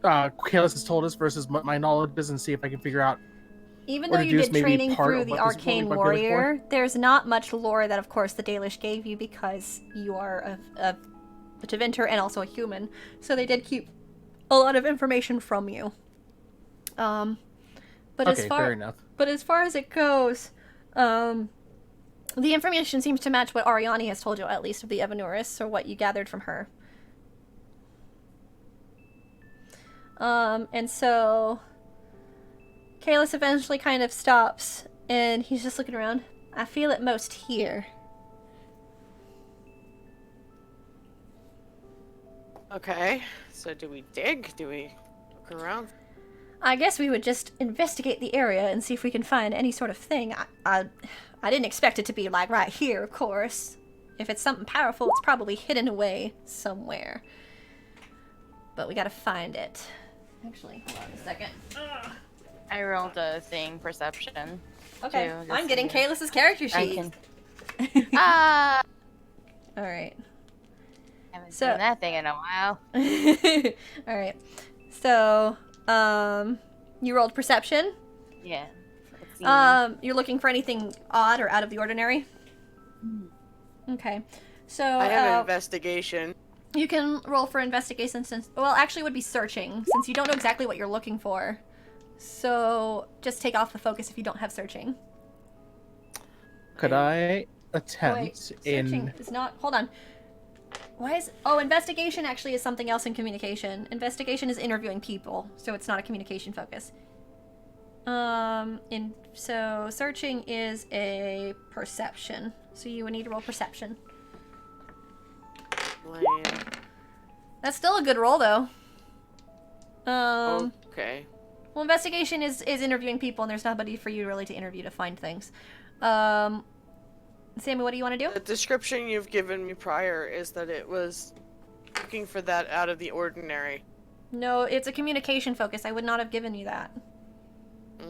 Kalis has told us versus what my knowledge is, and see if I can figure out? Even Or though you deduce did maybe training part through of the what this Arcane world might be looking for? Warrior, there's not much lore that, of course, the Dalish gave you because you are a Teventer and also a human. So they did keep a lot of information from you. But Okay, fair enough. But as far as it goes, the information seems to match what Ariani has told you, at least of the Evanuris, or what you gathered from her. And so Kalis eventually kind of stops, and he's just looking around. I feel it most here. Okay, so do we dig? Do we look around? I guess we would just investigate the area and see if we can find any sort of thing. I didn't expect it to be, like, right here, of course. If it's something powerful, it's probably hidden away somewhere. But we gotta find it. Actually, hold on a second. Ugh. I rolled a thing perception. Okay, too, I'm just getting so Kalis's character I sheet. can. Ah! Alright. Haven't So- done that thing in a while. Alright. So, you rolled perception. Yeah. Let's see. You're looking for anything odd or out of the ordinary? Okay. So, I have investigation. you can roll for investigation since, well, actually it would be searching, since you don't know exactly what you're looking for. So, just take off the focus if you don't have searching. Could I attempt Searching is not, hold on. Why is, oh, investigation actually is something else in communication. Investigation is interviewing people, so it's not a communication focus. So searching is a perception. So you would need to roll perception. Land. That's still a good roll, though. Okay. Well, investigation is interviewing people, and there's nobody for you really to interview to find things. Sammy, what do you want to do? The description you've given me prior is that it was looking for that out of the ordinary. No, it's a communication focus. I would not have given you that.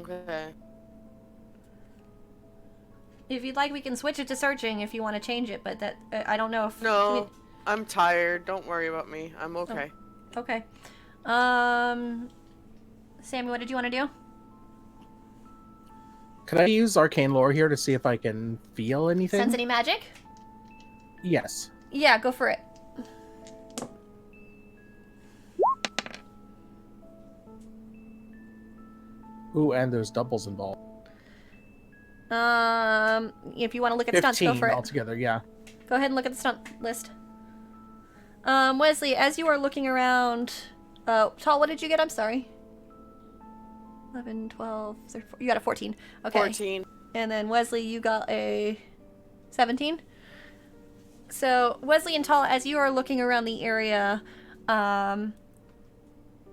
Okay. If you'd like, we can switch it to searching if you want to change it, but that I don't know if... No, I'm tired. Don't worry about me. I'm okay. Okay. Sammy, what did you want to do? Could I use arcane lore here to see if I can feel anything? Sense any magic? Yes. Yeah, go for it. Ooh, and there's doubles involved. If you want to look at the stunts, go 15 for it. altogether, yeah. Go ahead and look at the stunt list. Wesley, as you are looking around... Tal, what did you get? I'm sorry. 11, 12, 13, you got a 14. Okay. 14. And then Wesley, you got a 17. So, Wesley and Tal, as you are looking around the area,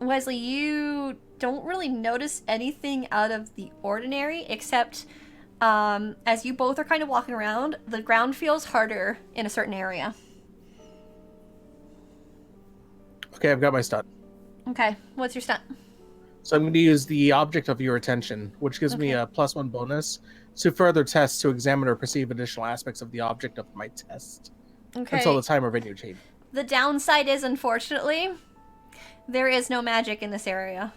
Wesley, you don't really notice anything out of the ordinary, except as you both are kind of walking around, the ground feels harder in a certain area. Okay, I've got my stunt. Okay, what's your stunt? So I'm going to use the object of your attention, which gives me a +1 bonus to further tests to examine or perceive additional aspects of the object of my test Okay. until the time or venue change. The downside is, unfortunately, there is no magic in this area.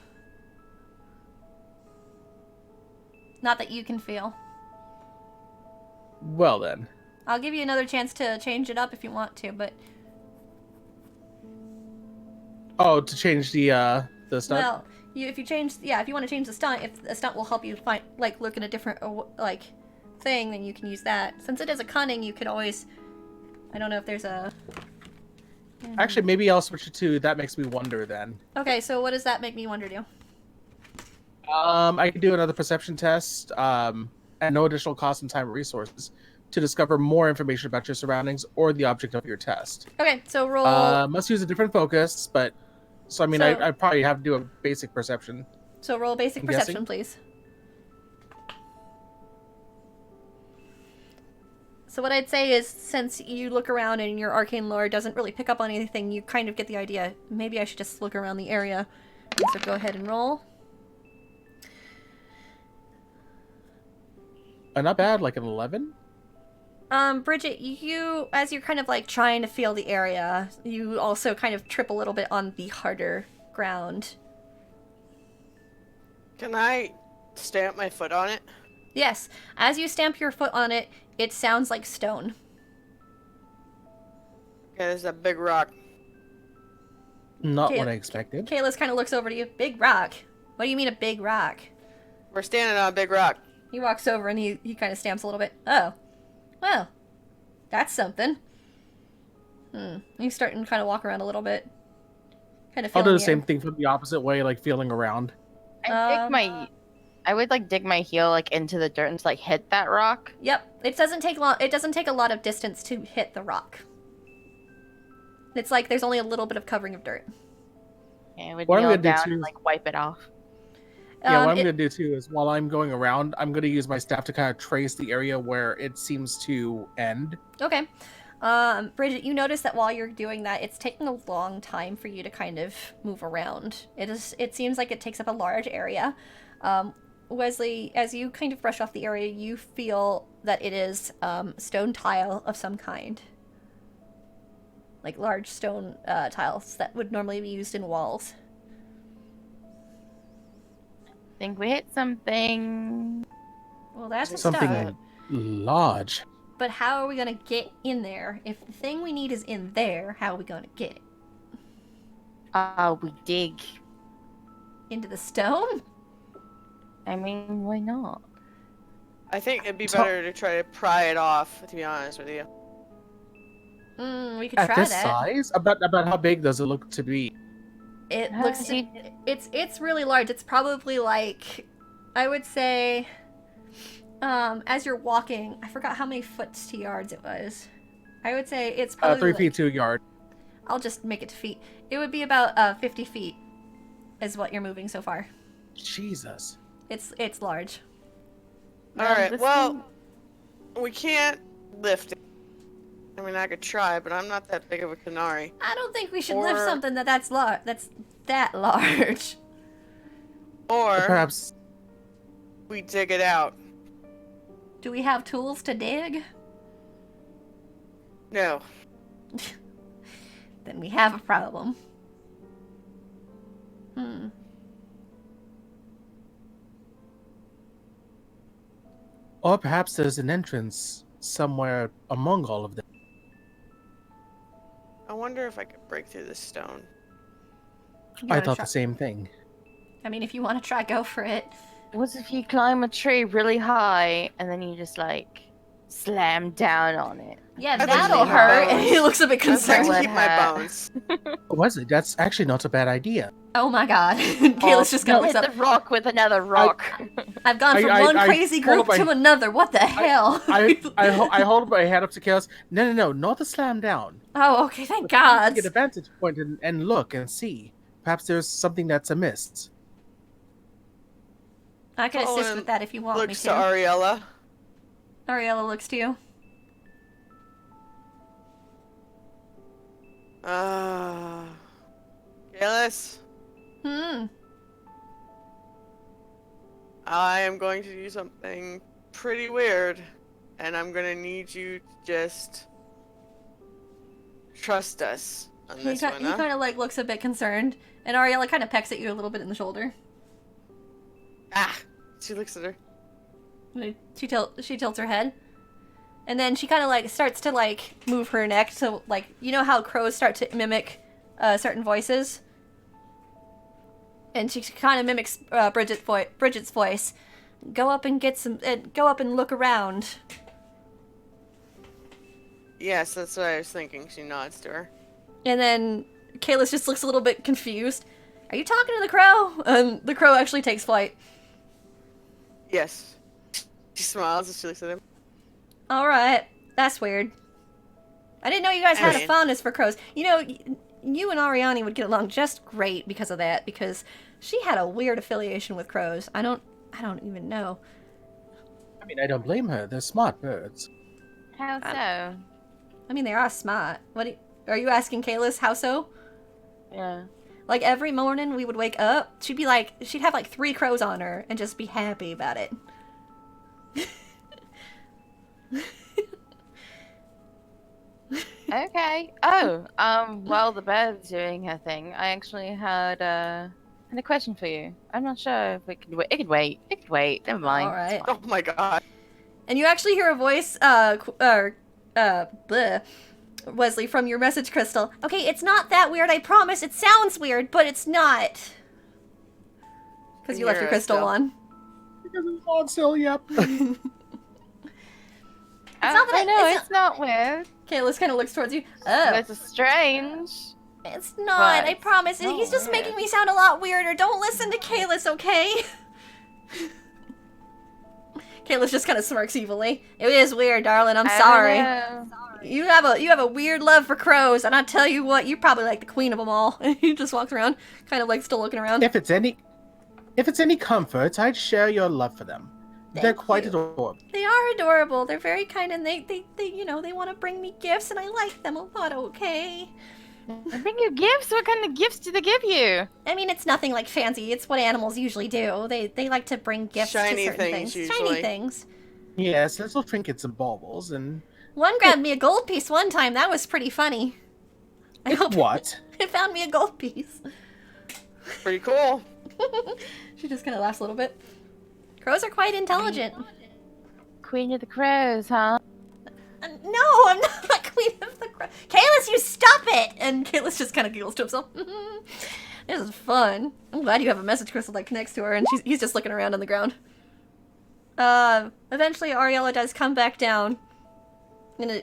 Not that you can feel. Well then. I'll give you another chance to change it up if you want to, but... Oh, to change the stunt? Well, if you want to change the stunt, if the stunt will help you find, like, look at a different, thing, then you can use that. Since it is a cunning, you could always... I don't know if there's a... Actually, maybe I'll switch it to that makes me wonder then. Okay, so what does that make me wonder do? I could do another perception test at no additional cost in time or resources to discover more information about your surroundings or the object of your test. Okay, so roll. Must use a different focus, but so I mean, So- I probably have to do a basic perception. So roll basic I'm perception, guessing. please. So what I'd say is, since you look around and your arcane lore doesn't really pick up on anything, you kind of get the idea. Maybe I should just look around the area. So go ahead and roll. Not bad, like an 11. Bridget, you, as you're kind of like trying to feel the area, you also kind of trip a little bit on the harder ground. Can I stamp my foot on it? Yes, as you stamp your foot on it, it sounds like stone. Okay, there's a big rock. Not Okay, what I expected. Kayla's kind of looks over to you. Big rock? What do you mean a big rock? We're standing on a big rock. He walks over and he kind of stamps a little bit. Oh. Well. That's something. He's starting to kind of walk around a little bit. Kind of I'll do feeling the same thing from the opposite way, like feeling around. I would like dig my heel like into the dirt and like hit that rock. Yep. It doesn't take long. It doesn't take a lot of distance to hit the rock. It's like there's only a little bit of covering of dirt. Yeah, I would What I'm kneel gonna do down too and is- like wipe it off. Yeah, what I'm It- gonna do too is while I'm going around, I'm gonna use my staff to kind of trace the area where it seems to end. Okay. Bridget, you notice that while you're doing that, it's taking a long time for you to kind of move around. It seems like it takes up a large area. Wesley, as you kind of brush off the area, you feel that it is stone tile of some kind. Like large stone tiles that would normally be used in walls. Think we hit something. Well, that's a Something start. large. But how are we gonna get in there? If the thing we need is in there, how are we gonna get it? We dig. Into the stone? I mean, why not? I think it'd be So- better to try to pry it off, to be honest with you. We could At try this that. size? About how big does it look to be? It How looks does he- it's really large. It's probably like, I would say, as you're walking, I forgot how many foot to yards it was. I would say it's probably 3 like- feet to a yard. I'll just make it to feet. It would be about 50 feet is what you're moving so far. Jesus. It's large. Alright, this well, we can't lift it. I mean, I could try, but I'm not that big of a canary. I don't think we should lift Or- something that's that large. Or Perhaps we dig it out. Do we have tools to dig? No. Then we have a problem. Or perhaps there's an entrance somewhere among all of them. I wonder if I could break through this stone. You I wanna thought try- the same thing. I mean, if you want to try, go for it. What if you climb a tree really high and then you just like slam down on it? Yeah, I'd like that'll to keep my hurt. bones. He looks a bit I'd like concerned. to What keep my hat? bones. Wesley, that's actually not a bad idea. Oh my god. Kayla's just gonna hit look up. the rock with another rock. I've gone from I- one I crazy hold group up to my- another. What the hell? I hold my head up to Chaos. No, not the slam down. Oh, okay, thank Let's God. get a vantage point and look and see. Perhaps there's something that's amiss. I can assist Colin with that if you want me Looks to to. Ariella. Ariella looks to you. Gillis, I am going to do something pretty weird, and I'm gonna need you to just trust us on He this one, huh? kind of like looks a bit concerned, and Ariella kind of pecks at you a little bit in the shoulder. Ah! She looks at her. And she tilts her head, and then she kind of like starts to like move her neck. So like, you know how crows start to mimic certain voices, and she kind of mimics Bridget's voice. Go up and get some. Go up and look around. Yes, that's what I was thinking. She nods to her. And then Kalis just looks a little bit confused. Are you talking to the crow? And the crow actually takes flight. Yes. She smiles as she looks at him. Alright. That's weird. I didn't know you guys had a Alien. fondness for crows. You know, you and Ariani would get along just great because of that, because she had a weird affiliation with crows. I don't even know. I mean, I don't blame her. They're smart birds. How so? I mean, they are smart. Are you asking Kalis how so? Yeah. Like, every morning we would wake up, she'd have like 3 crows on her and just be happy about it. Okay. Oh, while the bird's doing her thing, I actually had a question for you. I'm not sure if it could wait. It could wait. It could wait. Never mind. All right. It's fine. Oh my god. And you actually hear a voice, bleh, Wesley, from your message crystal. Okay, it's not that weird, I promise. It sounds weird, but it's not. Because you left your Hear it crystal still. on. Because it's on still, yep. not that no, it's it's not weird. Kalis kind of looks towards you. Oh, It's strange. it's not, I But promise. not He's just weird. making me sound a lot weirder. Don't listen to Kalis, okay? Kalis just kind of smirks evilly. It is weird, darling. I'm I sorry. don't know. You have a weird love for crows, and I tell you what, you're probably like the queen of them all. And he just walks around, kind of like still looking around. If it's any comfort, I'd share your love for them. They're Thank quite you. adorable. They are adorable. They're very kind, and they you know, they want to bring me gifts, and I like them a lot. Okay. They bring you gifts? What kind of gifts do they give you? I mean, it's nothing like fancy. It's what animals usually do. They like to bring gifts Shiny to certain things, things. usually. Shiny things. Yes, little trinkets and baubles and One grabbed me a gold piece one time. That was pretty funny. I hope what? it found me a gold piece. Pretty cool. She just kind of laughs a little bit. Crows are quite intelligent. Queen of the Crows, huh? No, I'm not Queen of the Crows. Kalis, you stop it! And Kalis just kind of giggles to himself. This is fun. I'm glad you have a message crystal that connects to her, and he's just looking around on the ground. Eventually Ariella does come back down. And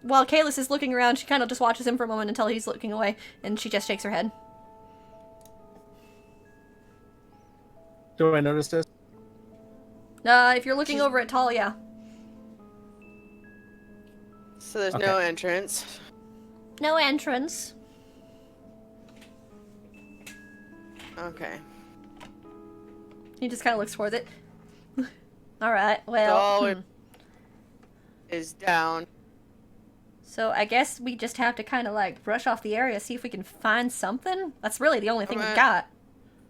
while Kalis is looking around, she kind of just watches him for a moment until he's looking away, and she just shakes her head. Do I notice this? If you're looking over at Talia. So there's Okay. no entrance. No entrance. Okay. He just kind of looks towards it. Alright, well. all it- Is down. So I guess we just have to kind of like brush off the area, see if we can find something. That's really the only thing we've Okay. got.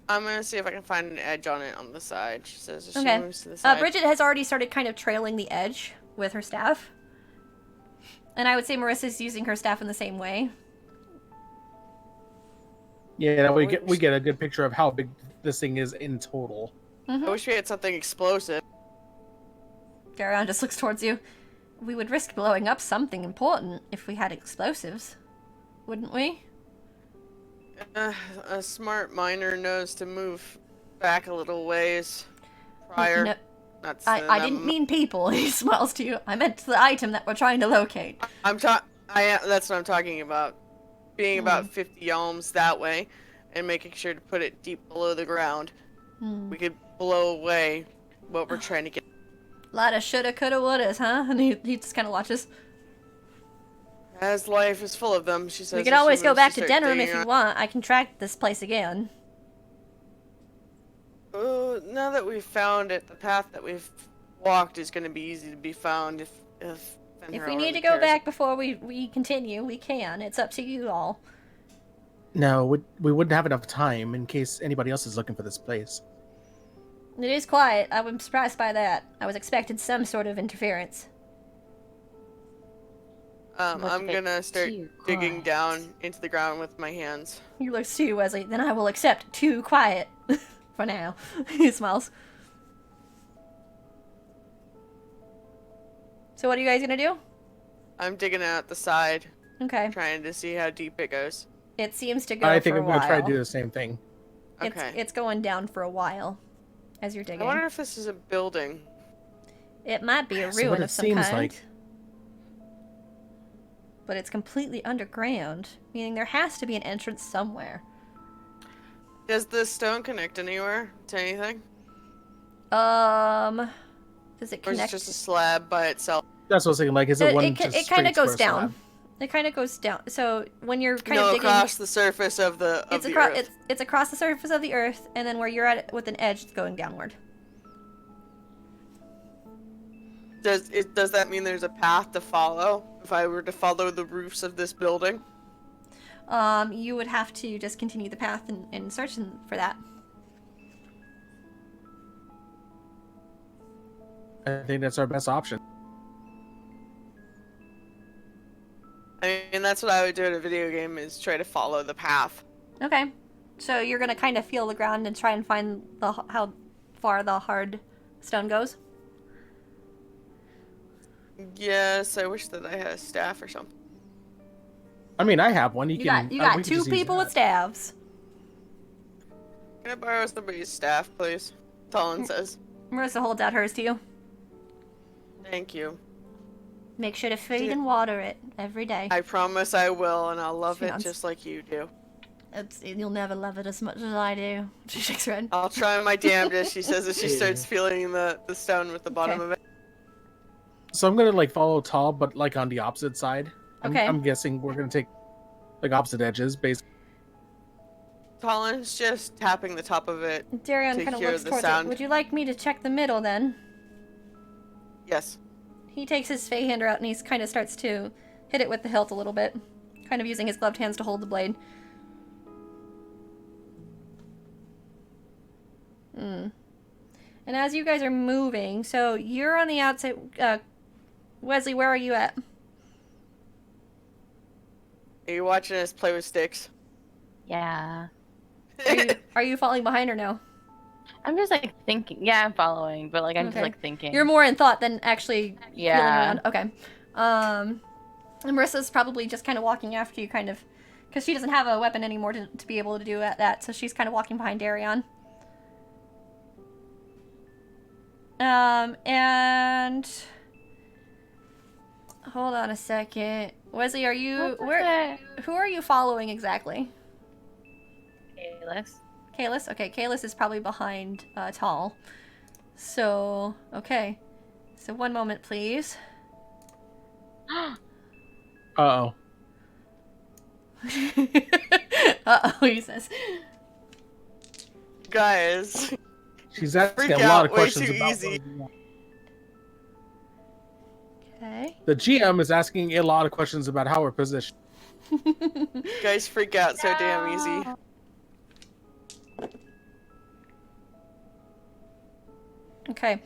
I'm gonna see if I can find an edge on it on the side. She says as she Okay. moves to the side. Bridget has already started kind of trailing the edge with her staff. And I would say Marissa's using her staff in the same way. Yeah, we get a good picture of how big this thing is in total. I wish we had something explosive. Garion just looks towards you. We would risk blowing up something important if we had explosives. Wouldn't we? A smart miner knows to move back a little ways prior. No, That's I didn't mean people. He smiles to you. I meant the item that we're trying to locate. That's what I'm talking about. Being about 50 yalms that way, and making sure to put it deep below the ground. We could blow away what we're trying to get. Lot of shoulda, coulda, wouldas, huh? And he just kind of watches. As life is full of them, she says. We can as she always go moves back to start Denham if digging you on- want. I can track this place again. Now that we've found it, the path that we've walked is going to be easy to be found if If Fenrir we need already to go cares. back before we continue, we can. It's up to you all. No, we wouldn't have enough time in case anybody else is looking for this place. It is quiet. I was surprised by that. I was expecting some sort of interference. Look I'm a bit gonna start too digging quiet. down into the ground with my hands. He looks to you, Wesley. Then I will accept too quiet. For now. He smiles. So what are you guys gonna do? I'm digging out the side, Okay. trying to see how deep it goes. It seems to go I think for I'm a gonna while. try to do the same thing. Okay. It's going down for a while as you're I digging. wonder if this is a building. It might be a That's what ruin it of some seems kind. like. But it's completely underground, meaning there has to be an entrance somewhere. Does the stone connect anywhere to anything? Does it Or is it connect? just a slab by itself? That's what I was thinking. Like, is it one just It kind of straight goes square down. slab? It kind of goes down. So when you're kind No, of digging, across the surface of the it's the across earth. it's across the surface of the earth, and then where you're at it with an edge, it's going downward. Does that mean there's a path to follow if I were to follow the roofs of this building? You would have to just continue the path and search for that. I think that's our best option. I mean, that's what I would do in a video game, is try to follow the path. Okay. So you're gonna kind of feel the ground and try and find how far the hard stone goes. Yes, I wish that I had a staff or something. I mean, I have one. You can. You we got can two just use people that. with staves. Can I borrow somebody's staff, please? Talon says. Marissa holds out hers to you. Thank you. Make sure to feed and water it every day. I promise I will, and I'll love She it nods. just like you do. You'll never love it as much as I do. She shakes her head. I'll try my damnedest, she says as she starts feeling the stone with the bottom Okay. of it. So I'm gonna like follow Tall, but like on the opposite side. Okay. I'm guessing we're gonna take like opposite edges, basically. Talon's just tapping the top of it. Darion To kind of hear looks the towards it. sound. Would you like me to check the middle then? Yes. He takes his fey hander out and he kind of starts to hit it with the hilt a little bit, kind of using his gloved hands to hold the blade. And as you guys are moving, so you're on the outside. Wesley, where are you at? Are you watching us play with sticks? Yeah. Are you falling behind or no? I'm just like thinking. Yeah, I'm following, but like I'm just Okay. like thinking. You're more in thought than actually feeling Yeah. around. Okay. And Marissa's probably just kind of walking after you, kind of, because she doesn't have a weapon anymore to be able to do that, so she's kind of walking behind Darion. And hold on a second. Wesley, are you who are you following exactly? Kalis. Kalis? Okay, Kalis is probably behind Tall. So, okay. So one moment, please. Uh-oh. Uh-oh, he says. Guys. She's asking Freak a lot of out way questions too about easy. Okay. The GM is asking a lot of questions about how we're positioned. Guys freak out so damn easy. Okay.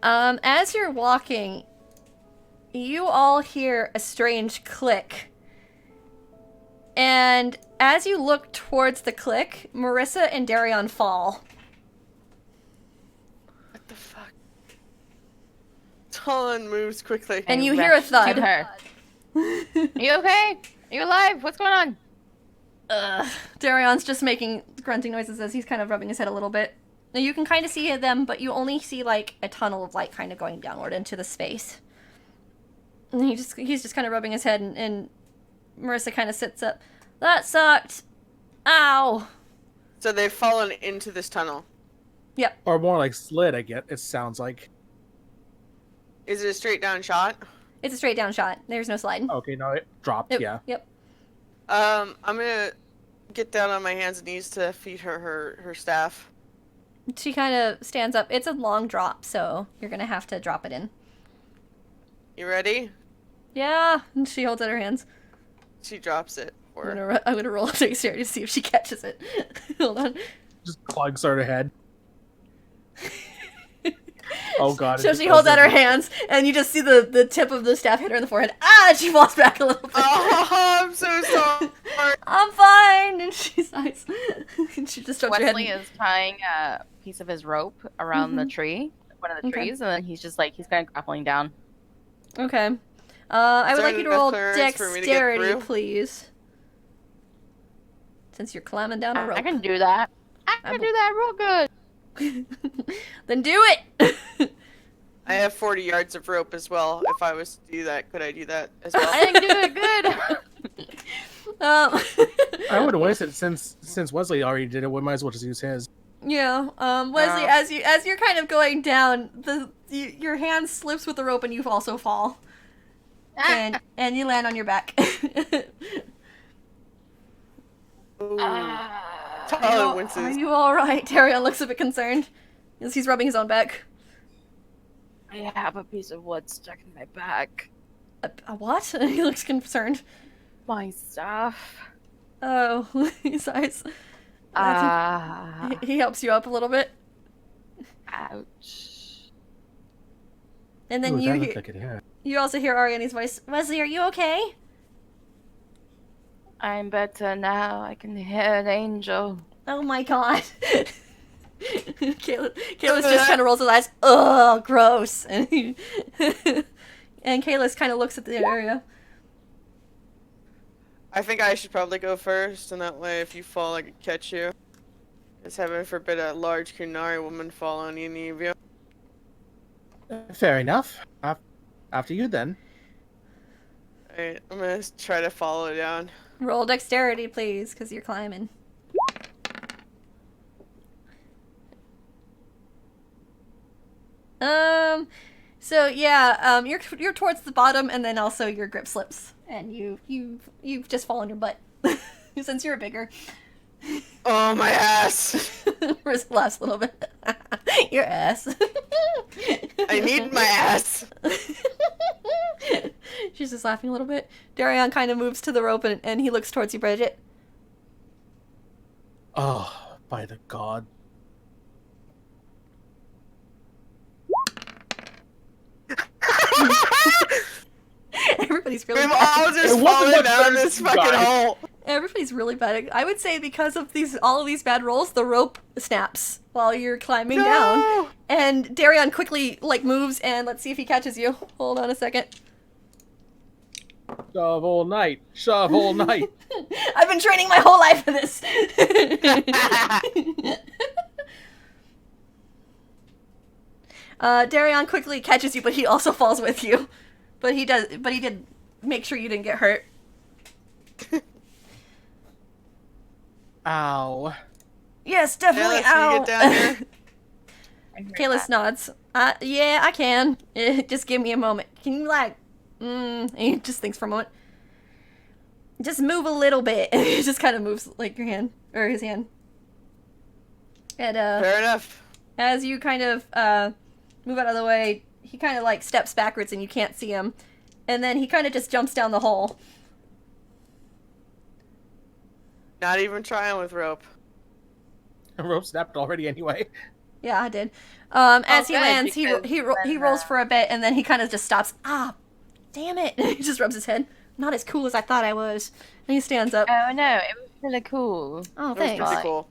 As you're walking, you all hear a strange click. And as you look towards the click, Marissa and Darion fall. What the fuck? Talon moves quickly. And you hear a To thud. her. Are you okay? Are you alive? What's going on? Darion's just making grunting noises as he's kind of rubbing his head a little bit. Now you can kind of see them, but you only see like a tunnel of light kind of going downward into the space. And he's just kind of rubbing his head, and Marissa kind of sits up. That sucked. Ow. So they've fallen into this tunnel. Yep. Or more like slid, I get. It sounds like. Is it a straight down shot? It's a straight down shot. There's no slide. Okay, no, it dropped, Yep. yeah. Yep. I'm gonna get down on my hands and knees to feed her staff. She kind of stands up. It's a long drop, so you're gonna have to drop it in. You ready? Yeah. And she holds out her hands. She drops it. I'm gonna roll a dexterity to see if she catches it. Hold on. Just clugs her head. Oh god. So she holds out her hands, and you just see the tip of the staff hit her in the forehead. Ah! And she falls back a little bit. Oh, I'm so sorry. I'm fine! And she sighs. And she just strokes her Wesley head. is tying a piece of his rope around the tree, one of the Okay. trees, and then he's just like he's kind of grappling down. Okay. I would there like you to enough roll clearance for me to get dexterity, through? please. Since you're climbing down a rope. I can do that. I can do that real good. Then do it! I have 40 yards of rope as well. If I was to do that, could I do that as well? I can do it good. Um, I would have wasted since Wesley already did it. We might as well just use his. Yeah. Wesley, as you're kind of going down, your hand slips with the rope and you also fall, and you land on your back. Ooh. Ah. Tyler Are winces. you all right? Darion looks a bit concerned as he's rubbing his own back. I have a piece of wood stuck in my back. A what? He looks concerned. My stuff. Oh, he sighs. Ah. He helps you up a little bit, Ouch. and then Ooh, you that hear, looked like it hurt. you also hear Ariane's voice. Wesley, are you okay? I'm better now. I can hear an angel. Oh my god. Caleb just kind of rolls his eyes. Ugh, gross. And and Kalis kind of looks at the area. I think I should probably go first, and that way if you fall, I can catch you. Just heaven forbid a large Kunari woman fall on any of you. Fair enough. After you then. Alright, I'm gonna try to follow down. Roll dexterity, please, because you're climbing. So yeah, you're towards the bottom, and then also your grip slips, and you've just fallen your butt since you're bigger. Oh, my ass! Riz laughs a little bit. Your ass. I need my ass! She's just laughing a little bit. Darion kind of moves to the rope, and he looks towards you, Bridget. Oh, by the god. Everybody's really We've bad. all just It wasn't fallen much down better this than fucking you guys. hole! Everybody's really bad. I would say because of all of these bad rolls, the rope snaps while you're climbing down. No! And Darion quickly moves, and let's see if he catches you. Hold on a second. Shove all night. Shove all night. I've been training my whole life for this. Darion quickly catches you, but he also falls with you. But he did make sure you didn't get hurt. Ow. Yes, definitely. Kalis, can you get down here? Kalis nods. Yeah, I can. Just give me a moment. Can you and he just thinks for a moment. Just move a little bit. And he just kind of moves your hand or his hand. And Fair enough. as you kind of move out of the way, he kind of steps backwards and you can't see him. And then he kind of just jumps down the hole. Not even trying with rope. The rope snapped already anyway. Yeah, I did. As he good, lands, because he then, rolls for a bit and then he kind of just stops. Ah, damn it! He just rubs his head. Not as cool as I thought I was. And he stands up. Oh no, it was really cool. Oh, That was thanks. pretty cool.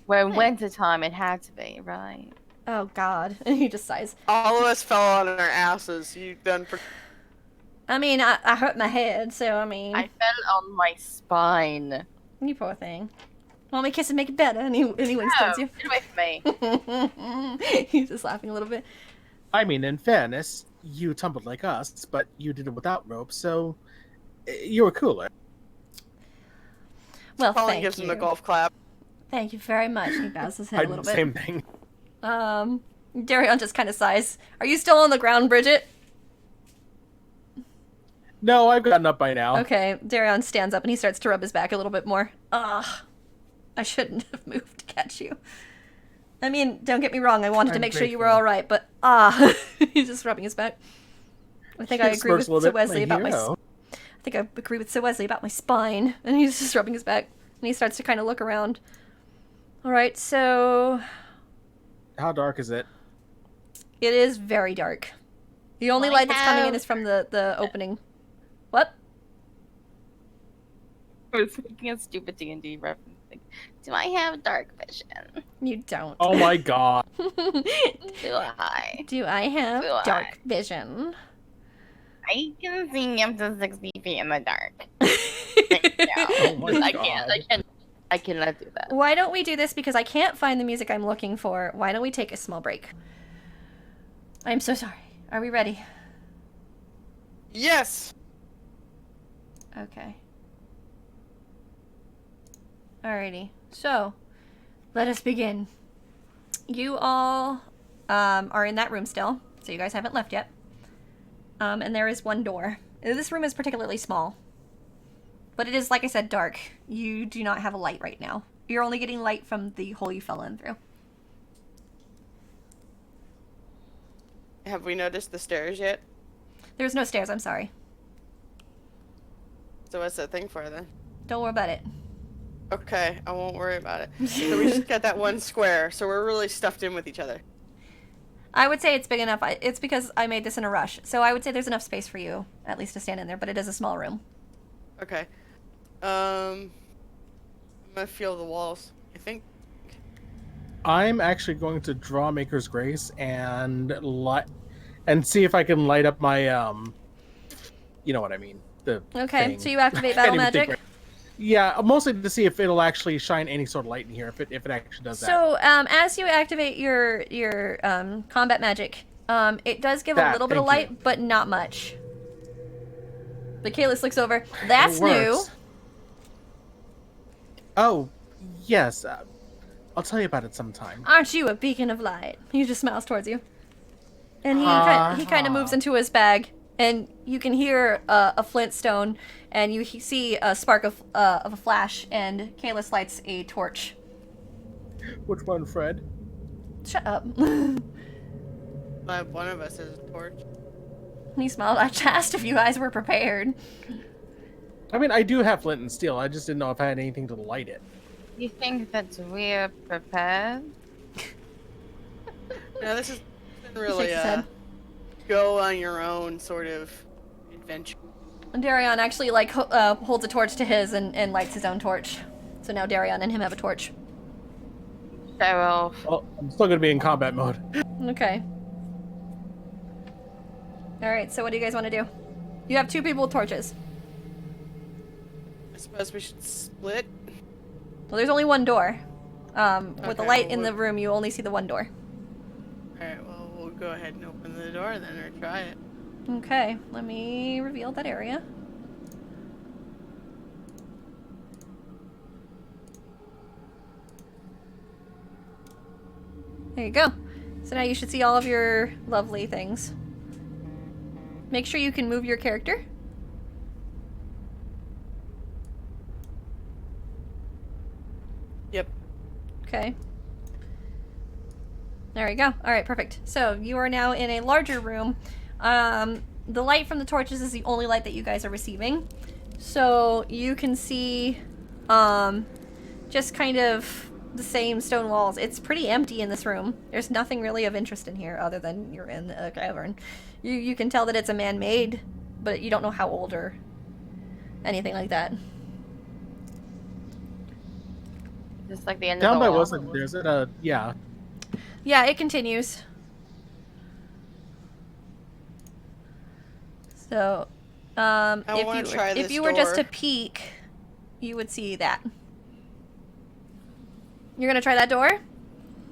Well, in Thanks. wintertime it had to be, right? Oh God. And he just sighs. All of us fell on our asses. You done for. I mean, I hurt my head, so I mean, I fell on my spine. you poor thing. Want me to kiss and make it better? And he winks No, towards you. get away from me. He's just laughing a little bit. I mean, in fairness, you tumbled like us, but you did it without rope, so you were cooler. Well, Colin thank gives you. him a golf clap. Thank you very much. He bows his head I a did little the bit. same thing. Darion just kind of sighs. Are you still on the ground, Bridget? No, I've gotten up by now. Okay, Darion stands up and he starts to rub his back a little bit more. Ugh. I shouldn't have moved to catch you. I mean, don't get me wrong, I wanted to I'm make sure you were grateful. alright, but he's just rubbing his back. I think I He agree with smirks a little Sir bit, Wesley about my hero. I think I agree with Sir Wesley about my spine. And he's just rubbing his back. And he starts to kind of look around. Alright, so How dark is it? it is very dark. The only I light that's coming in have- is from the opening. What? I was making a stupid D&D reference. Like, do I have dark vision? You don't. Oh my god. Do I? Do I have Do I? dark vision? I can see up to 60 feet in the dark. Oh my I God. can't. I cannot do that. Why don't we do this? Because I can't find the music I'm looking for. Why don't we take a small break? I'm so sorry. Are we ready? Yes. Okay. Alrighty. So, let us begin. you all are in that room still, so you guys haven't left yet. And there is one door. This room is particularly small, but it is, like I said, dark. You do not have a light right now. You're only getting light from the hole you fell in through. Have we noticed the stairs yet? There's no stairs, I'm sorry. So what's that thing for then? Don't worry about it. Okay, I won't worry about it. So we just got that one square, so we're really stuffed in with each other. I would say it's big enough. It's because I made this in a rush. So I would say there's enough space for you, at least to stand in there, but it is a small room. Okay. I'm gonna feel the walls, I think. I'm actually going to draw Maker's Grace and see if I can light up my you know what I mean. The Okay, thing. so you activate I can't battle even think magic. right- Yeah, mostly to see if it'll actually shine any sort of light in here. If it actually does that. So as you activate your combat magic, it does give a little bit of thank light, but not much. But Kalis looks over. That's It new. works. Oh, yes. I'll tell you about it sometime. Aren't you a beacon of light? He just smiles towards you. And he kind of moves Ha. into his bag, and you can hear a flint stone, and you see a spark of a flash, and Kalis lights a torch. Which one, Fred? Shut up. But one of us has a torch. He smiled. I asked if you guys were prepared. I mean, I do have flint and steel. I just didn't know if I had anything to light it. You think that we're prepared? No, this is He really shakes his head. go on your own sort of adventure. And Darion actually holds a torch to his and lights his own torch. So now Darion and him have a torch. Show off. Well, I'm still going to be in combat mode. Okay. Alright, so what do you guys want to do? You have 2 people with torches. I suppose we should split. Well, there's only one door. With the Okay, light well, in the room, you only see the one door. Alright, well, we'll go ahead and open the door then, or try it. Okay, let me reveal that area. There you go. So now you should see all of your lovely things. Make sure you can move your character. Yep. Okay. There you go. Alright, perfect. So you are now in a larger room. The light from the torches is the only light that you guys are receiving. So you can see just kind of the same stone walls. It's pretty empty in this room. There's nothing really of interest in here other than you're in a cavern. You can tell that it's a man-made, but you don't know how old or anything like that. Just like the end Down of by the wall. wasn't there's a yeah. Yeah, it continues. So, I wanna try if this you were just to door. peek, you would see that. You're gonna try that door?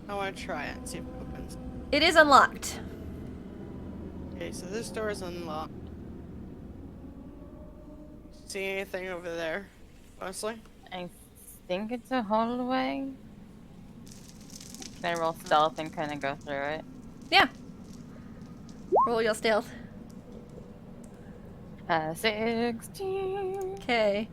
I want to try it and see if it opens. It is unlocked. Okay, so this door is unlocked. See anything over there, Wesley? I think it's a hallway. Can I roll stealth and kind of go through it? Yeah. Roll your stealth. 16. Okay.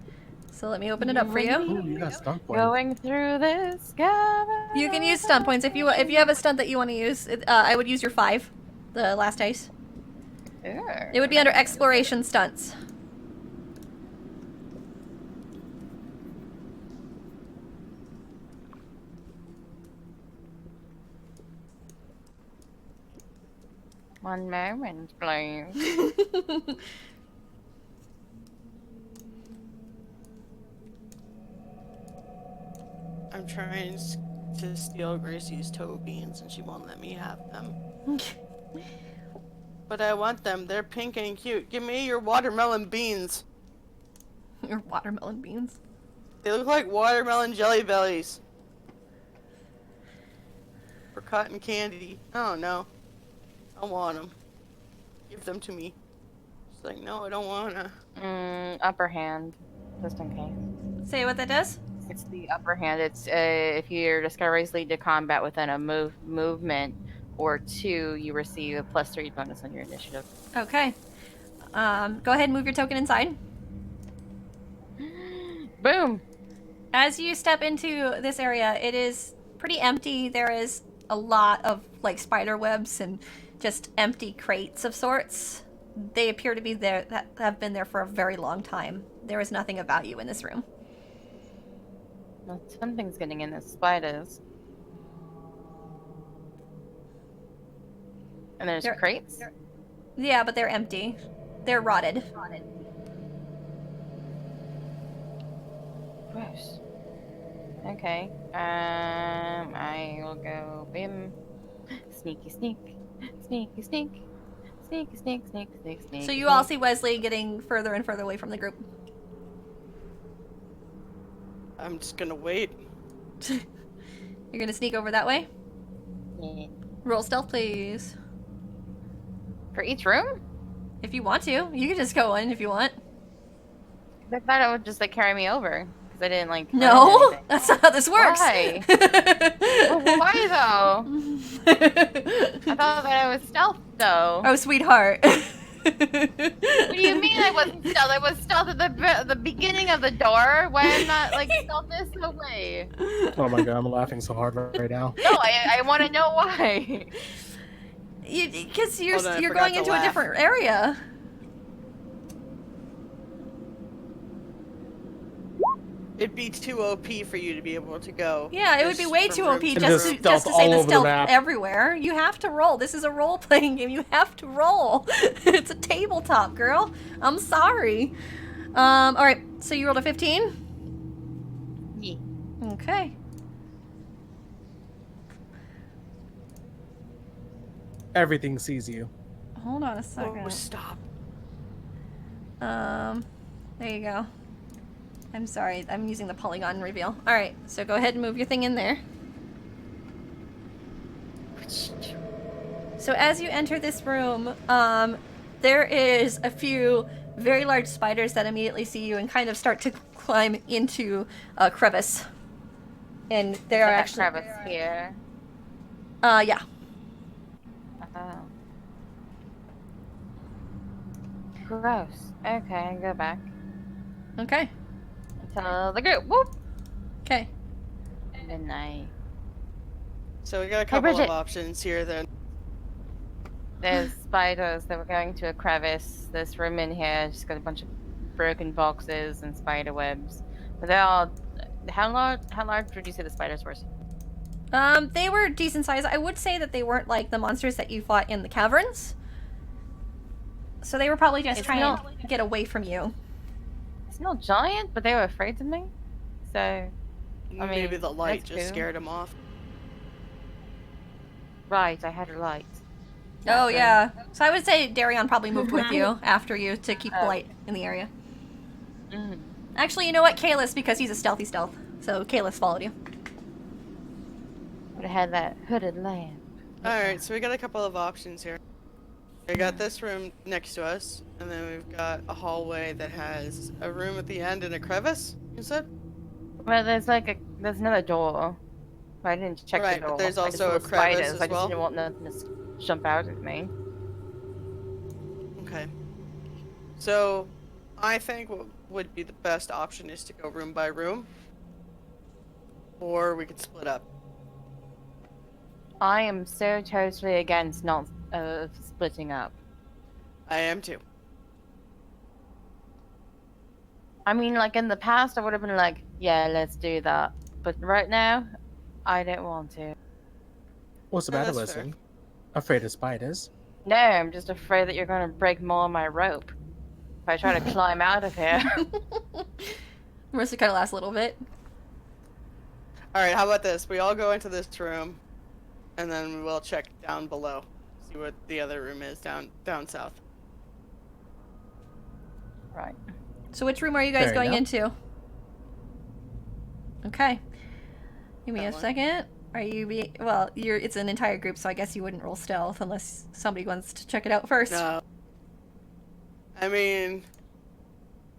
So let me open it up for you. Ooh, you got stunk one. Going through this cavern. You can use stunt points if you have a stunt that you want to use. I would use your 5, the last dice. Sure. It would be under exploration stunts. One moment, please. I'm trying to steal Gracie's toe beans and she won't let me have them. But I want them. They're pink and cute. Give me your watermelon beans. Your watermelon beans. They look like watermelon jelly bellies. For cotton candy. Oh no. I want them. Give them to me. She's like, no, I don't wanna. Upper hand, just in case. Say what that does? It's the upper hand. It's if your discoveries lead to combat within a movement or 2, you receive a +3 bonus on your initiative. Okay. Go ahead and move your token inside. Boom. As you step into this area, it is pretty empty. There is a lot of like spider webs and just empty crates of sorts. They appear to be there that have been there for a very long time. There is nothing of value in this room. Well, something's getting in the spiders. And there's There- crates. Yeah, but they're empty. They're rotted. Gross. Okay. I will go bim. Sneaky sneak. Sneaky sneak. Sneaky sneak, sneak, sneak, sneak. So you all see Wesley getting further and further away from the group. I'm just gonna wait. You're gonna sneak over that way? Yeah. Roll stealth, please. For each room? If you want to. You can just go in if you want. I thought it would just like carry me over. Because I didn't like. No, find anything. that's not how this works. Why? Well, why though? I thought that I was stealth though. Oh, sweetheart. What do you mean I wasn't stealth? I was stealth at the beginning of the door. Why am not like stealth this away? Oh my god, I'm laughing so hard right now. No, I want to know why. Because you're Hold on, I you're forgot going to into a laugh. different area. It'd be too OP for you to be able to go. Yeah, it would be Just way from too room OP to just room. to, Stealth just to say all the over the stealth map. everywhere. You have to roll. This is a role-playing game. You have to roll. It's a tabletop, girl. I'm sorry. All right. So you rolled a 15. Yeah. Okay. Everything sees you. Hold on a Oh, second. stop. There you go. I'm sorry. I'm using the polygon reveal. All right. So go ahead and move your thing in there. So as you enter this room, there is a few very large spiders that immediately see you and kind of start to climb into a crevice. And they are Like a actually, crevice here. yeah. Oh. Gross. Okay, go back. Okay. Tell the group. Whoop. Okay. Midnight. So we got a couple Bridget. of options here then. There's spiders that were going to a crevice. This room in here just got a bunch of broken boxes and spider webs. But they're all. How large would you say the spiders were? They were decent size. I would say that they weren't like the monsters that you fought in the caverns. So they were probably just It's trying not- to get away from you. It's not giant, but they were afraid of me. So, Maybe mean, the light that's just cool. scared him off. right, I had a light. Oh Okay. yeah. So I would say Darion probably moved with you after you to keep the Oh. light in the area. Mm. Actually, you know what? Kalis, because he's a stealthy stealth. So Kalis followed you. Would have had that hooded lamp. Alright, so we got a couple of options here. We got this room next to us, and then we've got a hallway that has a room at the end and a crevice, you said? Well, there's another door. But I didn't check Right, the but door. there's I just also saw a crevice spiders. as I just well? didn't want nothing to jump out at me. Okay. So, I think what would be the best option is to go room by room. Or we could split up. I am so totally against not splitting up. I am too. I mean, like in the past, I would have been like, yeah, let's do that. But right now, I don't want to. What's the No, matter, that's fair. Leslie? Afraid of spiders? No, I'm just afraid that you're going to break more of my rope if I try to climb out of here. Marissa kind of laughs a little bit. Alright, how about this? We all go into this room, and then we will check down below. See what the other room is down south. Right. So which room are you guys Fair going enough. into? Okay. Give me That a one. second. Are you well, it's an entire group, so I guess you wouldn't roll stealth unless somebody wants to check it out first. No. I mean,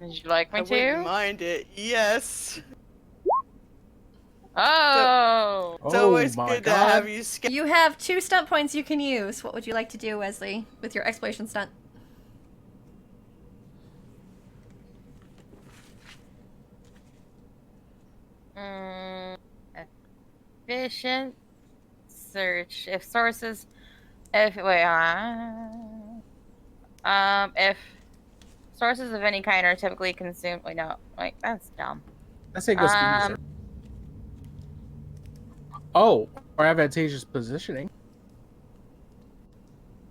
Would you like I me wouldn't to? mind it. Yes. Oh! It's Oh always my good to God. have you scout. You have 2 stunt points you can use. What would you like to do, Wesley, with your exploration stunt? Efficient search. If sources, if if sources of any kind are typically consumed. Wait, no, wait, that's dumb. I say go speed research. Oh, or advantageous positioning.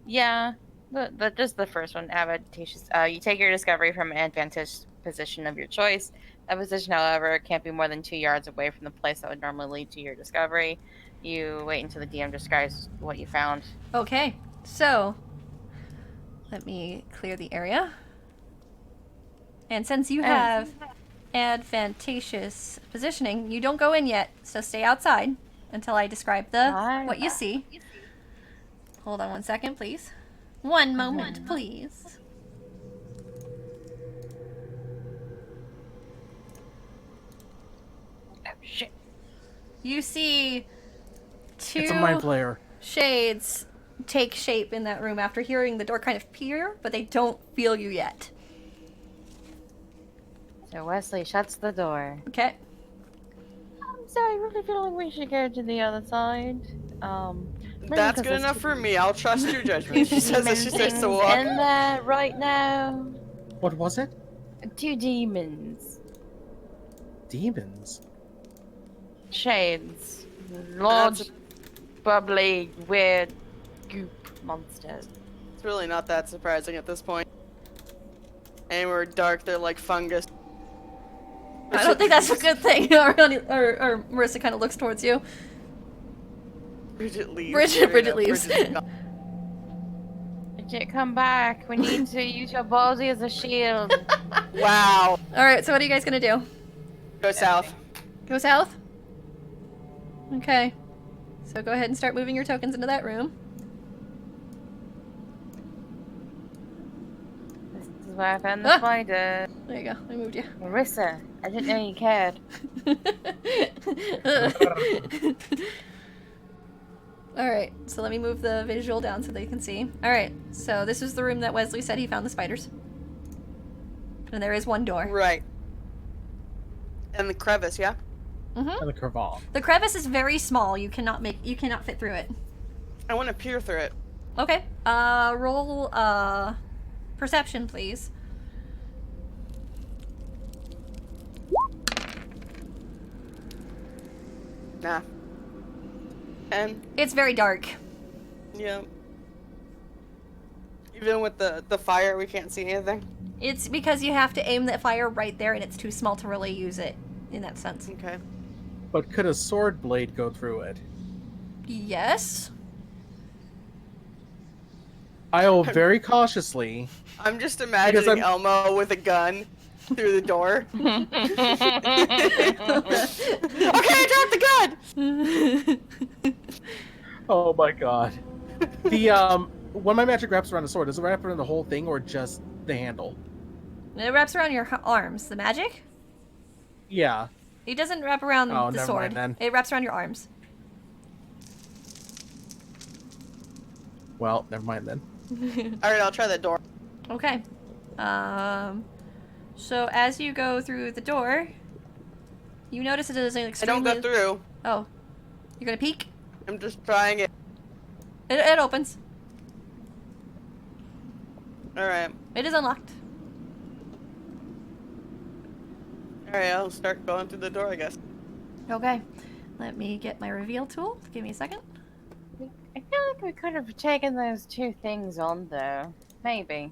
Yeah, but just the first one, advantageous. You take your discovery from an advantageous position of your choice. That position, however, can't be more than 2 yards away from the place that would normally lead to your discovery. You wait until the DM describes what you found. Okay, so let me clear the area. And since you have advantageous positioning, you don't go in yet, so stay outside until I describe what you see. Hold on 1 second, please. One moment, please. Oh, shit. You see It's a mind 2 flayer. shades take shape in that room after hearing the door kind of peer, but they don't feel you yet. So Wesley shuts the door. Okay. I'm sorry, I really feel like we should go to the other side. Mainly That's 'cause good there's enough two- for me. I'll trust your two judgment. She says that she demon starts to things walk. in there right now. What was it? 2 demons. Demons. Shades. Large, That's- bubbly, weird goop monsters. It's really not that surprising at this point. Anywhere dark, they're like fungus. I don't think that's a good thing. or Marissa kind of looks towards you. Bridget leaves. Bridget leaves. Bridget's gone. Bridget, come back. We need to use your ballsy as a shield. Wow. Alright, so what are you guys gonna do? Go south. Go south? Okay. So go ahead and start moving your tokens into that room. This is where I found the spider. There you go. I moved you. Marissa, I didn't know you cared. Alright, so let me move the visual down so they can see. Alright, so this is the room that Wesley said he found the spiders. And there is one door. Right. And the crevice, yeah? Mm-hmm. And the Craval. The crevice is very small. You cannot fit through it. I want to peer through it. Okay. Roll perception, please. Nah. And It's very dark. yeah. Even with the fire, we can't see anything. It's because you have to aim that fire right there, and it's too small to really use it in that sense. Okay. But could a sword blade go through it? Yes. I will very cautiously. I'm just imagining Because Elmo with a gun through the door. Okay, I dropped the gun! Oh my god. The when my magic wraps around the sword, does it wrap around the whole thing or just the handle? It wraps around your arms. The magic? Yeah. It doesn't wrap around Oh, the never sword. mind then. It wraps around your arms. Well, never mind then. Alright, I'll try that door. Okay. So as you go through the door, you notice it is an I extremely... don't go through. Oh. You're gonna peek? I'm just trying it. It opens. Alright. It is unlocked. Alright, I'll start going through the door, I guess. Okay. Let me get my reveal tool. Give me a second. I feel like we could have taken those 2 things on, though. Maybe.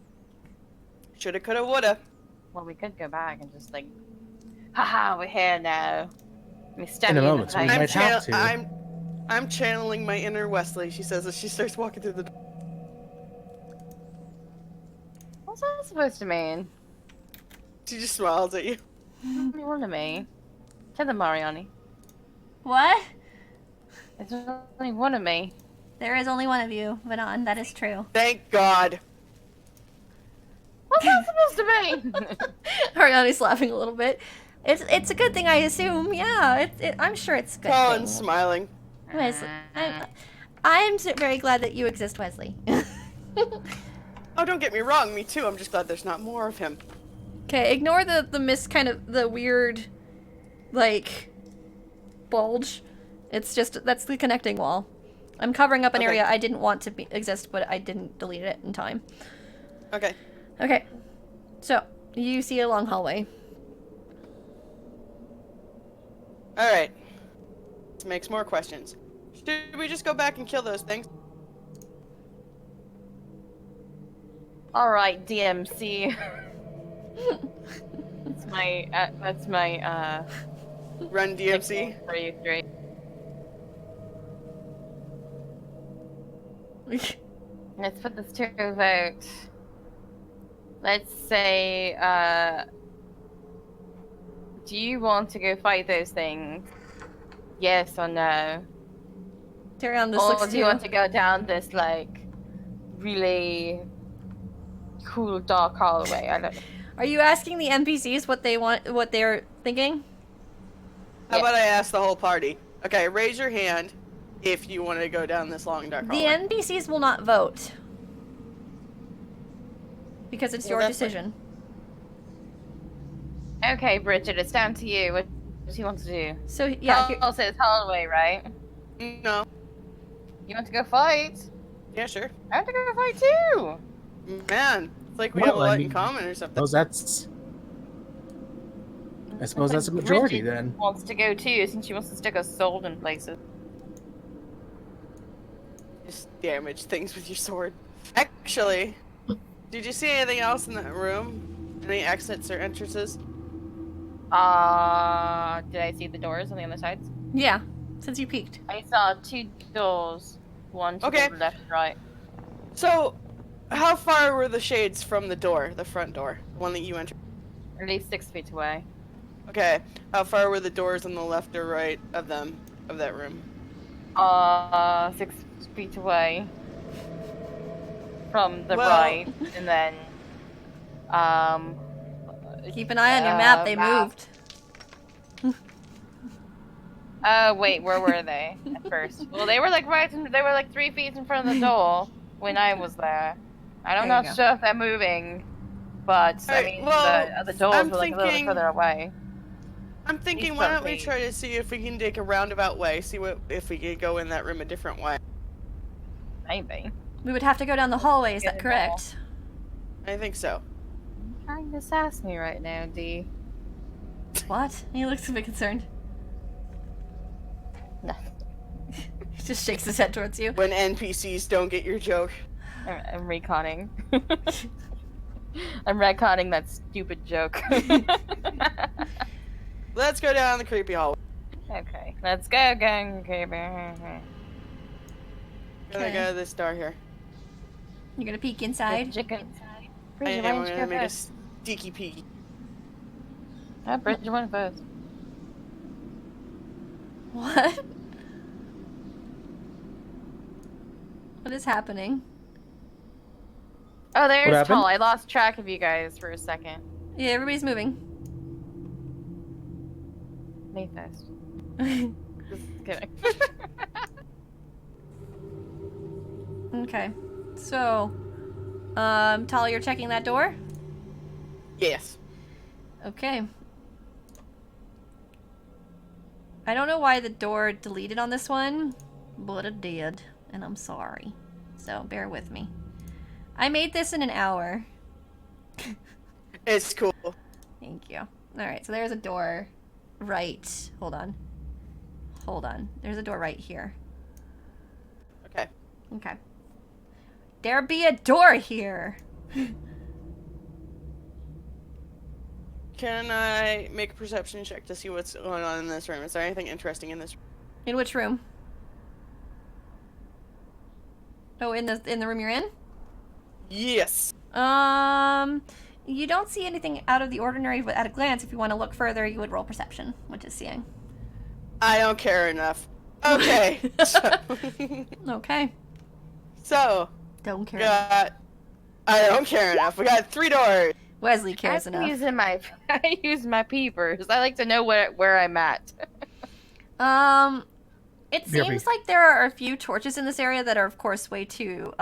Shoulda, coulda, woulda. Well, we could go back and just like, haha, we're here now. We stab In a you moment, the we face. might have to. I'm channeling my inner Wesley, she says as she starts walking through the door. What's that supposed to mean? She just smiles at you. One of me. To the Mariani. What? There's only one of me. There is only one of you, Vanon. That is true. Thank God. What's that supposed to mean? Ariana's laughing a little bit. It's a good thing, I assume. Yeah, I'm sure it's a good Colin's thing. smiling. Wesley, I'm very glad that you exist, Wesley. Oh, don't get me wrong, me too. I'm just glad there's not more of him. Okay, ignore the the weird, like, bulge. It's just, that's the connecting wall. I'm covering up an Okay. area I didn't want to exist, but I didn't delete it in time. Okay. Okay, so, you see a long hallway. Alright. This makes more questions. Should we just go back and kill those things? Alright, DMC. That's my, Run DMC? nickname for you three. Let's put this to a vote. Let's say, do you want to go fight those things? Yes or no? Tyrion just Or looks do you want to go down this, like, really cool dark hallway? I don't know. Are you asking the NPCs what they want, what they're thinking? How Yeah. about I ask the whole party? Okay, raise your hand if you want to go down this long dark The hallway. NPCs will not vote. Because it's Well, your that's decision. Okay, Bridget, it's down to you. What do you want to do? So, yeah, here, I'll say it's hallway, right? No. You want to go fight? Yeah, sure. I want to go fight too! Man, it's like we Well, have a I lot in mean, common or something. Suppose that's. I suppose Looks that's a like majority Bridget then. wants to go too, since she wants to stick a sword in places. Just damage things with your sword. Actually, did you see anything else in that room? Any exits or entrances? Did I see the doors on the other sides? yeah, since you peeked. I saw 2 doors. One to Okay. the left, right. So, how far were the shades from the door, the front door, the one that you entered? At least 6 feet away. Okay, how far were the doors on the left or right of them, of that room? 6 feet away from the Well- right, and then, Keep an eye on your map, they map. moved. Wait, where were they at first? Well, they were like they were like 3 feet in front of the door when I was there. I'm There you not go. sure if they're moving, but I Alright, mean, well, the doors I'm were like a little thinking- bit further away. I'm thinking, These why don't we something. try to see if we can take a roundabout way, see what if we can go in that room a different way. Maybe. We would have to go down the hallway, is Get that it all. correct? I think so. You're trying to sass me right now, D. What? He looks a bit concerned. No. He just shakes his head towards you. When NPCs don't get your joke. I'm reconning. I'm retconning that stupid joke. Let's go down the creepy hallway. Okay, let's go, gang. Okay, Gonna Okay. go to this door here. You're gonna peek inside? Chicken. I Bridget, why am don't you gonna go make a first? sneaky peeky. Bridget, you went first. What? What is happening? Oh, there's happened? Tall. I lost track of you guys for a second. Yeah, everybody's moving. Me first. Just kidding. Okay. So, Tala, you're checking that door? Yes. Okay. I don't know why the door deleted on this one, but it did, and I'm sorry. So, bear with me. I made this in an hour. It's cool. Thank you. Alright, so there's a door right. Hold on. Hold on. There's a door right here. Okay. Okay. There be a door here! Can I make a perception check to see what's going on in this room? Is there anything interesting in this room? In which room? Oh, in the room you're in? Yes. You don't see anything out of the ordinary at a glance. If you want to look further, you would roll perception, which is seeing. I don't care enough. Okay. Okay. So, Don't care. got. I don't care enough. We got 3 doors. Wesley cares I'm enough. using my I use my peepers. I like to know where I'm at. It BRB. seems like there are a few torches in this area that are, of course, way too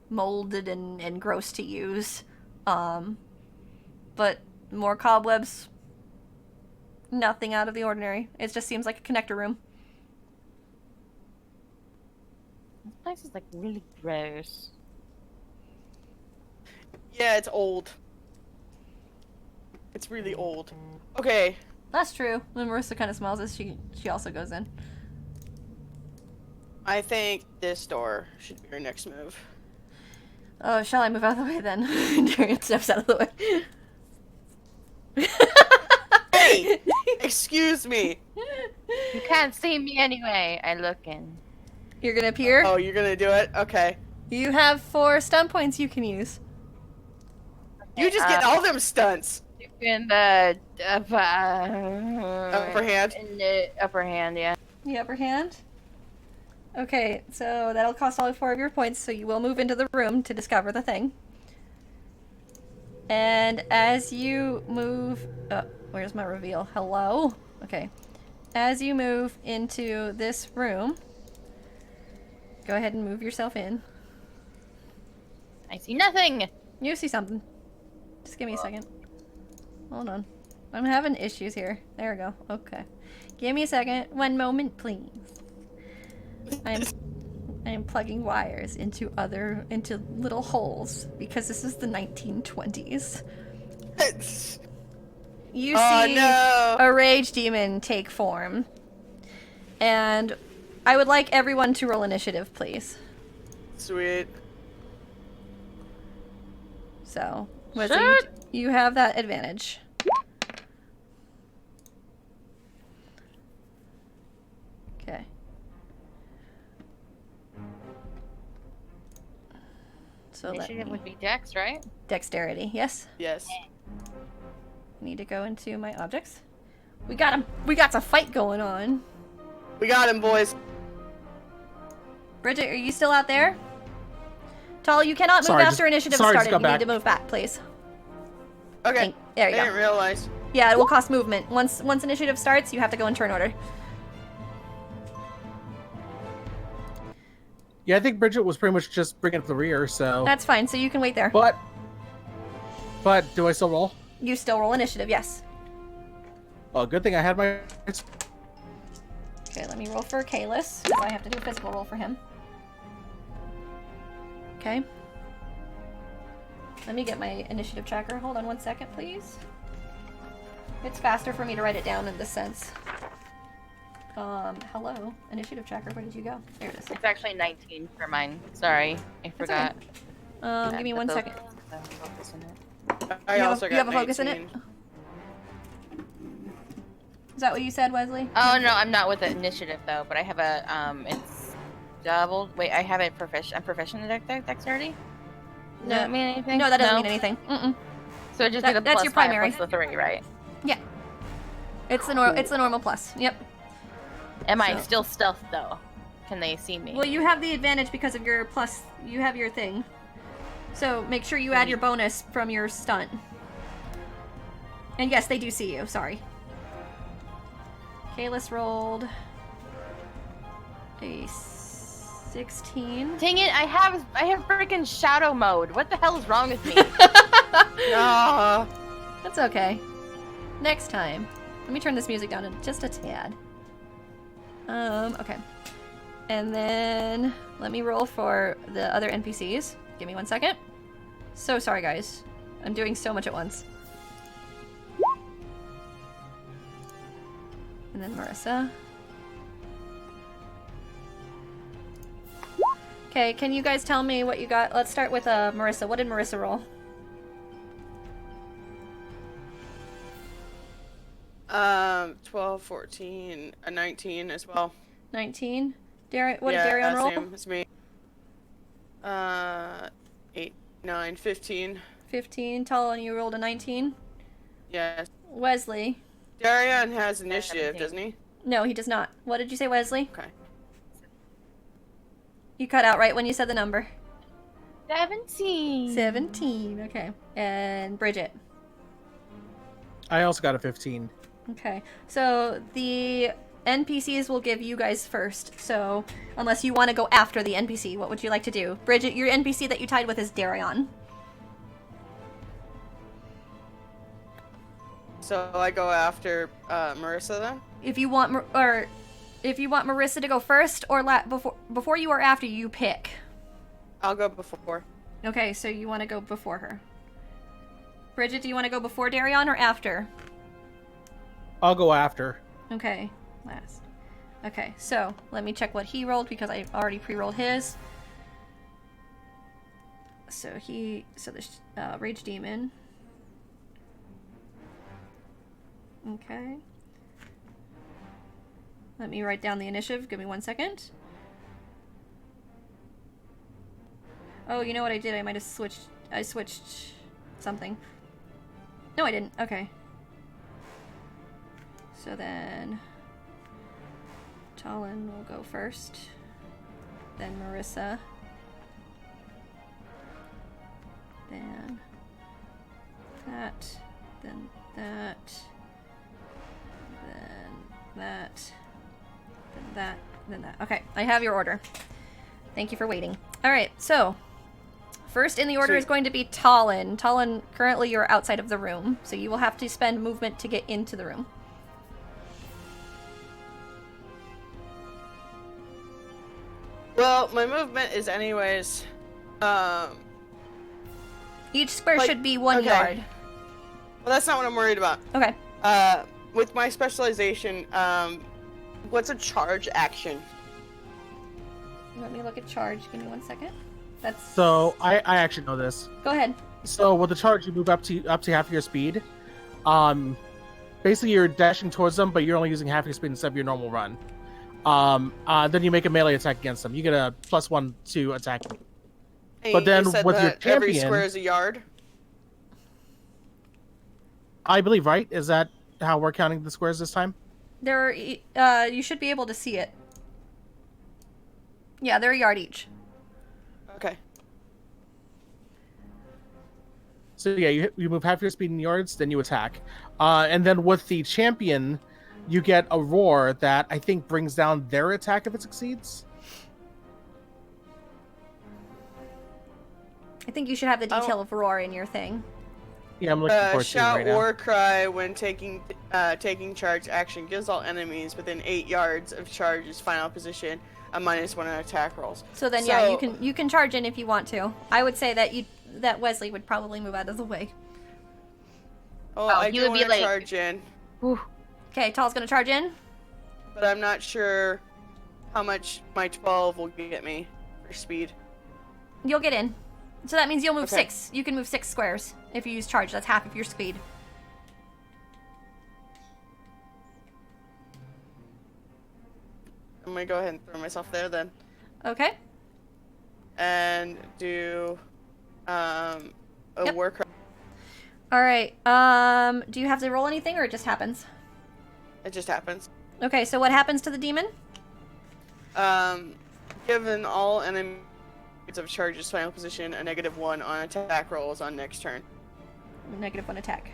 molded and gross to use. But more cobwebs. Nothing out of the ordinary. It just seems like a connector room. This place is like really gross. Yeah, it's old. It's really old. Okay. That's true. When Marissa kind of smells it, she also goes in. I think this door should be our next move. Oh, shall I move out of the way then? Darian steps out of the way. Hey! Excuse me! You can't see me anyway. I look in. You're gonna appear. Oh, you're gonna do it? Okay. You have 4 stun points you can use. You just get all them stunts. In the Upper hand? In the upper hand, yeah. The upper hand. Okay, so that'll cost all 4 of your points, so you will move into the room to discover the thing. And as you move... where's my reveal? Hello? Okay. As you move into this room, go ahead and move yourself in. I see nothing. You see something. Just give me a second. Hold on. I'm having issues here. There we go. Okay. Give me a second. One moment, please. I am plugging wires into little holes because this is the 1920s. You see no. a rage demon take form. And I would like everyone to roll initiative, please. Sweet. So, Wesley, you have that advantage. Okay. So Initiative would be Dex, right? Dexterity, yes. Yes. Need to go into my objects. We got him. We got a fight going on. We got him, boys. Bridget, are you still out there? Tall, you cannot move Sorry, after initiative sorry, just started. got You back. need to move back, please. Okay. There I you didn't go. realize. Yeah, it will cost movement. Once initiative starts, you have to go in turn order. Yeah, I think Bridget was pretty much just bringing up the rear, so... That's fine, so you can wait there. But do I still roll? You still roll initiative, yes. Well, good thing I had my... Okay, let me roll for Kalis, because I have to do a physical roll for him. Okay. Let me get my initiative tracker. Hold on one second, please. It's faster for me to write it down in this sense. Hello? Initiative tracker, where did you go? There it is. It's actually 19 for mine. Sorry, I forgot. Give me one second. I You have also a- got you have a focus in it? 19. Is that what you said, Wesley? Oh no, I'm not with the initiative though, but I have a it's doubled. Wait, I have it I'm proficient in dexterity. Does that mean anything? No, that doesn't mean anything. Mm-mm. So just That- be the that's plus your 5 primary. plus the 3, right? Yeah. It's the normal plus. Yep. Am I So- still stealth though? Can they see me? Well, you have the advantage because of your plus. You have your thing. So make sure you add your bonus from your stunt. And yes, they do see you. Sorry. Kalis rolled a 16. Dang it! I have freaking shadow mode. What the hell is wrong with me? Ah. That's okay. Next time. Let me turn this music down just a tad. Okay. And then let me roll for the other NPCs. Give me one second. So sorry, guys. I'm doing so much at once. And then Marissa. Okay, can you guys tell me what you got? Let's start with Marissa. What did Marissa roll? 12, 14, a 19 as well. 19. What did Yeah, Darion roll? same as me. 8, 9, 15. 15. Tall, and you rolled a 19. Yes. Wesley. Darion has initiative, 17. doesn't he? No, he does not. What did you say, Wesley? Okay. You cut out right when you said the number. 17. 17. Okay. And Bridget. I also got a 15. Okay. So the NPCs will give you guys first. So unless you want to go after the NPC, what would you like to do? Bridget, your NPC that you tied with is Darion. So I go after Marissa then? If you want if you want Marissa to go first or before you or after, you pick. I'll go before. Okay, so you want to go before her. Bridget, do you want to go before Darion or after? I'll go after. Okay, last. Okay, so let me check what he rolled because I already pre-rolled his. So the Rage Demon. Okay. Let me write down the initiative. Give me 1 second. Oh, you know what I did? I might have switched. I switched something. No, I didn't. Okay. So then Talon will go first. Then Marissa. Then that. Then that. Then that. Then that. Then that. Okay, I have your order. Thank you for waiting. Alright, so first in the order Sweet. is going to be Talon. Talon, currently you're outside of the room, so you will have to spend movement to get into the room. Well, my movement is anyways, Each square Like, should be 1 okay. yard. well, that's not what I'm worried about. Okay. With my specialization, what's a charge action? Let me look at charge. Give me 1 second. That's So I actually know this. Go ahead. So with the charge, you move up to half your speed. Basically you're dashing towards them, but you're only using half your speed instead of your normal run. Then you make a melee attack against them. You get a +1 to attack. Hey, But then you said with your that every champion- square is a yard. I believe, right? Is that how we're counting the squares this time? There you should be able to see it. Yeah, they're a yard each. Okay. So yeah, you move half your speed in yards, then you attack. And then with the champion, you get a roar that I think brings down their attack if it succeeds. I think you should have the Oh. detail of roar in your thing. Yeah, I'm looking forward to it Shout right now. war cry when taking charge action gives all enemies within 8 yards of charge's final position a -1 on attack rolls. So then yeah, you can charge in if you want to. I would say that Wesley would probably move out of the way. Oh, Oh, I he do would be want to like- charge in, Whew. Okay, Tall's gonna charge in. but I'm not sure how much my 12 will get me for speed. You'll get in. So that means you'll move Okay. 6. You can move 6 squares if you use charge. That's half of your speed. I'm gonna go ahead and throw myself there then, Okay. and do a Yep. war cry. All right. Do you have to roll anything, or it just happens? It just happens. Okay. So what happens to the demon? Given all enemies of charge's final position a -1 on attack rolls on next turn. -1 attack.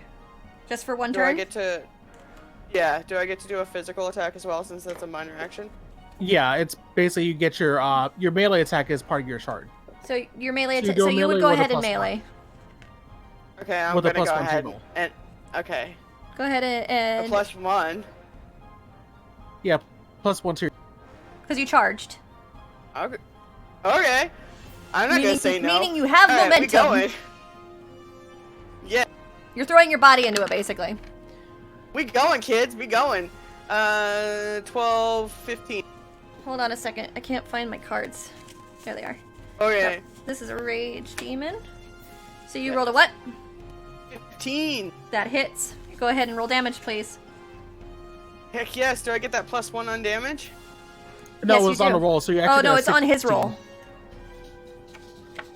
Just for 1 Do turn. I get to? Yeah. Do I get to do a physical attack as well since that's a minor action? Yeah, it's basically you get your melee attack as part of your charge. So your melee So you attack. go So you would melee go with a ahead and +1. melee. Okay, I'm With a gonna go +1 ahead total. and okay, Go ahead a and +1. Yeah, +1 to your... because you charged. Okay. Okay. I'm not gonna say no. Meaning you have All right, we momentum. going. Yeah, You're throwing your body into it, basically. we going, kids. We going. 12, 15. Hold on a second. I can't find my cards. There they are. Okay. Yep. This is a rage demon. So you Yeah. rolled a what? 15. That hits. Go ahead and roll damage, please. Heck yes. Do I get that +1 on damage? No, Yes, it you was on do. the roll, so you actually Oh no, got a it's on his 16. roll.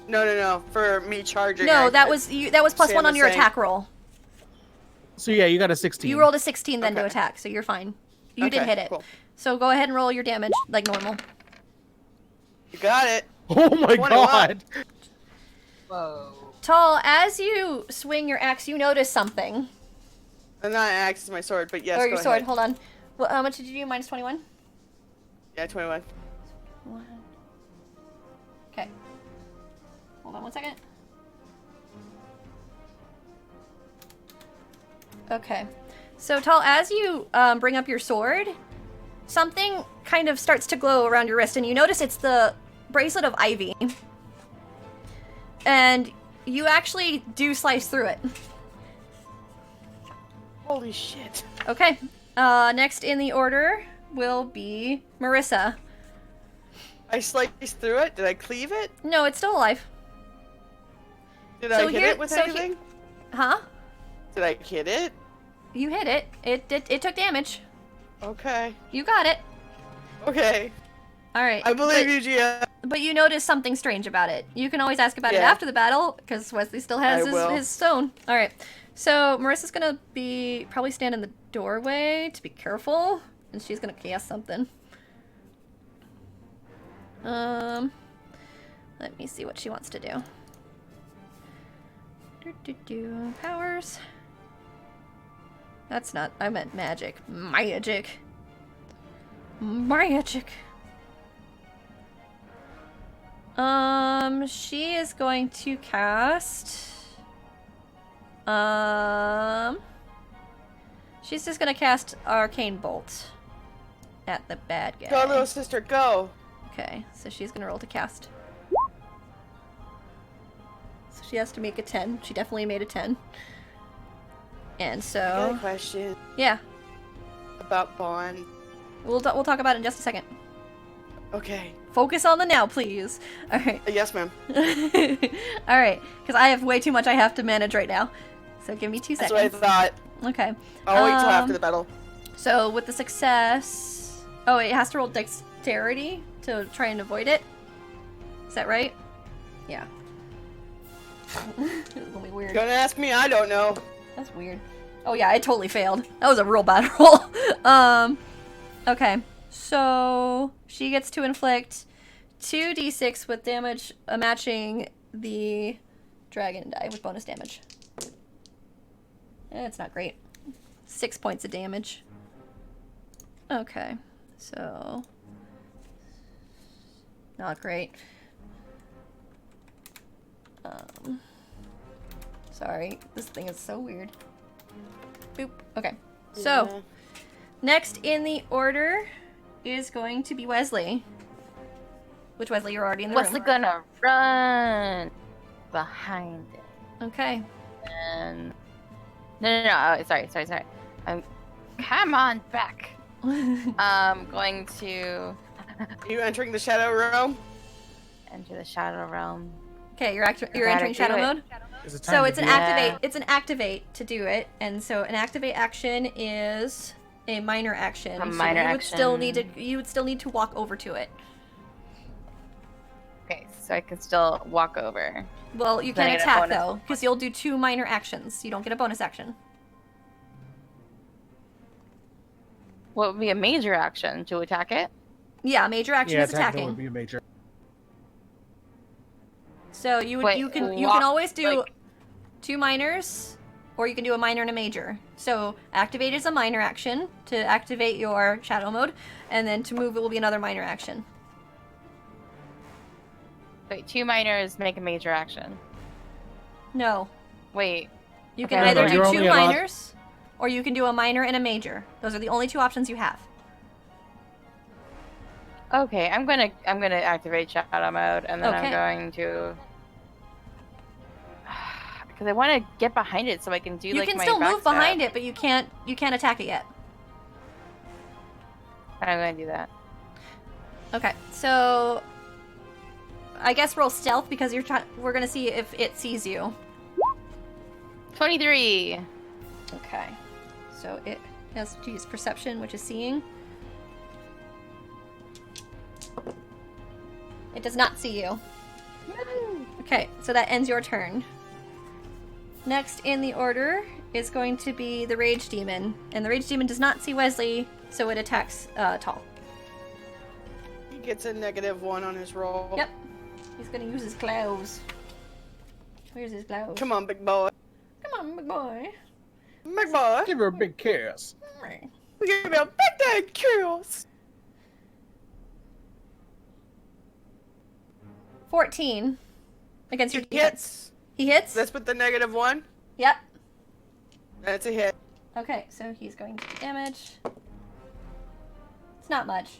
No. For me charging. No, I- that was +1 Same on as your saying- attack roll. So yeah, you got a 16. You rolled a 16 then to Okay. attack, so you're fine. You did Okay, hit it. cool. So go ahead and roll your damage like normal. You got it. Oh my 21. god! Whoa. Tall, as you swing your axe, you notice something. And not an axe, it's my sword, but yes, Or go your sword, ahead. hold on. Well, how much did you do? Minus 21? Yeah, 21. Okay. Hold on 1 second. Okay. So, Tall, as you bring up your sword, something kind of starts to glow around your wrist, and you notice it's the bracelet of Ivy. And you actually do slice through it. Holy shit. Okay. Next in the order will be Marissa. I sliced through it? Did I cleave it? No, it's still alive. Did So I hit here- it with so he- anything? Huh? Did I hit it? You hit it. It took damage. Okay. You got it. Okay. All right. I believe you, Gia. But you notice something strange about it. You can always ask about it Yeah. after the battle, because Wesley still has I will. his stone. All right. So Marissa's gonna probably stand in the doorway to be careful, and she's gonna cast something. Let me see what she wants to do. Powers. That's not. I meant magic. Magic. Magic. She is going to cast. She's just gonna cast Arcane Bolt at the bad guy. Go, little sister, go. Okay, so she's gonna roll to cast. So she has to make a 10. She definitely made a 10. And I got so, a question yeah, about Bond. we'll talk about it in just a second. Okay. Focus on the now, please. All right. Yes, ma'am. All right, because I have way too much I have to manage right now. So give me 2 That's seconds. what I thought. Okay. I'll wait till after the battle. So with the success, oh, it has to roll dexterity to try and avoid it. Is that right? Yeah. It's gonna be weird. Don't ask me, I don't know. That's weird. Oh yeah, I totally failed. That was a real bad roll. Okay. So she gets to inflict 2d6 with damage matching the dragon die with bonus damage. It's not great. 6 points of damage. Okay. So not great. Sorry, this thing is so weird. Boop. Okay. So, Yeah. next in the order is going to be Wesley. Which Wesley, you're already in the Wesley room. gonna run behind it. Okay. And no. Oh, sorry. Come on back. I'm going to Are you entering the Shadow Realm? enter the Shadow Realm. Okay, you're Gotta entering do shadow it. mode. Is it So time it's to an do it? activate. It's an activate to do it, and so an activate action is a minor action. A so minor you would still need to. action. You would still need to walk over to it. Okay, so I can still walk over. Well, you Then I can't get a attack bonus. though, because you'll do 2 minor actions. You don't get a bonus action. What would be a major action to attack it? Yeah, major action Yeah, is attacking would attacking. be a major. So you would Wait, you can walk, always do like- 2 minors, or you can do a minor and a major. So activate is a minor action to activate your shadow mode, and then to move it will be another minor action. Wait, 2 minors make a major action. No, Wait, you Okay, can no, either no, do you're 2 only allowed- minors, or you can do a minor and a major. Those are the only 2 options you have. okay, I'm gonna activate shadow mode, and then Okay. I'm going to because I want to get behind it so I can do You like can my still move backstab. behind it, but you can't attack it yet. I'm gonna do that. Okay, so I guess roll stealth because we're gonna see if it sees you. 23. Okay, so it has to use perception, which is seeing. It does not see you. Okay, so that ends your turn. Next in the order is going to be the Rage Demon, and the Rage Demon does not see Wesley, so it attacks Tall. He gets a -1 on his roll. Yep. He's gonna use his claws. Where's his glove? Come on, big boy. Come on, big boy. Big boy. Give her a big kiss. We give me a big dang kiss. 14 against your He defense. hits. He hits? That's with the -1. Yep. That's a hit. Okay, so he's going to damage. It's not much.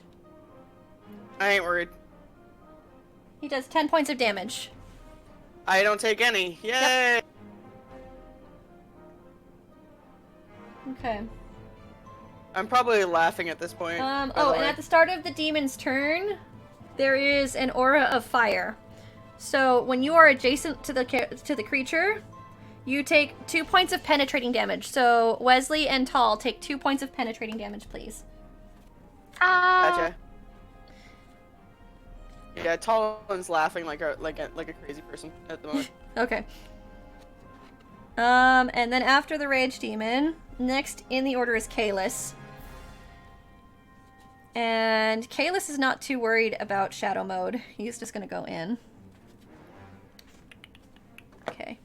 I ain't worried. He does 10 points of damage. I don't take any. Yay! Okay. I'm probably laughing at this point. by the Oh, and way. at the start of the demon's turn, there is an aura of fire. So when you are adjacent to the creature, you take 2 points of penetrating damage. So Wesley and Tall take 2 points of penetrating damage, please. Gotcha. Yeah, Talon's laughing like a crazy person at the moment. Okay. And then after the rage demon, next in the order is Kalis. And Kalis is not too worried about shadow mode. He's just gonna go in. Okay.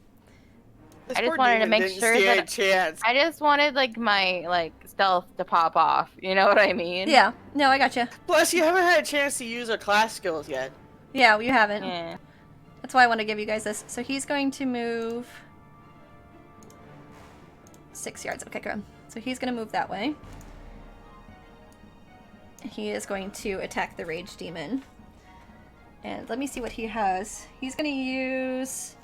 This I just poor wanted to demon make didn't sure stand that- a chance. I just wanted like my stealth to pop off. You know what I mean? Yeah. No, I gotcha. Plus, you haven't had a chance to use our class skills yet. Yeah, you haven't. Yeah. That's why I want to give you guys this. So he's going to move 6 yards. Okay, good. So he's going to move that way. He is going to attack the rage demon. And let me see what he has. He's going to use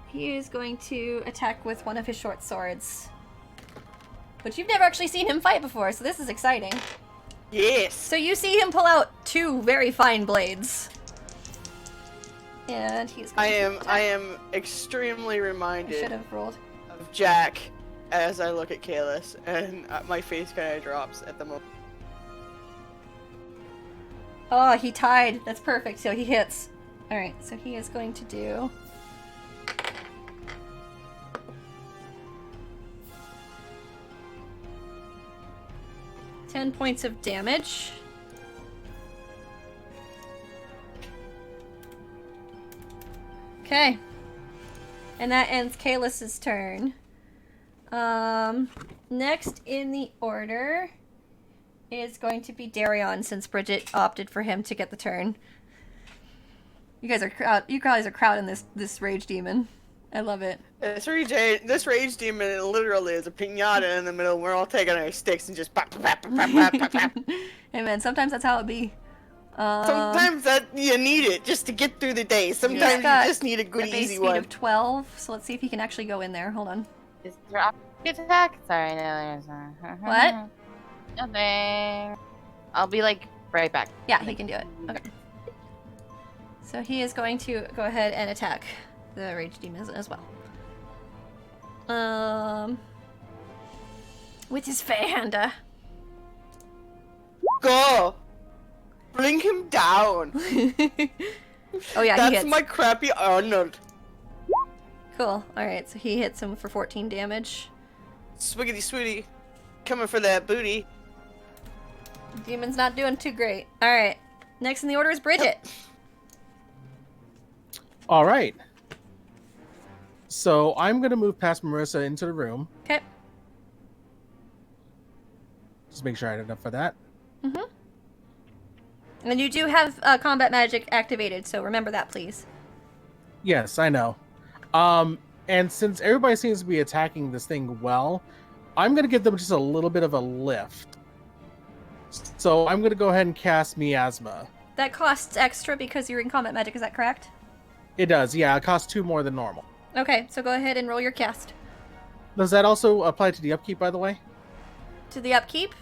he is going to attack with one of his short swords. But you've never actually seen him fight before, so this is exciting. Yes. So you see him pull out 2 very fine blades. And he's going to I am extremely I should reminded have rolled. of Jack as I look at Kalis, and my face kind of drops at the moment. Oh, he tied. That's perfect. So he hits. Alright, so he is going to do... $10 points of damage. Okay. And that ends Kalis's turn. Next in the order is going to be Darion, since Bridget opted for him to get the turn. You guys are crowding this rage demon. I love it. This rage demon literally is a piñata in the middle. We're all taking our sticks and just pop, pop, pop, pop, pop, pop, pop. Hey man, sometimes that's how it be. Sometimes that you need it just to get through the day. Sometimes you got just need a good a base easy speed one. of 12, so let's see if he can actually go in there. Hold on. Is there opportunity attack? Sorry, no, there's What? Nothing. I'll be like right back. Yeah, he can do it. Okay. So he is going to go ahead and attack the rage demon as well. With his fan. Go! Bring him down! Oh yeah, he That's hits. my crappy Arnold. Cool. Alright, so he hits him for 14 damage. Swiggity swooty. Coming for that booty. Demon's not doing too great. Alright. Next in the order is Bridget. All right. So I'm gonna move past Marissa into the room. Okay. Just make sure I had enough for that. Mm-hmm. And you do have combat magic activated, so remember that, please. Yes, I know. And since everybody seems to be attacking this thing well, I'm gonna give them just a little bit of a lift. So I'm gonna go ahead and cast Miasma. That costs extra because you're in combat magic, is that correct? It does, yeah. It costs 2 more than normal. Okay, so go ahead and roll your cast. Does that also apply to the upkeep, by the way? To the upkeep?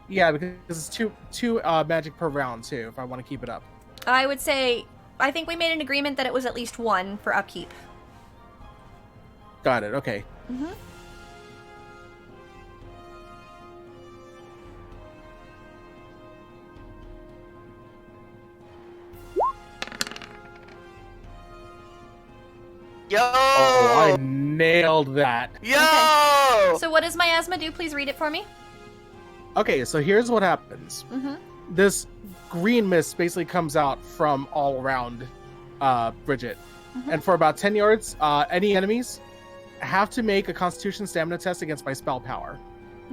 Yeah, because it's two magic per round too. If I want to keep it up. I would say, I think we made an agreement that it was at least 1 for upkeep. Got it. Okay. Mm-hmm. Yo! Oh, I nailed that. Yo! So what does miasma do? Please read it for me. Okay, so here's what happens. Mm-hmm. this green mist basically comes out from all around Bridget. Mhm. And for about 10 yards, any enemies have to make a Constitution stamina test against my spell power.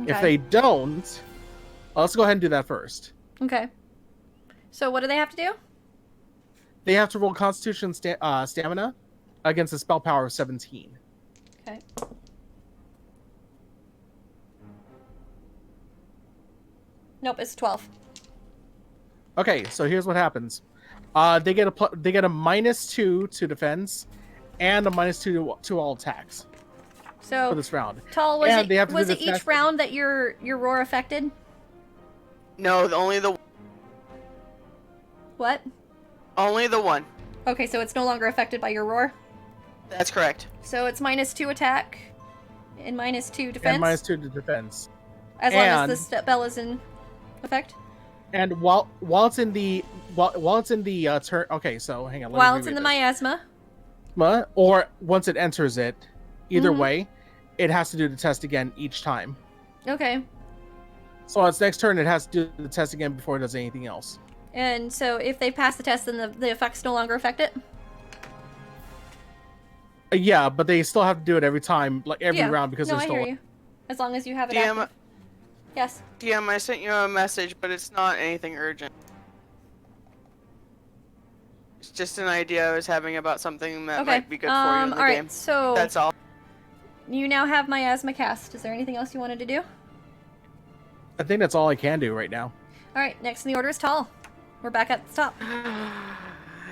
If Okay. they don't, let's go ahead and do that first. Okay. So what do they have to do? They have to roll Constitution stamina against a spell power of 17. Okay. Nope, it's 12. Okay, so here's what happens. They get a -2 to defense, and a -2 to all attacks for So, this round. Tall, was And they have it to was do it the each test- round that your roar affected? No, only the What? one. Okay, so it's no longer affected by your roar. That's correct. So it's -2 attack and -2 defense. And -2 to defense. as long and- as the spell is in effect. And while it's in the turn. Okay, so hang on. let me While it's in reread the this. miasma. Or once it enters it, either Mhm. way, it has to do the test again each time. Okay. So on its next turn, it has to do the test again before it does anything else. And so if they pass the test, then the effects no longer affect it? Yeah, but they still have to do it every time, like every Yeah. round, because No, they're I still. hear you. As long as you have it DM, active. Yes. DM, I sent you a message, but it's not anything urgent. It's just an idea I was having about something that Okay. might be good for you in the Alright, game. so That's all. you now have miasma cast. Is there anything else you wanted to do? I think that's all I can do right now. Alright, next in the order is Tall. We're back at the top.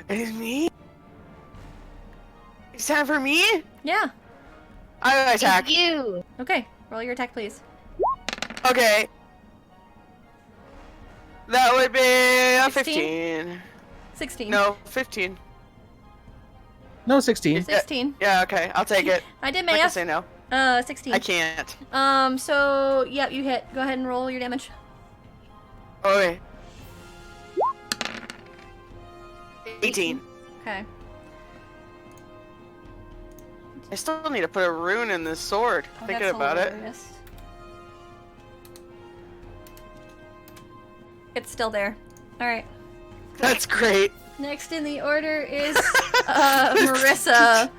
It is me? It's time for me? Yeah. I attack. It's you. Okay, roll your attack, please. Okay. That would be a 16? 15. 16. No, 15. No, 16. 16. Yeah, okay, I'll take it. I did I can math. say no. 16. I can't. So, yeah, you hit. Go ahead and roll your damage. Okay. 18. Okay. I still need to put a rune in this sword. Oh, Thinking that's about it. hilarious. It's still there. Alright. That's great. Next in the order is Marissa.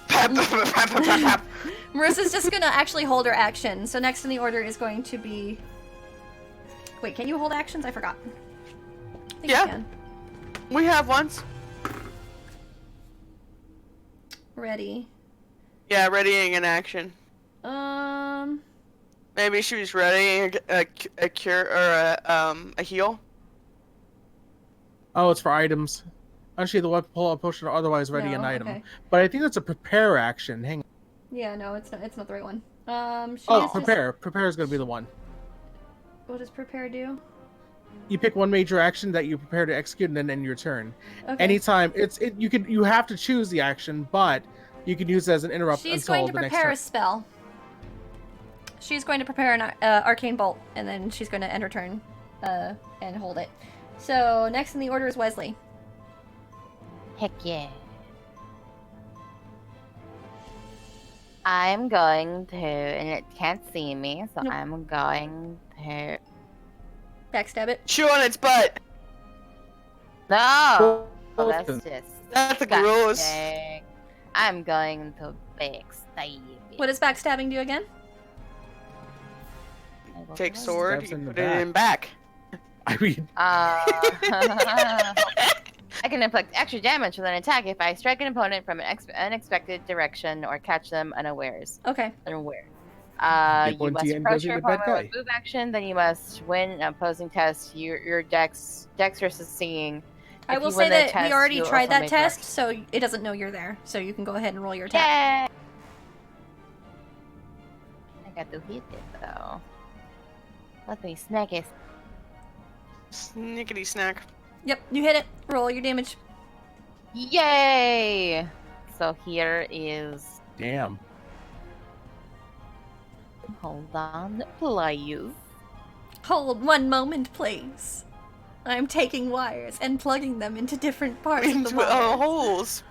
Pap, pap, pap, pap, pap, pap. Marissa's just gonna actually hold her action. So next in the order is going to be... Wait, can you hold actions? I forgot. I think Yeah. you can. We have ones. Ready. Yeah, readying an action. Maybe she was readying a cure or a heal. Oh, it's for items. Unsheath the weapon, pull out a potion, or otherwise ready an No, item. okay. But I think that's a prepare action. Hang on. Yeah, no, it's not the right one. She Oh, is just- prepare. Prepare is going to be the one. What does prepare do? You pick one major action that you prepare to execute, and then end your turn. Okay. Anytime you have to choose the action, but you can use it as an interrupt She's until going to the next prepare turn. a spell. She's going to prepare an arcane bolt, and then she's going to end her turn and hold it. So next in the order is Wesley. Heck yeah. I'm going to, and it can't see me, so Nope. I'm going to. Backstab it. Chew on its butt. No! Well, That's then. just. That's gross. disgusting. I'm going to backstab it. What does backstabbing do again? I will Take go- sword, Stabs you in the put it in back. I mean, I can inflict extra damage with an attack if I strike an opponent from an unexpected direction or catch them unawares. Okay. Unaware. Big You one must TN approach goes your into bad opponent with guy. move action, then you must win an opposing test. Your dex versus seeing. I If will you say win the that we test, already you'll tried also that make test, dex. so it doesn't know you're there. So you can go ahead and roll your attack. Yay! I got to hit it though. Let me snack it. Snickety snack. Yep, you hit it. Roll your damage. Yay! So here is. damn. Hold on, please. Hold one moment, please. I'm taking wires and plugging them into different parts of the Into wires. holes.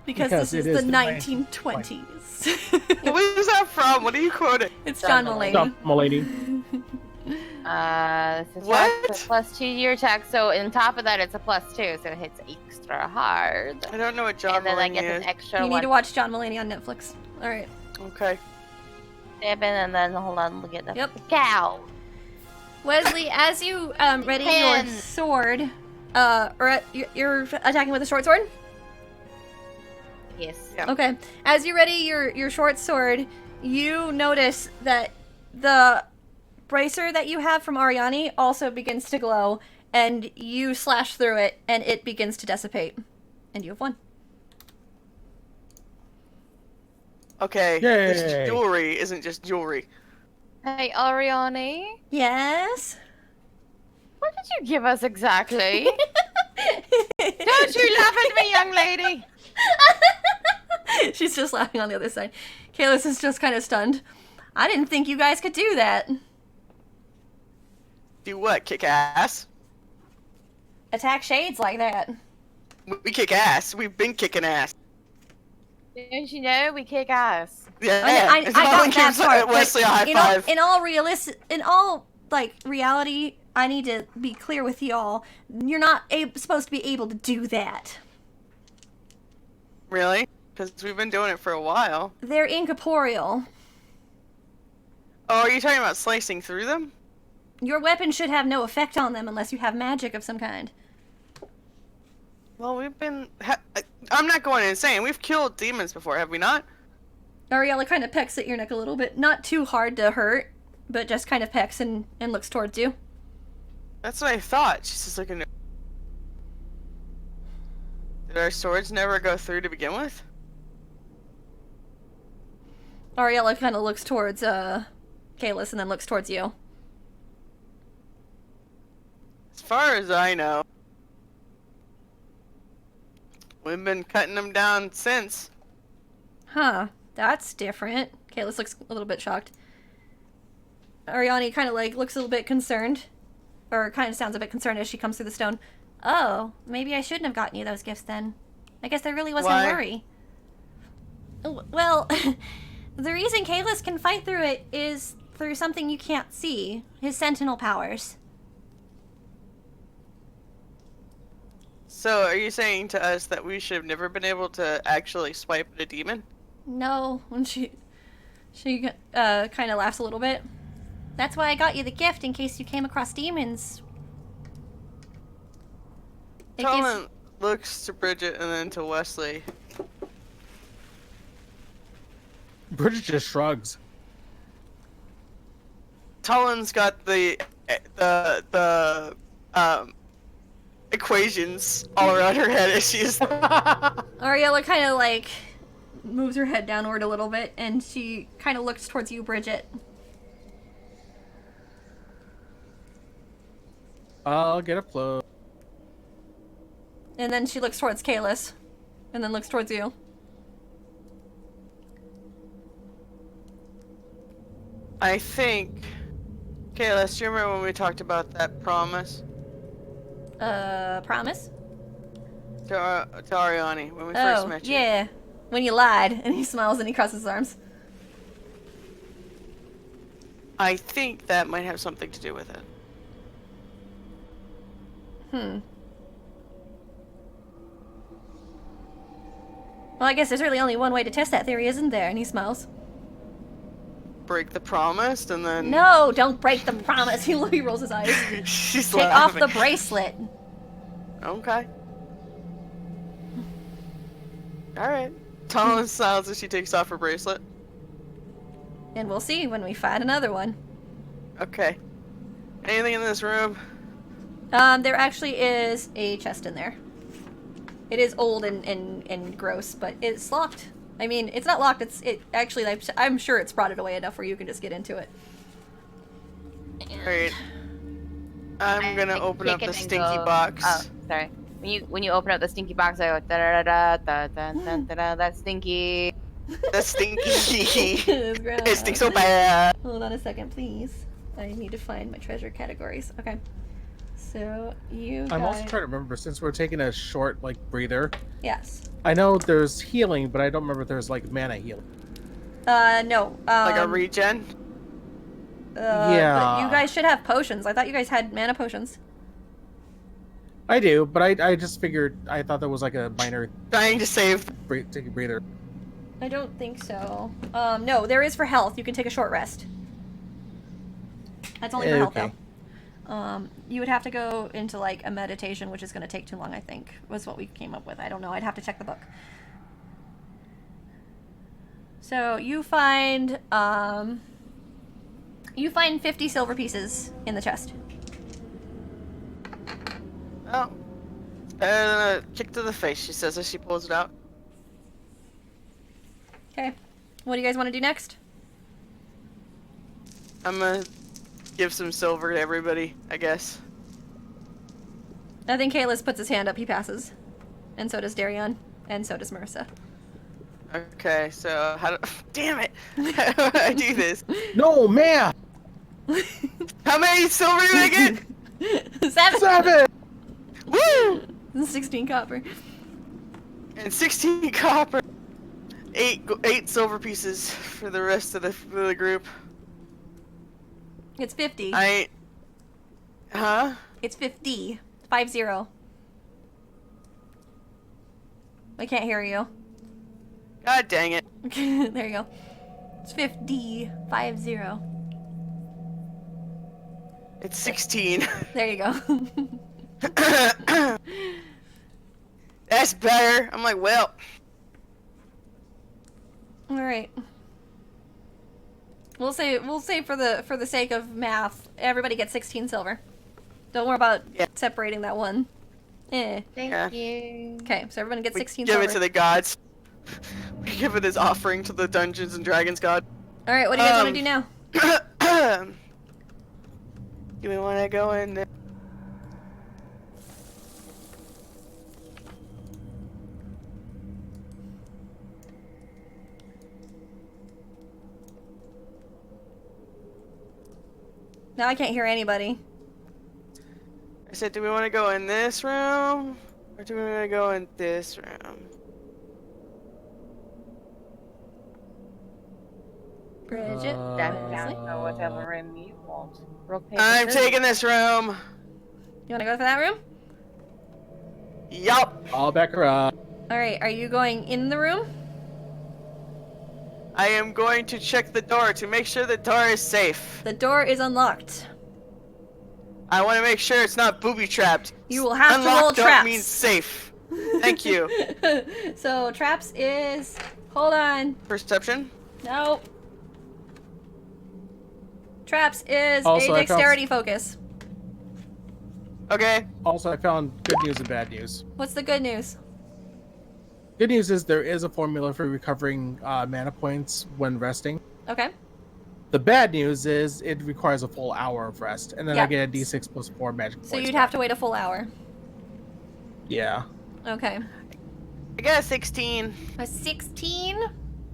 Because Because this it is is the the 1920s. What is that from? What are you quoting? It's John John Mulaney. Mulaney. Stop, Mulaney. This is What? a +2 to your attack, so on top of that, it's a +2, so it hits extra hard. I don't know what John And then I Mulaney get an is. extra You need one to watch John Mulaney on Netflix. All right. Okay. 7, and then hold on, look at the Yep. cow. Wesley, as you ready Ten. your sword, you're attacking with a short sword. Yes. Yeah. Okay. As you ready your short sword, you notice that the bracer that you have from Ariani also begins to glow, and you slash through it, and it begins to dissipate, and you have won. Okay. Yay. This jewelry isn't just jewelry. Hey, Ariani, Yes. what did you give us exactly? Don't you laugh at me, young lady! She's just laughing on the other side. Kalis is just kind of stunned. I didn't think you guys could do that. Do what? Kick ass? Attack shades like that. We kick ass. We've been kicking ass. Don't you know we kick ass? Yeah. I If got someone that gives part. Wesley a high But five. in all like reality, I need to be clear with y'all. You're not supposed to be able to do that. Really? Because we've been doing it for a while. They're incorporeal. Oh, are you talking about slicing through them? Your weapon should have no effect on them unless you have magic of some kind. Well, we've been. I'm not going insane. We've killed demons before, have we not? Ariella kind of pecks at your neck a little bit. Not too hard to hurt, but just kind of pecks and looks towards you. That's what I thought. She's just looking. Did our swords never go through to begin with? Ariella kind of looks towards Kalis and then looks towards you. As far as I know, we've been cutting them down since. Huh, that's different. Kalis looks a little bit shocked. Ariani kind of like looks a little bit concerned, or kind of sounds a bit concerned as she comes through the stone. Oh, maybe I shouldn't have gotten you those gifts then. I guess there really wasn't Why? a worry. Well, the reason Kalis can fight through it is through something you can't see. His sentinel powers. So, are you saying to us that we should have never been able to actually swipe at a demon? No, when she kind of laughs a little bit. That's why I got you the gift in case you came across demons. It gives- Talon looks to Bridget and then to Wesley. Bridget just shrugs. Talon's got the equations all around her head as she's. Ariella kind of like moves her head downward a little bit, and she kind of looks towards you, Bridget. I'll get up close. And then she looks towards Kalis, and then looks towards you. I think. Kalis, do you remember when we talked about that promise Promise? to Ariani when we first Oh, met you? yeah. When you lied, and he smiles and he crosses his arms. I think that might have something to do with it. Well, I guess there's really only one way to test that theory, isn't there? And he smiles. Break the promise and then. No, don't break the promise. He rolls his eyes. She's Take off laughing. the bracelet. Okay. Alright. Talon smiles as she takes off her bracelet. And we'll see when we find another one. Okay. Anything in this room? There actually is a chest in there. It is old and gross, but it's locked. I mean, it's not locked. Actually, I'm sure it's rotted away enough where you can just get into it. Alright. I'm gonna open up kick the it and stinky go- box. Oh, sorry. When you open up the stinky box, I go da da da da da da da da. That's stinky. That's stinky. It's gross. It stinks so bad. Hold on a second, please. I need to find my treasure categories. Okay. So you I'm also guys- trying to remember, since we're taking a short like breather. Yes. I know there's healing, but I don't remember if there's like mana healing. No. Like a regen? Yeah. But you guys should have potions. I thought you guys had mana potions. I do, but I just figured, I thought that was like a minor Trying to save. take a breather. I don't think so. No, there is for health. You can take a short rest. That's only for health, Okay. though. You would have to go into, like, a meditation, which is going to take too long, I think, was what we came up with. I don't know. I'd have to check the book. So, you find 50 silver pieces in the chest. Oh. Better than a kick to the face, she says as she pulls it out. Okay. What do you guys want to do next? I'm gonna give some silver to everybody, I guess. I think Kalis puts his hand up. He passes. And so does Darion. And so does Marissa. Okay, so how do... Damn it! How do I do this? No, man! How many silver did I get? 7! 7! Woo! 16 copper. And 16 copper. 8 silver pieces for the rest of the group. It's 50. Huh? It's 50. 50. I can't hear you. God dang it. There you go. It's 50. 50. It's 16. There you go. That's better. I'm like, well. All right. We'll say for the sake of math, everybody gets 16 silver. Don't worry about separating that one. Thank Yeah. you. Okay, so everyone gets We 16 give silver. it to the gods. We give it as offering to the Dungeons and Dragons god. All right, what do you guys want to do now? Do we want to go in there? Now I can't hear anybody. I said, do we want to go in this room? Or do we want to go in this room? Bridget. That's not whatever room you want. Rock, paper, I'm scissors. taking this room. You want to go for that room? Yup. All back around. All right, are you going in the room? I am going to check the door to make sure the door is safe. The door is unlocked. I want to make sure it's not booby trapped. You will have to roll Unlocked don't traps. mean safe. Thank you. So traps is, hold on, Perception? no. Traps is Also, a I found- dexterity focus. Okay. Also, I found good news and bad news. What's the good news? Good news is there is a formula for recovering mana points when resting. Okay. The bad news is it requires a full hour of rest, and then Yeah. I get a d6 plus 4 magic points. So you'd have to wait a full hour. Yeah. Okay. I got a 16. A 16?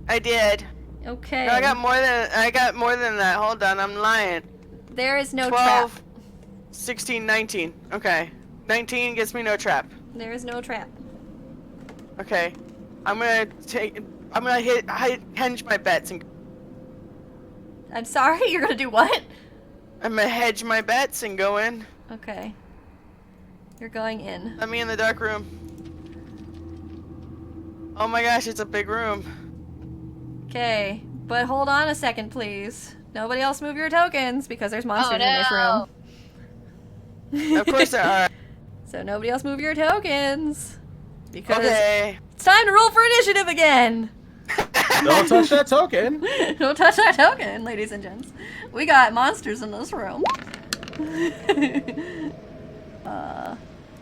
I did. Okay. No, I got more than that. Hold on, I'm lying. There is no 12, trap. 16, 19. Okay. 19 gets me no trap. There is no trap. Okay. I'm gonna hedge my bets and I'm sorry, you're gonna do what? I'm gonna hedge my bets and go in. Okay. You're going in. Let me in the dark room. Oh my gosh, it's a big room. Okay. But hold on a second, please. Nobody else move your tokens because there's monsters in this no. room. Of course there are. So nobody else move your tokens. Because Okay. it's time to roll for initiative again. Don't touch that token. Don't touch that token, ladies and gents. We got monsters in this room.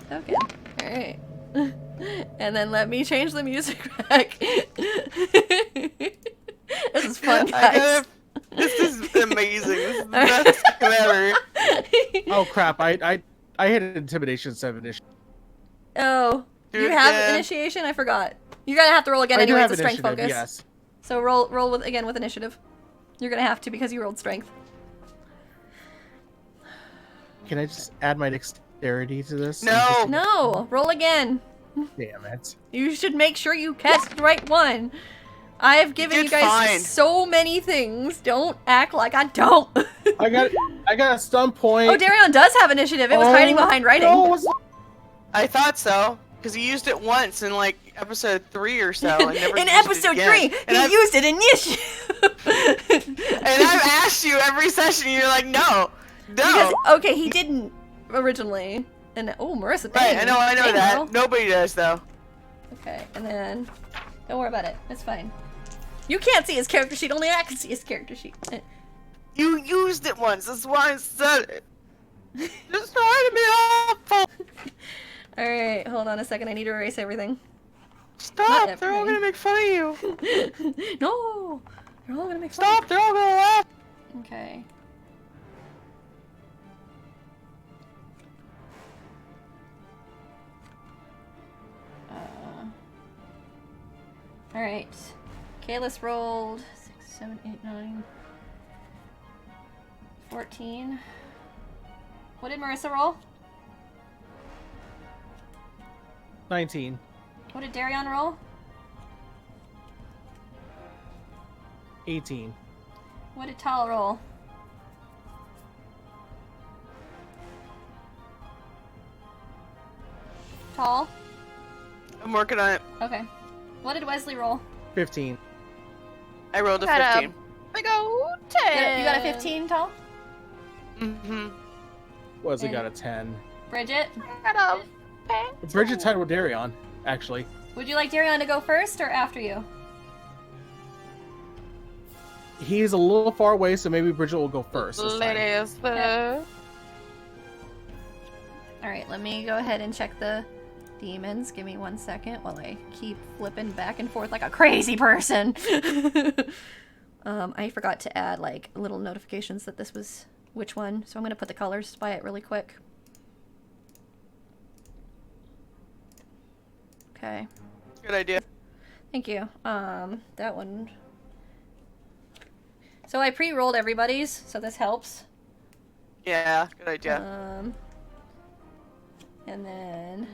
Token. Alright. And then let me change the music back. This is fun, guys. This is amazing. This is the best game ever. Oh crap! I hit intimidation 7 initiative. Oh, you Dude, have yeah. initiation? I forgot. You're gonna have to roll again I do anyway. have It's a strength initiative. focus. Yes. So roll with initiative. You're gonna have to because you rolled strength. Can I just add my dexterity to this? No. No, roll again. Damn it. You should make sure you cast the right one. I have given you did guys fine. so many things. Don't act like I don't. I got a stun point. Oh, Darion does have initiative. It was hiding behind writing. No, it's not. I thought so, because he used it once in like episode 3 or so. And never In used episode it 3, again. he used it initiative. And I've asked you every session, and you're like, no. Because, okay, he didn't originally. And oh, Marissa, Right, dang, I know dang, that. girl. Nobody does, though. Okay, and then don't worry about it. It's fine. You can't see his character sheet. Only I can see his character sheet. You used it once. That's why I said it. Just trying to be awful. All right, hold on a second. I need to erase everything. Stop. Not They're all everything. gonna make fun of you. No, they're all gonna make fun. Stop. They're all gonna laugh. Okay. All right. Kalis rolled 6, 7, 8, 9, 14. What did Marissa roll? 19. What did Darion roll? 18. What did Tal roll? Tal? I'm working on it. Okay. What did Wesley roll? 15. I rolled a Got a 15. Big ol' You 10. got a 15, Tal? Mm-hmm. Wesley And- got a 10. Bridget? I got a 10. Bridget's tied with Darion, actually. Would you like Darion to go first or after you? He's a little far away, so maybe Bridget will go first. This time. Ladies first. Alright, let me go ahead and check the demons. Give me 1 second while I keep flipping back and forth like a crazy person. I forgot to add like little notifications that this was which one, so I'm gonna put the colors by it really quick. Okay. Good idea. Thank you. That one. So I pre-rolled everybody's, so this helps. Yeah, good idea. And then.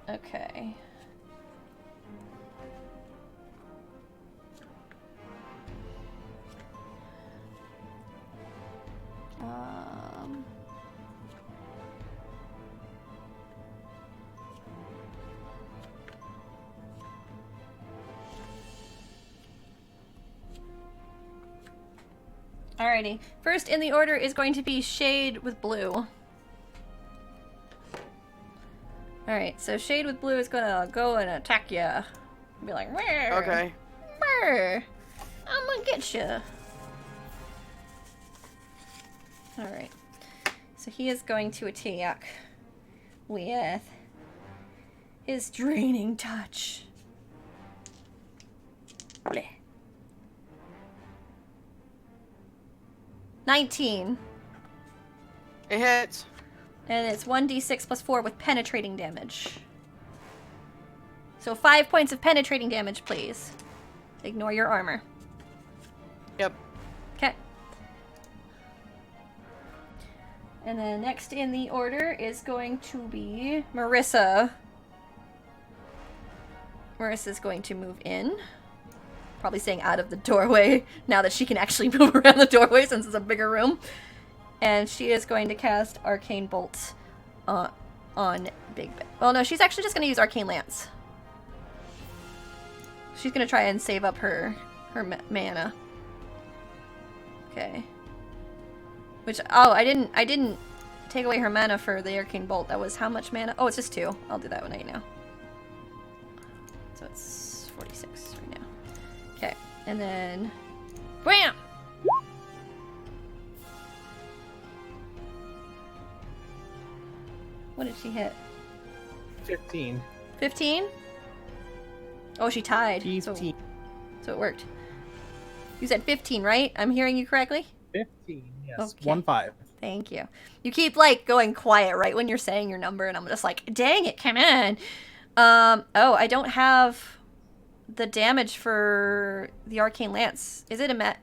Okay. Alrighty. First in the order is going to be Shade with Blue. Alright, so Shade with Blue is gonna go and attack ya. Be like, "Where? Okay. Where? I'm gonna get ya." Alright. So he is going to attack with his Draining Touch. Bleh. 19. It hits. And it's 1d6 plus 4 with penetrating damage. So 5 points of penetrating damage, please. Ignore your armor. Yep. Okay. And then next in the order is going to be Marissa. Marissa's going to move in. Probably staying out of the doorway now that she can actually move around the doorway since it's a bigger room. And she is going to cast Arcane Bolt on Big Ben. Well, no, she's actually just going to use Arcane Lance. She's going to try and save up her mana. Okay. Which, oh, I didn't take away her mana for the Arcane Bolt. That was how much mana? Oh, it's just 2. I'll do that one right now. So it's 46 right now. Okay, and then... BAM! What did she hit? 15. 15? Oh, she tied. 15. So it worked. You said 15, right? I'm hearing you correctly? 15, yes. Okay. 1-5. Thank you. You keep, like, going quiet right when you're saying your number, and I'm just like, dang it, come on. Oh, I don't have the damage for the Arcane Lance. Is it a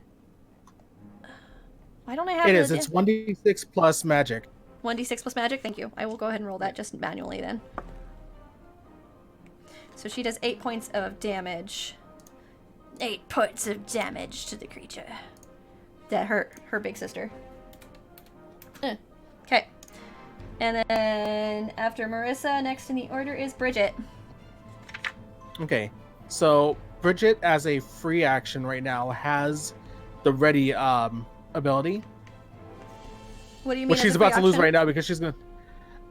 Why don't I have It the is. It's 1d6 plus magic. 1d6 plus magic? Thank you. I will go ahead and roll that just manually then. So she does 8 points of damage 8 points of damage to the creature. That hurt her big sister. Okay. And then after Marissa, next in the order is Bridget. Okay, so Bridget, as a free action right now, has the ready ability, What do you mean? which as she's a free about to lose action? right now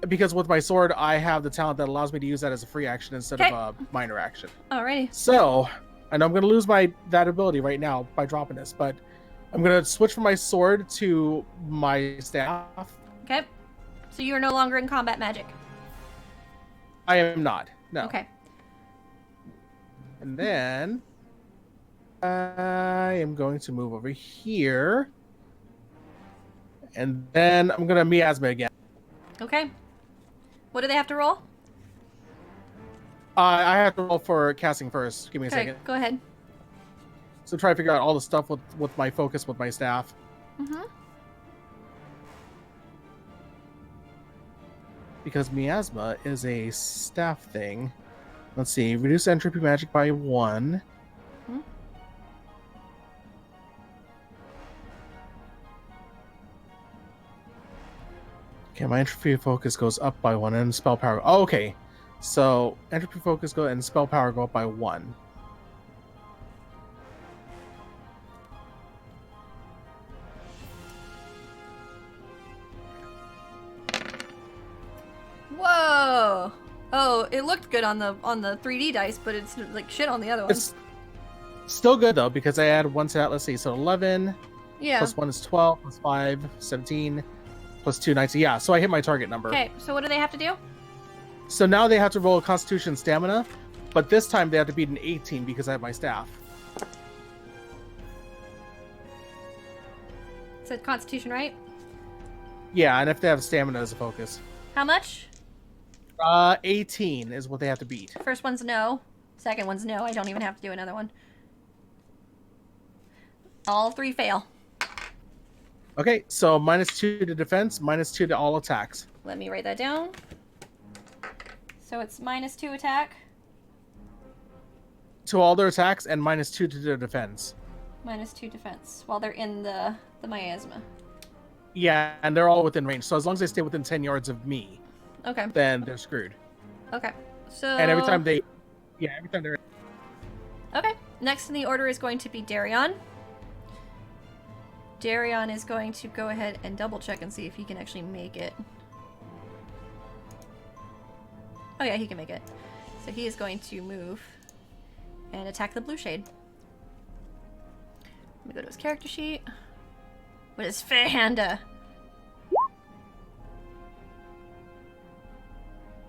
because with my sword, I have the talent that allows me to use that as a free action instead Okay. of a minor action. Alrighty. So, and I'm going to lose that ability right now by dropping this, but I'm going to switch from my sword to my staff. Okay. So you are no longer in combat magic. I am not. No. Okay. And then I am going to move over here. And then I'm going to miasma again. Okay. What do they have to roll? I have to roll for casting first. Give me a Okay, second. go ahead. So try to figure out all the stuff with my focus with my staff. Mm-hmm. Because miasma is a staff thing. Let's see. Reduce entropy magic by 1. Hmm. Okay, my entropy focus goes up by 1 and spell power. Oh, okay. So entropy focus go and spell power go up by 1. Whoa! Oh, it looked good on the 3D dice, but it's like shit on the other ones. It's still good though because I add 1 to that. Let's see. So 11 Yeah. plus 1 is 12 plus 5 17 plus 2 19. Yeah, so I hit my target number. Okay, so what do they have to do? So now they have to roll a Constitution Stamina, but this time they have to beat an 18 because I have my staff. Said Constitution, right? Yeah, and if they have Stamina as a focus. How much? 18 is what they have to beat. First one's no. Second one's no. I don't even have to do another one. All 3 fail. Okay, so -2 to defense, -2 to all attacks. Let me write that down. So it's -2 attack, To all their attacks, and -2 to their defense. -2 defense while they're in the miasma. Yeah, and they're all within range. So as long as they stay within 10 yards of me, Okay. then they're screwed. Okay. So. And every time they're Okay. Next in the order is going to be Darion. Darion is going to go ahead and double check and see if he can actually make it. Oh yeah, he can make it. So he is going to move and attack the blue shade. Let me go to his character sheet. What is Fahanda?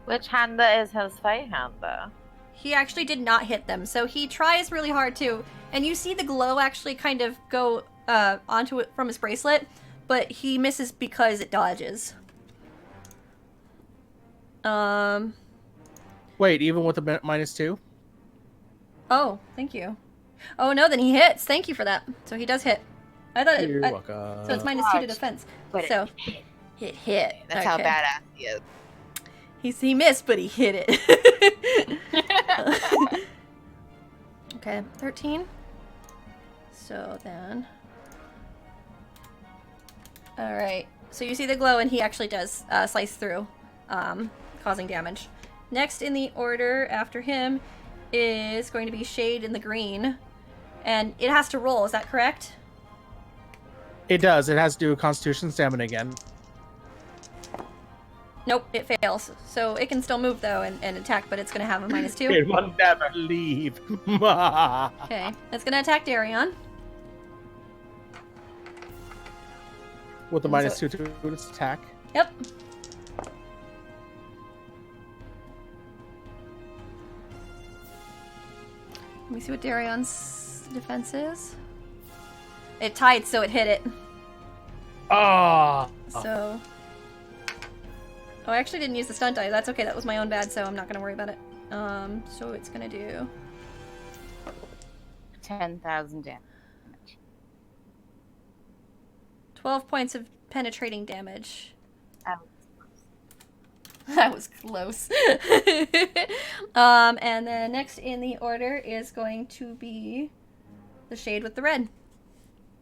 Which hander is his fey hander? He actually did not hit them, so he tries really hard too. And you see the glow actually kind of go onto it from his bracelet, but he misses because it dodges. Wait, even with the -2? Oh, thank you. Oh no, then he hits. Thank you for that. So he does hit. I thought it. You're So welcome. it's -2 to defense. But So it hit. That's how badass he is. He missed, but he hit it. Okay, 13. So then. All right. So you see the glow, and he actually does slice through, causing damage. Next in the order after him is going to be Shade in the green, and it has to roll. Is that correct? It does. It has to do a Constitution Stamina again. Nope, it fails. So it can still move though and attack, but it's going to have a -2. It will never leave. Okay, it's going to attack Darion. With the And so- -2 to its attack. Yep. Let me see what Darion's defense is. It tied, so it hit it. Ah. So. Oh, I actually didn't use the stunt die. That's okay. That was my own bad, so I'm not going to worry about it. So it's going to do 10,000 damage. 12 points of penetrating damage. Ouch. That was close. And then next in the order is going to be the shade with the red.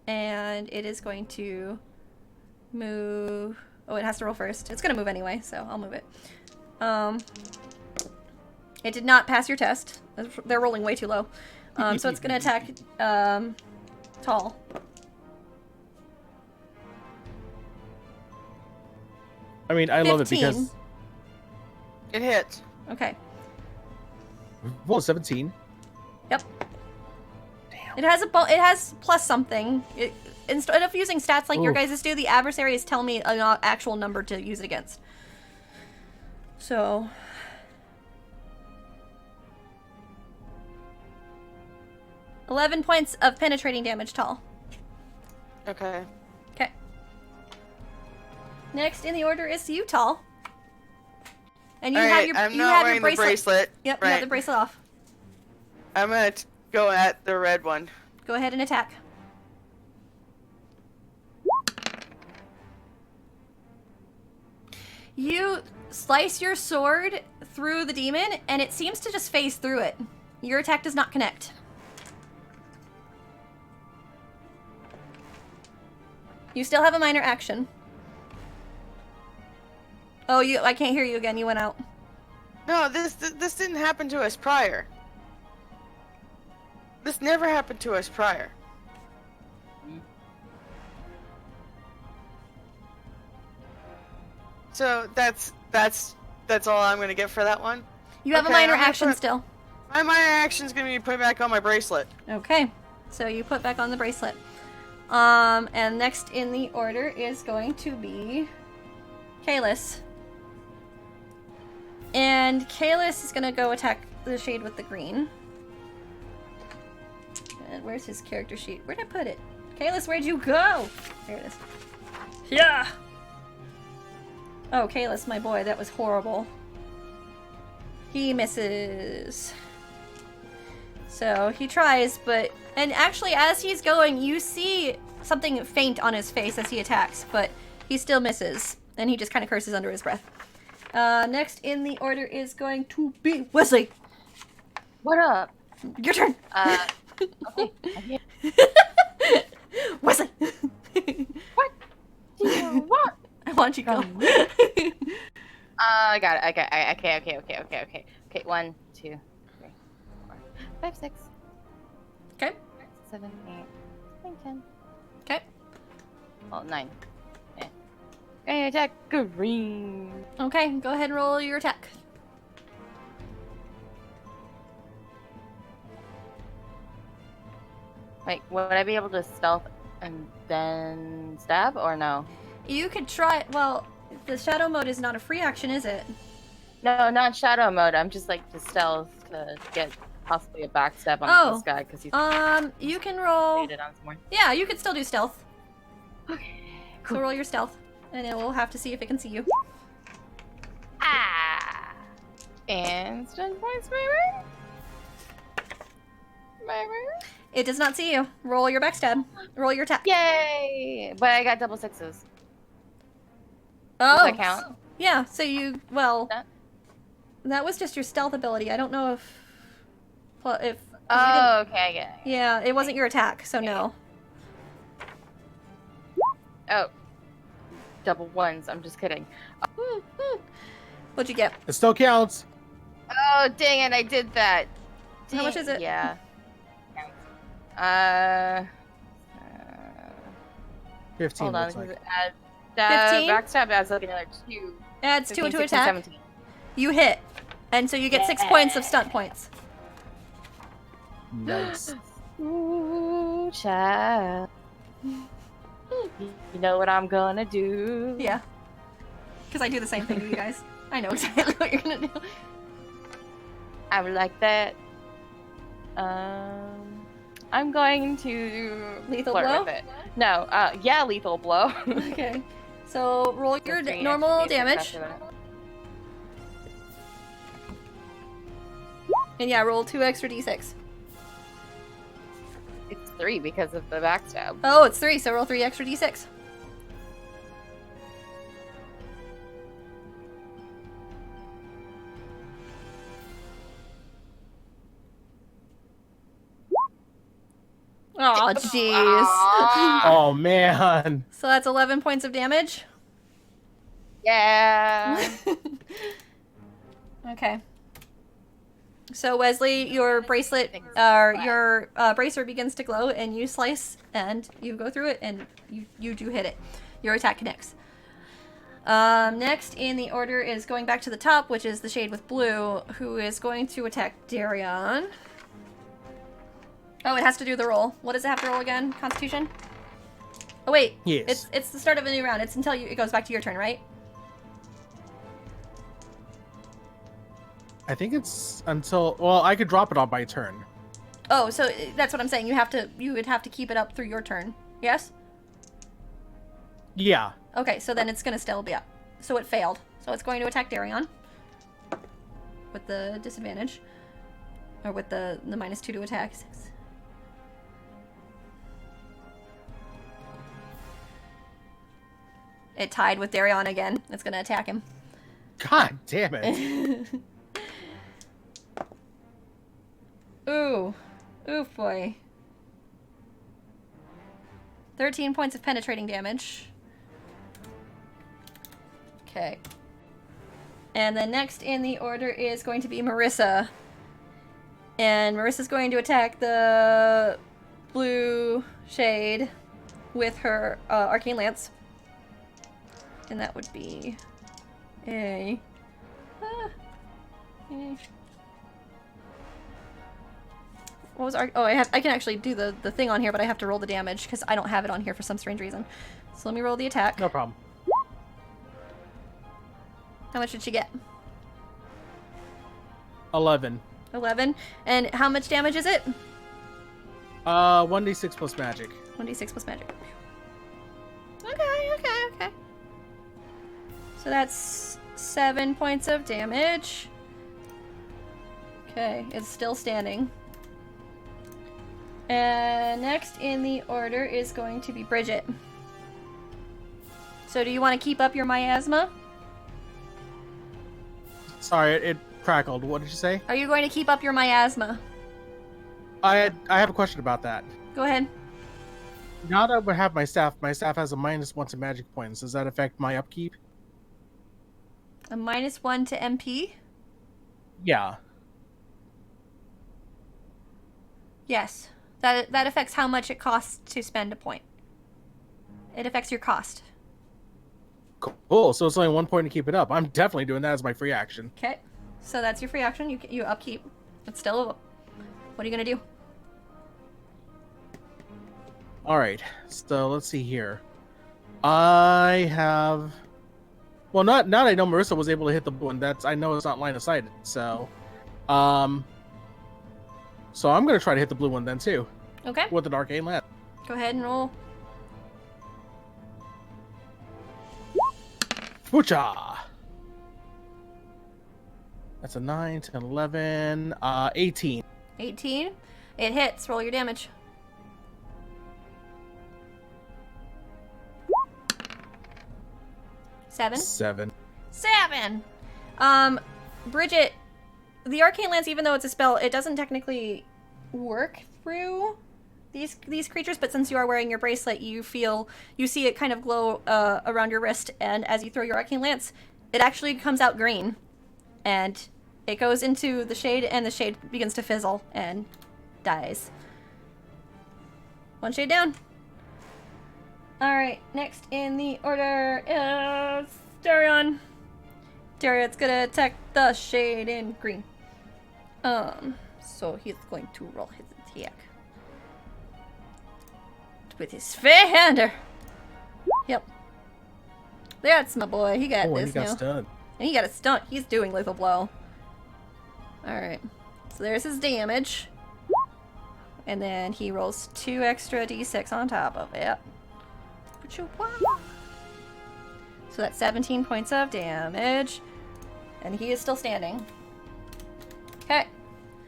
And it is going to move. Oh, it has to roll first. It's going to move anyway, so I'll move it. It did not pass your test. They're rolling way too low. So it's going to attack Tall. I mean, I love it 15. because... It hits. Okay. Well, 17. Yep. Damn. It has plus something. Instead of using stats like your guys' do, the adversary is telling me an actual number to use it against. So... 11 points of penetrating damage, Tall. Okay. Okay. Next in the order is you, Tall. And you have your I'm you not have wearing your the bracelet. bracelet. Yep, you right. have the bracelet off. I'm gonna go at the red one. Go ahead and attack. You slice your sword through the demon, and it seems to just phase through it. Your attack does not connect. You still have a minor action. Oh, I can't hear you again. You went out. No, this didn't happen to us prior. This never happened to us prior. So that's all I'm gonna get for that one. You have a Okay, minor I'm gonna action put- still. My minor action's gonna be put back on my bracelet. Okay, so you put back on the bracelet. And next in the order is going to be Kalis. And Kalis is gonna go attack the shade with the green. And where's his character sheet? Where'd I put it? Kalis, where'd you go? There it is. Yeah! Oh, Kalis, my boy, that was horrible. He misses. So he tries, but... And actually, as he's going, you see something faint on his face as he attacks, but he still misses. And he just kind of curses under his breath. Next in the order is going to be Wesley. What up? Your turn. Okay. I'm here. Wesley. What do you want? I want you to go. I got it. Okay. Okay, 1, 2, 3, 4, 5, 6, Okay. 7, 8, 9, 10. Okay. Well, 9. Yeah. Okay, attack green. Okay, go ahead and roll your attack. Wait, would I be able to stealth and then stab, or no? You could try. Well, the shadow mode is not a free action, is it? No, not shadow mode. I'm just like to stealth to get possibly a backstab on this guy because he's You can roll. baited on someone. Yeah, you could still do stealth. Okay. So roll your stealth, and it will have to see if it can see you. Ah! Instant points, baby. It does not see you. Roll your backstab. Roll your attack. Yay! But I got double 6s. Oh. Does that count? Yeah. So you That? that was just your stealth ability. I don't know if. Well, if. Oh, okay, I get it. Yeah, it wasn't your attack, so no. Oh. Double 1s. I'm just kidding. What'd you get? It still counts. Oh, dang it! I did that. How much is it? Yeah. 15 hold on. looks like. It adds, 15? backstab adds like another 2. Adds 2 15, into 16, attack. 17. You hit, and so you get 6 points of stunt points. Nice. Ooh, child. You know what I'm gonna do? Yeah. Because I do the same thing to you guys. I know exactly what you're gonna do. I'm like that. I'm going to Lethal flirt blow? with it. No, yeah, lethal blow. Okay. So roll your So 3 normal extra damage. after that. And yeah, roll 2 extra d6. It's 3 because of the backstab. Oh, it's 3, so roll 3 extra d6. Oh, jeez. Oh man. So that's 11 points of damage. Yeah. Okay. So Wesley, your bracelet, your bracer begins to glow, and you slice, and you go through it, and you do hit it. Your attack connects. Next in the order is going back to the top, which is the shade with blue, who is going to attack Darion. Oh, it has to do the roll. What does it have to roll again? Constitution? Oh wait, Yes. it's the start of a new round. It's until it goes back to your turn, right? I think it's until, well, I could drop it on my turn. Oh, so that's what I'm saying. You would have to keep it up through your turn. Yes? Yeah. Okay, so then it's gonna still be up. So it failed. So it's going to attack Darion with the disadvantage, or with the -2 to attack. It tied with Darion again. It's gonna attack him. God damn it. Ooh. Oof, boy. 13 points of penetrating damage. Okay. And then next in the order is going to be Marissa. And Marissa's going to attack the blue shade with her arcane lance. And that would be a... What was our... Oh, I can actually do the thing on here, but I have to roll the damage because I don't have it on here for some strange reason. So let me roll the attack. No problem. How much did she get? 11. 11. And how much damage is it? 1d6 plus magic. 1d6 plus magic. Okay. So that's 7 points of damage. Okay, it's still standing. And next in the order is going to be Bridget. So do you want to keep up your miasma? Sorry, it crackled. What did you say? Are you going to keep up your miasma? I have a question about that. Go ahead. Now that I have my staff has a -1 to magic points. Does that affect my upkeep? A -1 to MP? Yeah. Yes. That affects how much it costs to spend a point. It affects your cost. Cool. So it's only 1 point to keep it up. I'm definitely doing that as my free action. Okay. So that's your free action. You upkeep. It's still... What are you going to do? All right. So let's see here. I have... Well, now that I know Marissa was able to hit the blue one, I know it's not line of sight. So, so I'm going to try to hit the blue one then too. Okay. With an arcane lance. Go ahead and roll. Woocha! That's a 9, 10, 11, 18. 18. It hits. Roll your damage. Seven. 7. Bridget, the arcane lance, even though it's a spell, it doesn't technically work through these creatures, but since you are wearing your bracelet, you see it kind of glow around your wrist, and as you throw your arcane lance, it actually comes out green, and it goes into the shade, and the shade begins to fizzle and dies. One shade down. Alright, next in the order is Darion. Darion's gonna attack the shade in green. So he's going to roll his attack with his fair-hander. Yep. That's my boy. He got this he got now. stunned. And he got a stunt. He's doing lethal blow. Alright. So there's his damage. And then he rolls 2 extra d6 on top of it. So that's 17 points of damage. And he is still standing. Okay.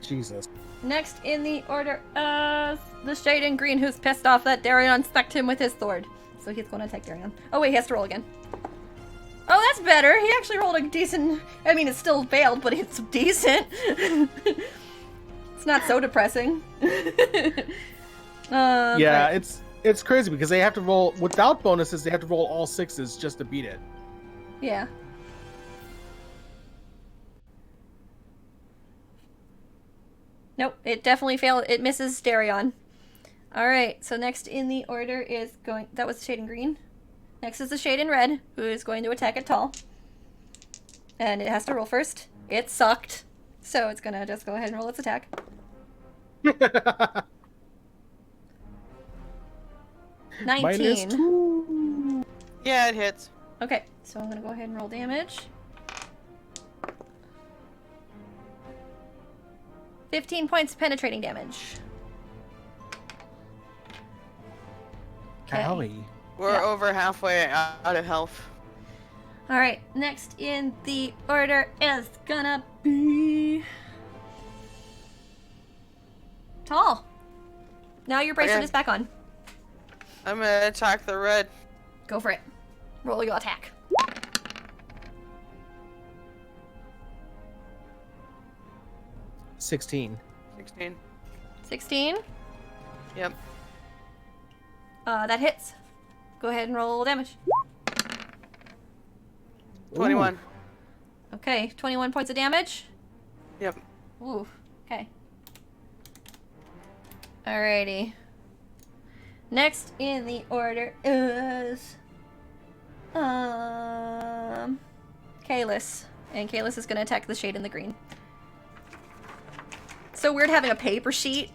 Jesus. Next in the order is the shade in green, who's pissed off that Darion stuck him with his sword. So he's going to attack Darion. Oh wait, he has to roll again. Oh, that's better. He actually rolled a decent... I mean, it's still failed, but it's decent. It's not so depressing. Yeah, but- it's crazy because they have to roll without bonuses. They have to roll all 6s just to beat it. Yeah. Nope, it definitely failed. It misses Darion. Alright, so next in the order is going... That was the shade in green. Next is the shade in red, who is going to attack at Tall. And it has to roll first. It sucked. So it's gonna just go ahead and roll its attack. 19. -2. Yeah, it hits. Okay, so I'm gonna go ahead and roll damage. 15 points of penetrating damage. Okay. Owie. We're Yeah. over halfway out of health. Alright, next in the order is gonna be... Tall. Now your bracelet Okay. is back on. I'm gonna attack the red. Go for it. Roll your attack. $16. 16. 16. Yep. That hits. Go ahead and roll damage. 21. Okay, 21 points of damage. Yep. Ooh, okay. Alrighty. Next in the order is Kalis. And Kalis is gonna attack the shade in the green. So weird having a paper sheet.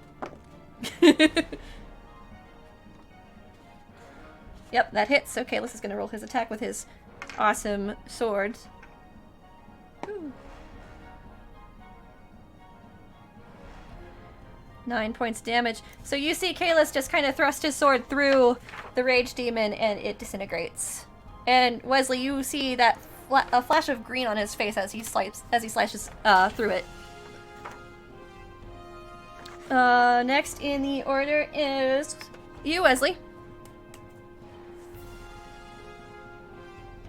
Yep, that hits. So Kalis is gonna roll his attack with his awesome sword. Ooh. 9 points damage. So you see Kalis just kind of thrust his sword through the rage demon and it disintegrates. And Wesley, you see that a flash of green on his face as he slashes through it. Next in the order is you, Wesley.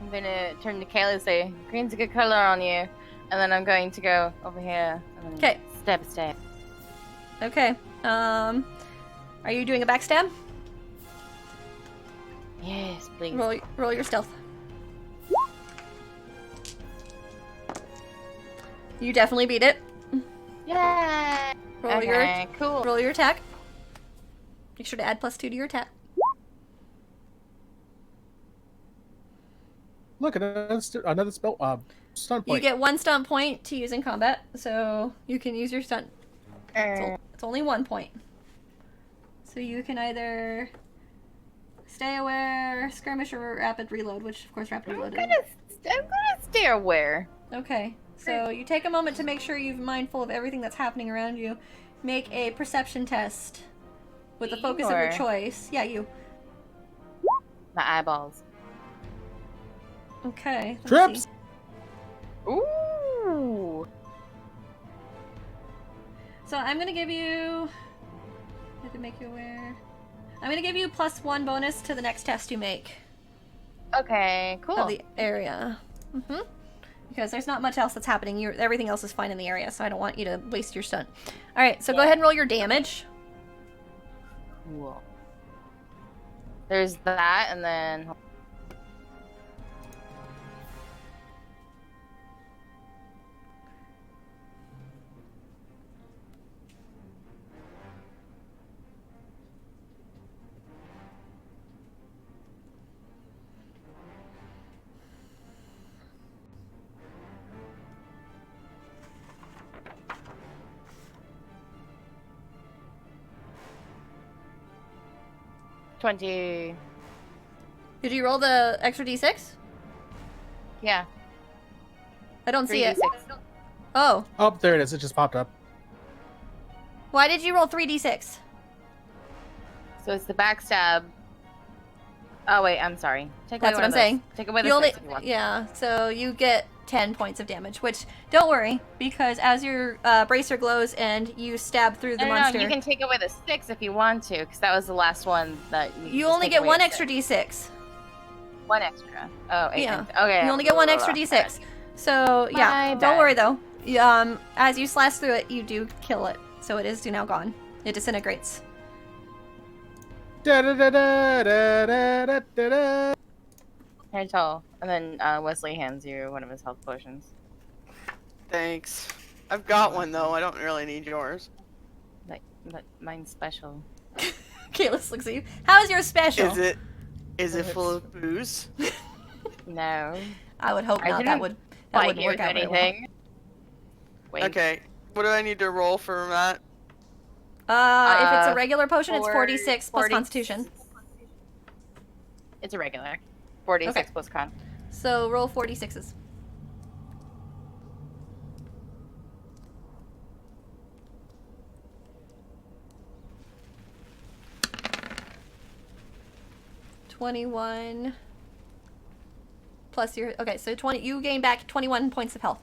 I'm gonna turn to Kayla and say, green's a good color on you. And then I'm going to go over here. and Okay. Stab. Okay. Are you doing a backstab? Yes, please. Roll your stealth. You definitely beat it. Yeah. Roll Okay, cool. roll your attack. Make sure to add +2 to your attack. Look, another spell. Stun You point. get 1 stunt point to use in combat, so you can use your stunt. It's only 1 point. So you can either stay aware, skirmish, or rapid reload, which of course rapid I'm reload gonna stay aware. is. Okay, so you take a moment to make sure you're mindful of everything that's happening around you. Make a perception test with the Me focus of your or- choice. Yeah, you. My eyeballs. Okay. let's Trips. see. Ooh. So I'm gonna give you. I have to make you aware. I'm gonna give you +1 bonus to the next test you make Okay, cool. of the area. Because there's not much else that's happening. Everything else is fine in the area, so I don't want you to waste your stunt. All right, so go ahead and roll your damage. Cool. There's that, and then. $20. Did you roll the extra d6? Yeah. I don't see it. 3d6. Oh, Oh, there it is. It just popped up. why did you roll 3d6? So it's the backstab. Oh wait, I'm sorry. Take away That's one what I'm of those. saying. Take away the You only, 6 if you want. yeah. So you get 10 points of damage, which don't worry because as your bracer glows and you stab through the No, monster, you can take away the 6 if you want to, because that was the last one that you just only take get away 1 a extra 6. d6. 1 extra. Oh, 8. Yeah. Okay. You only get 1 extra d6. So yeah, My don't bad. worry though. As you slash through it, you do kill it. So it is now gone. It disintegrates. Da da da da da da da da da. Here, tall. And then Wesley hands you one of his health potions. Thanks. I've got one though. I don't really need yours. But mine's special. Kalis looks at you. How is your special? Is it full of booze? No. I would hope I not. didn't That wouldn't Like you work with out very well. anything. Wink. Okay. What do I need to roll for that? If it's a regular potion, it's 46 plus 40 Constitution. It's a regular. 46 Okay. plus con. So roll 46s. $21 plus your so 20. You gain back 21 points of health.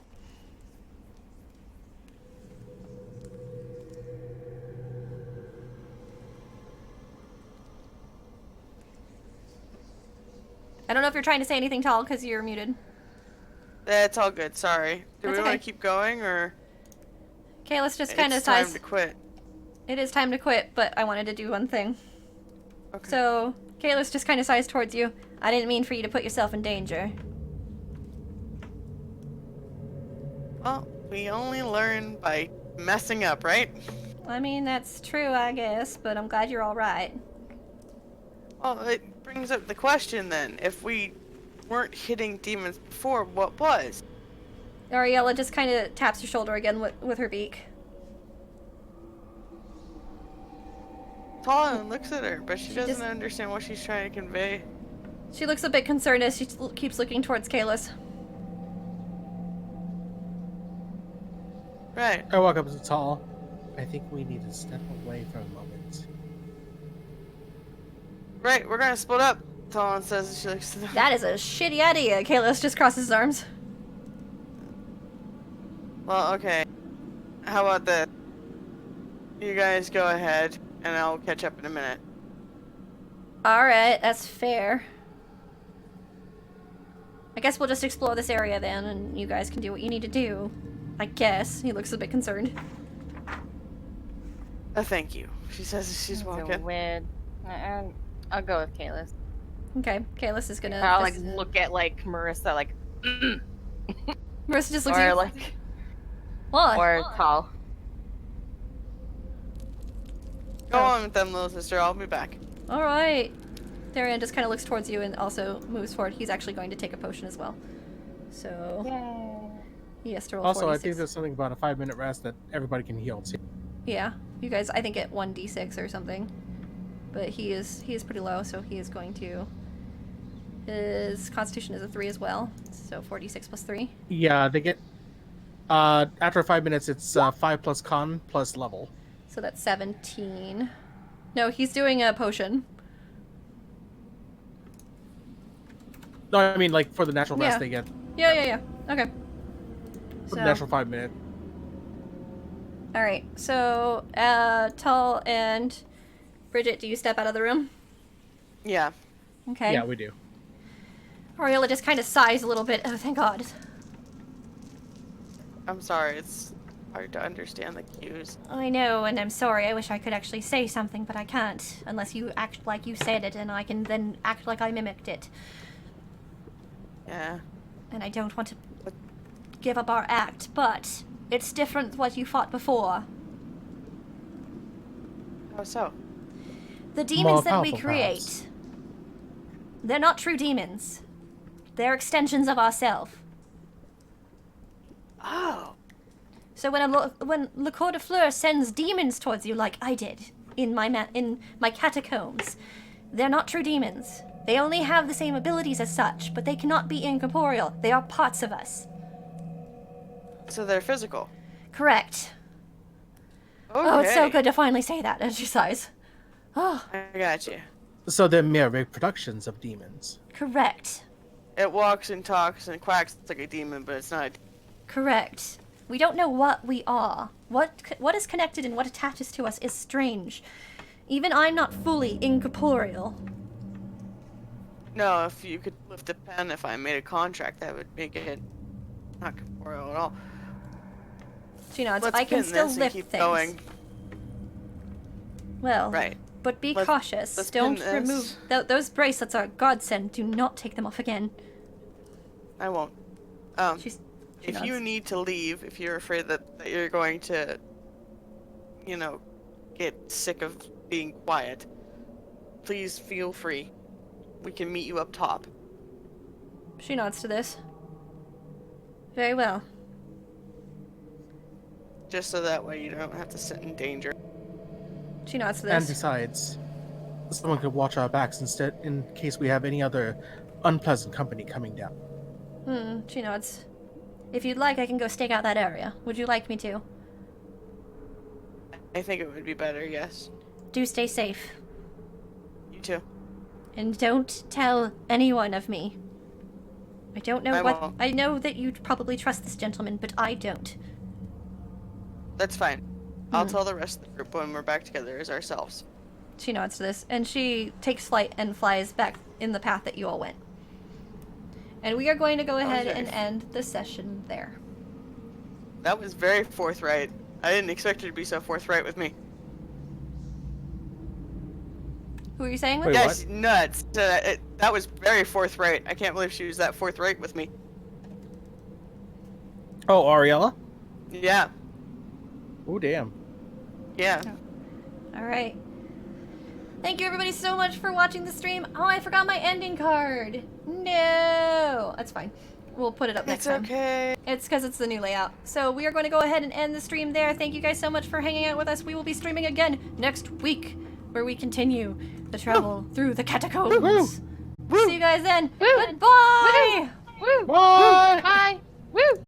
I don't know if you're trying to say anything, Tall, because you're muted. That's all good. Sorry. Do That's we want okay. to keep going or? Okay, let's just kind of It's time size. to quit. It is time to quit, but I wanted to do one thing. Okay. So, Kalis just kind of sighs towards you. I didn't mean for you to put yourself in danger. Well, we only learn by messing up, right? I mean, that's true, I guess, but I'm glad you're all right. Well, it brings up the question then. If we weren't hitting demons before, what was? Ariella just kind of taps your shoulder again with her beak. Talon looks at her, but she doesn't just- understand what she's trying to convey. She looks a bit concerned as she keeps looking towards Kalis. Right. I walk up to Tall. I think we need to step away for a moment. Right, we're gonna split up. Talon says as she looks to them. That is a shitty idea. Kalis just crosses his arms. Well, okay. How about this? You guys go ahead, and I'll catch up in a minute. Alright, that's fair. I guess we'll just explore this area then, and you guys can do what you need to do. I guess. He looks a bit concerned. Thank you. She says as she's So walking. weird. I'll go with Kalis. Okay, Kalis is gonna... I'll like just- look at like Marissa like Marissa just looks at or you. like What? or tall. Go on with them, little sister. I'll be back. Alright. Darian just kind of looks towards you and also moves forward. He's actually going to take a potion as well. So, he has to roll Also, 46. I think there's something about a 5-minute rest that everybody can heal too. Yeah, you guys, I think, get 1d6 or something. But he is pretty low, so he is going to... His constitution is a 3 as well, so 46 plus 3. Yeah, they get. After 5 minutes, it's 5 plus con plus level. So that's 17. No, he's doing a potion. No, I mean like for the natural rest Yeah. they get Yeah. Okay. for the natural 5 minute. Alright, so, Tull and Bridget, do you step out of the room? Yeah. Okay. Yeah, we do. Ariella just kind of sighs a little bit. Oh, thank God. I'm sorry. It's hard to understand the cues. I know, and I'm sorry. I wish I could actually say something, but I can't. Unless you act like you said it, and I can then act like I mimicked it. Yeah. And I don't want to give up our act, but it's different what you fought before. How so? The demons that we powerful, create, perhaps. they're not true demons. They're extensions of ourselves. Oh. So when Le Coeur de Fleur sends demons towards you, like I did in my catacombs, they're not true demons. They only have the same abilities as such, but they cannot be incorporeal. They are parts of us. So they're physical. Correct. Okay. Oh, it's so good to finally say that. And she sighs. Oh, I got you. So they're mere reproductions of demons. correct. It walks and talks and quacks like a demon, but it's not. Correct. We don't know what we are. What is connected and what attaches to us is strange. Even I'm not fully incorporeal. No, if you could lift a pen, if I made a contract, that would make it not corporeal at all. So, you know, Let's I can pin still this and lift keep things. going. Well, Right. But be Let's- cautious. let's Don't pin remove this. those bracelets are a godsend. Do not take them off again. I won't. She If nods. you need to leave, if you're afraid that you're going to, you know, get sick of being quiet, please feel free. We can meet you up top. She nods to this. Very well. Just so that way you don't have to sit in danger. She nods to And this. besides, someone could watch our backs instead in case we have any other unpleasant company coming down. She nods. If you'd like, I can go stake out that area. Would you like me to? I think it would be better, yes. Do stay safe. You too. And don't tell anyone of me. I don't know I what... won't. I know that you'd probably trust this gentleman, but I don't. That's fine. I'll tell the rest of the group when we're back together as ourselves. She nods to this, and she takes flight and flies back in the path that you all went. And we are going to go ahead Okay. and end the session there. That was very forthright. I didn't expect her to be so forthright with me. Who are you saying with? Wait, Yeah, what? she's nuts. That was very forthright. I can't believe she was that forthright with me. Oh, Ariella? Yeah. Oh, damn. Yeah. All right. Thank you everybody so much for watching the stream. Oh, I forgot my ending card. No, that's fine. We'll put it up next It's time. okay. It's because it's the new layout. So we are going to go ahead and end the stream there. Thank you guys so much for hanging out with us. We will be streaming again next week, where we continue the travel through the catacombs. See you guys then. Woo. Goodbye. Woo! Bye! Bye! Woo!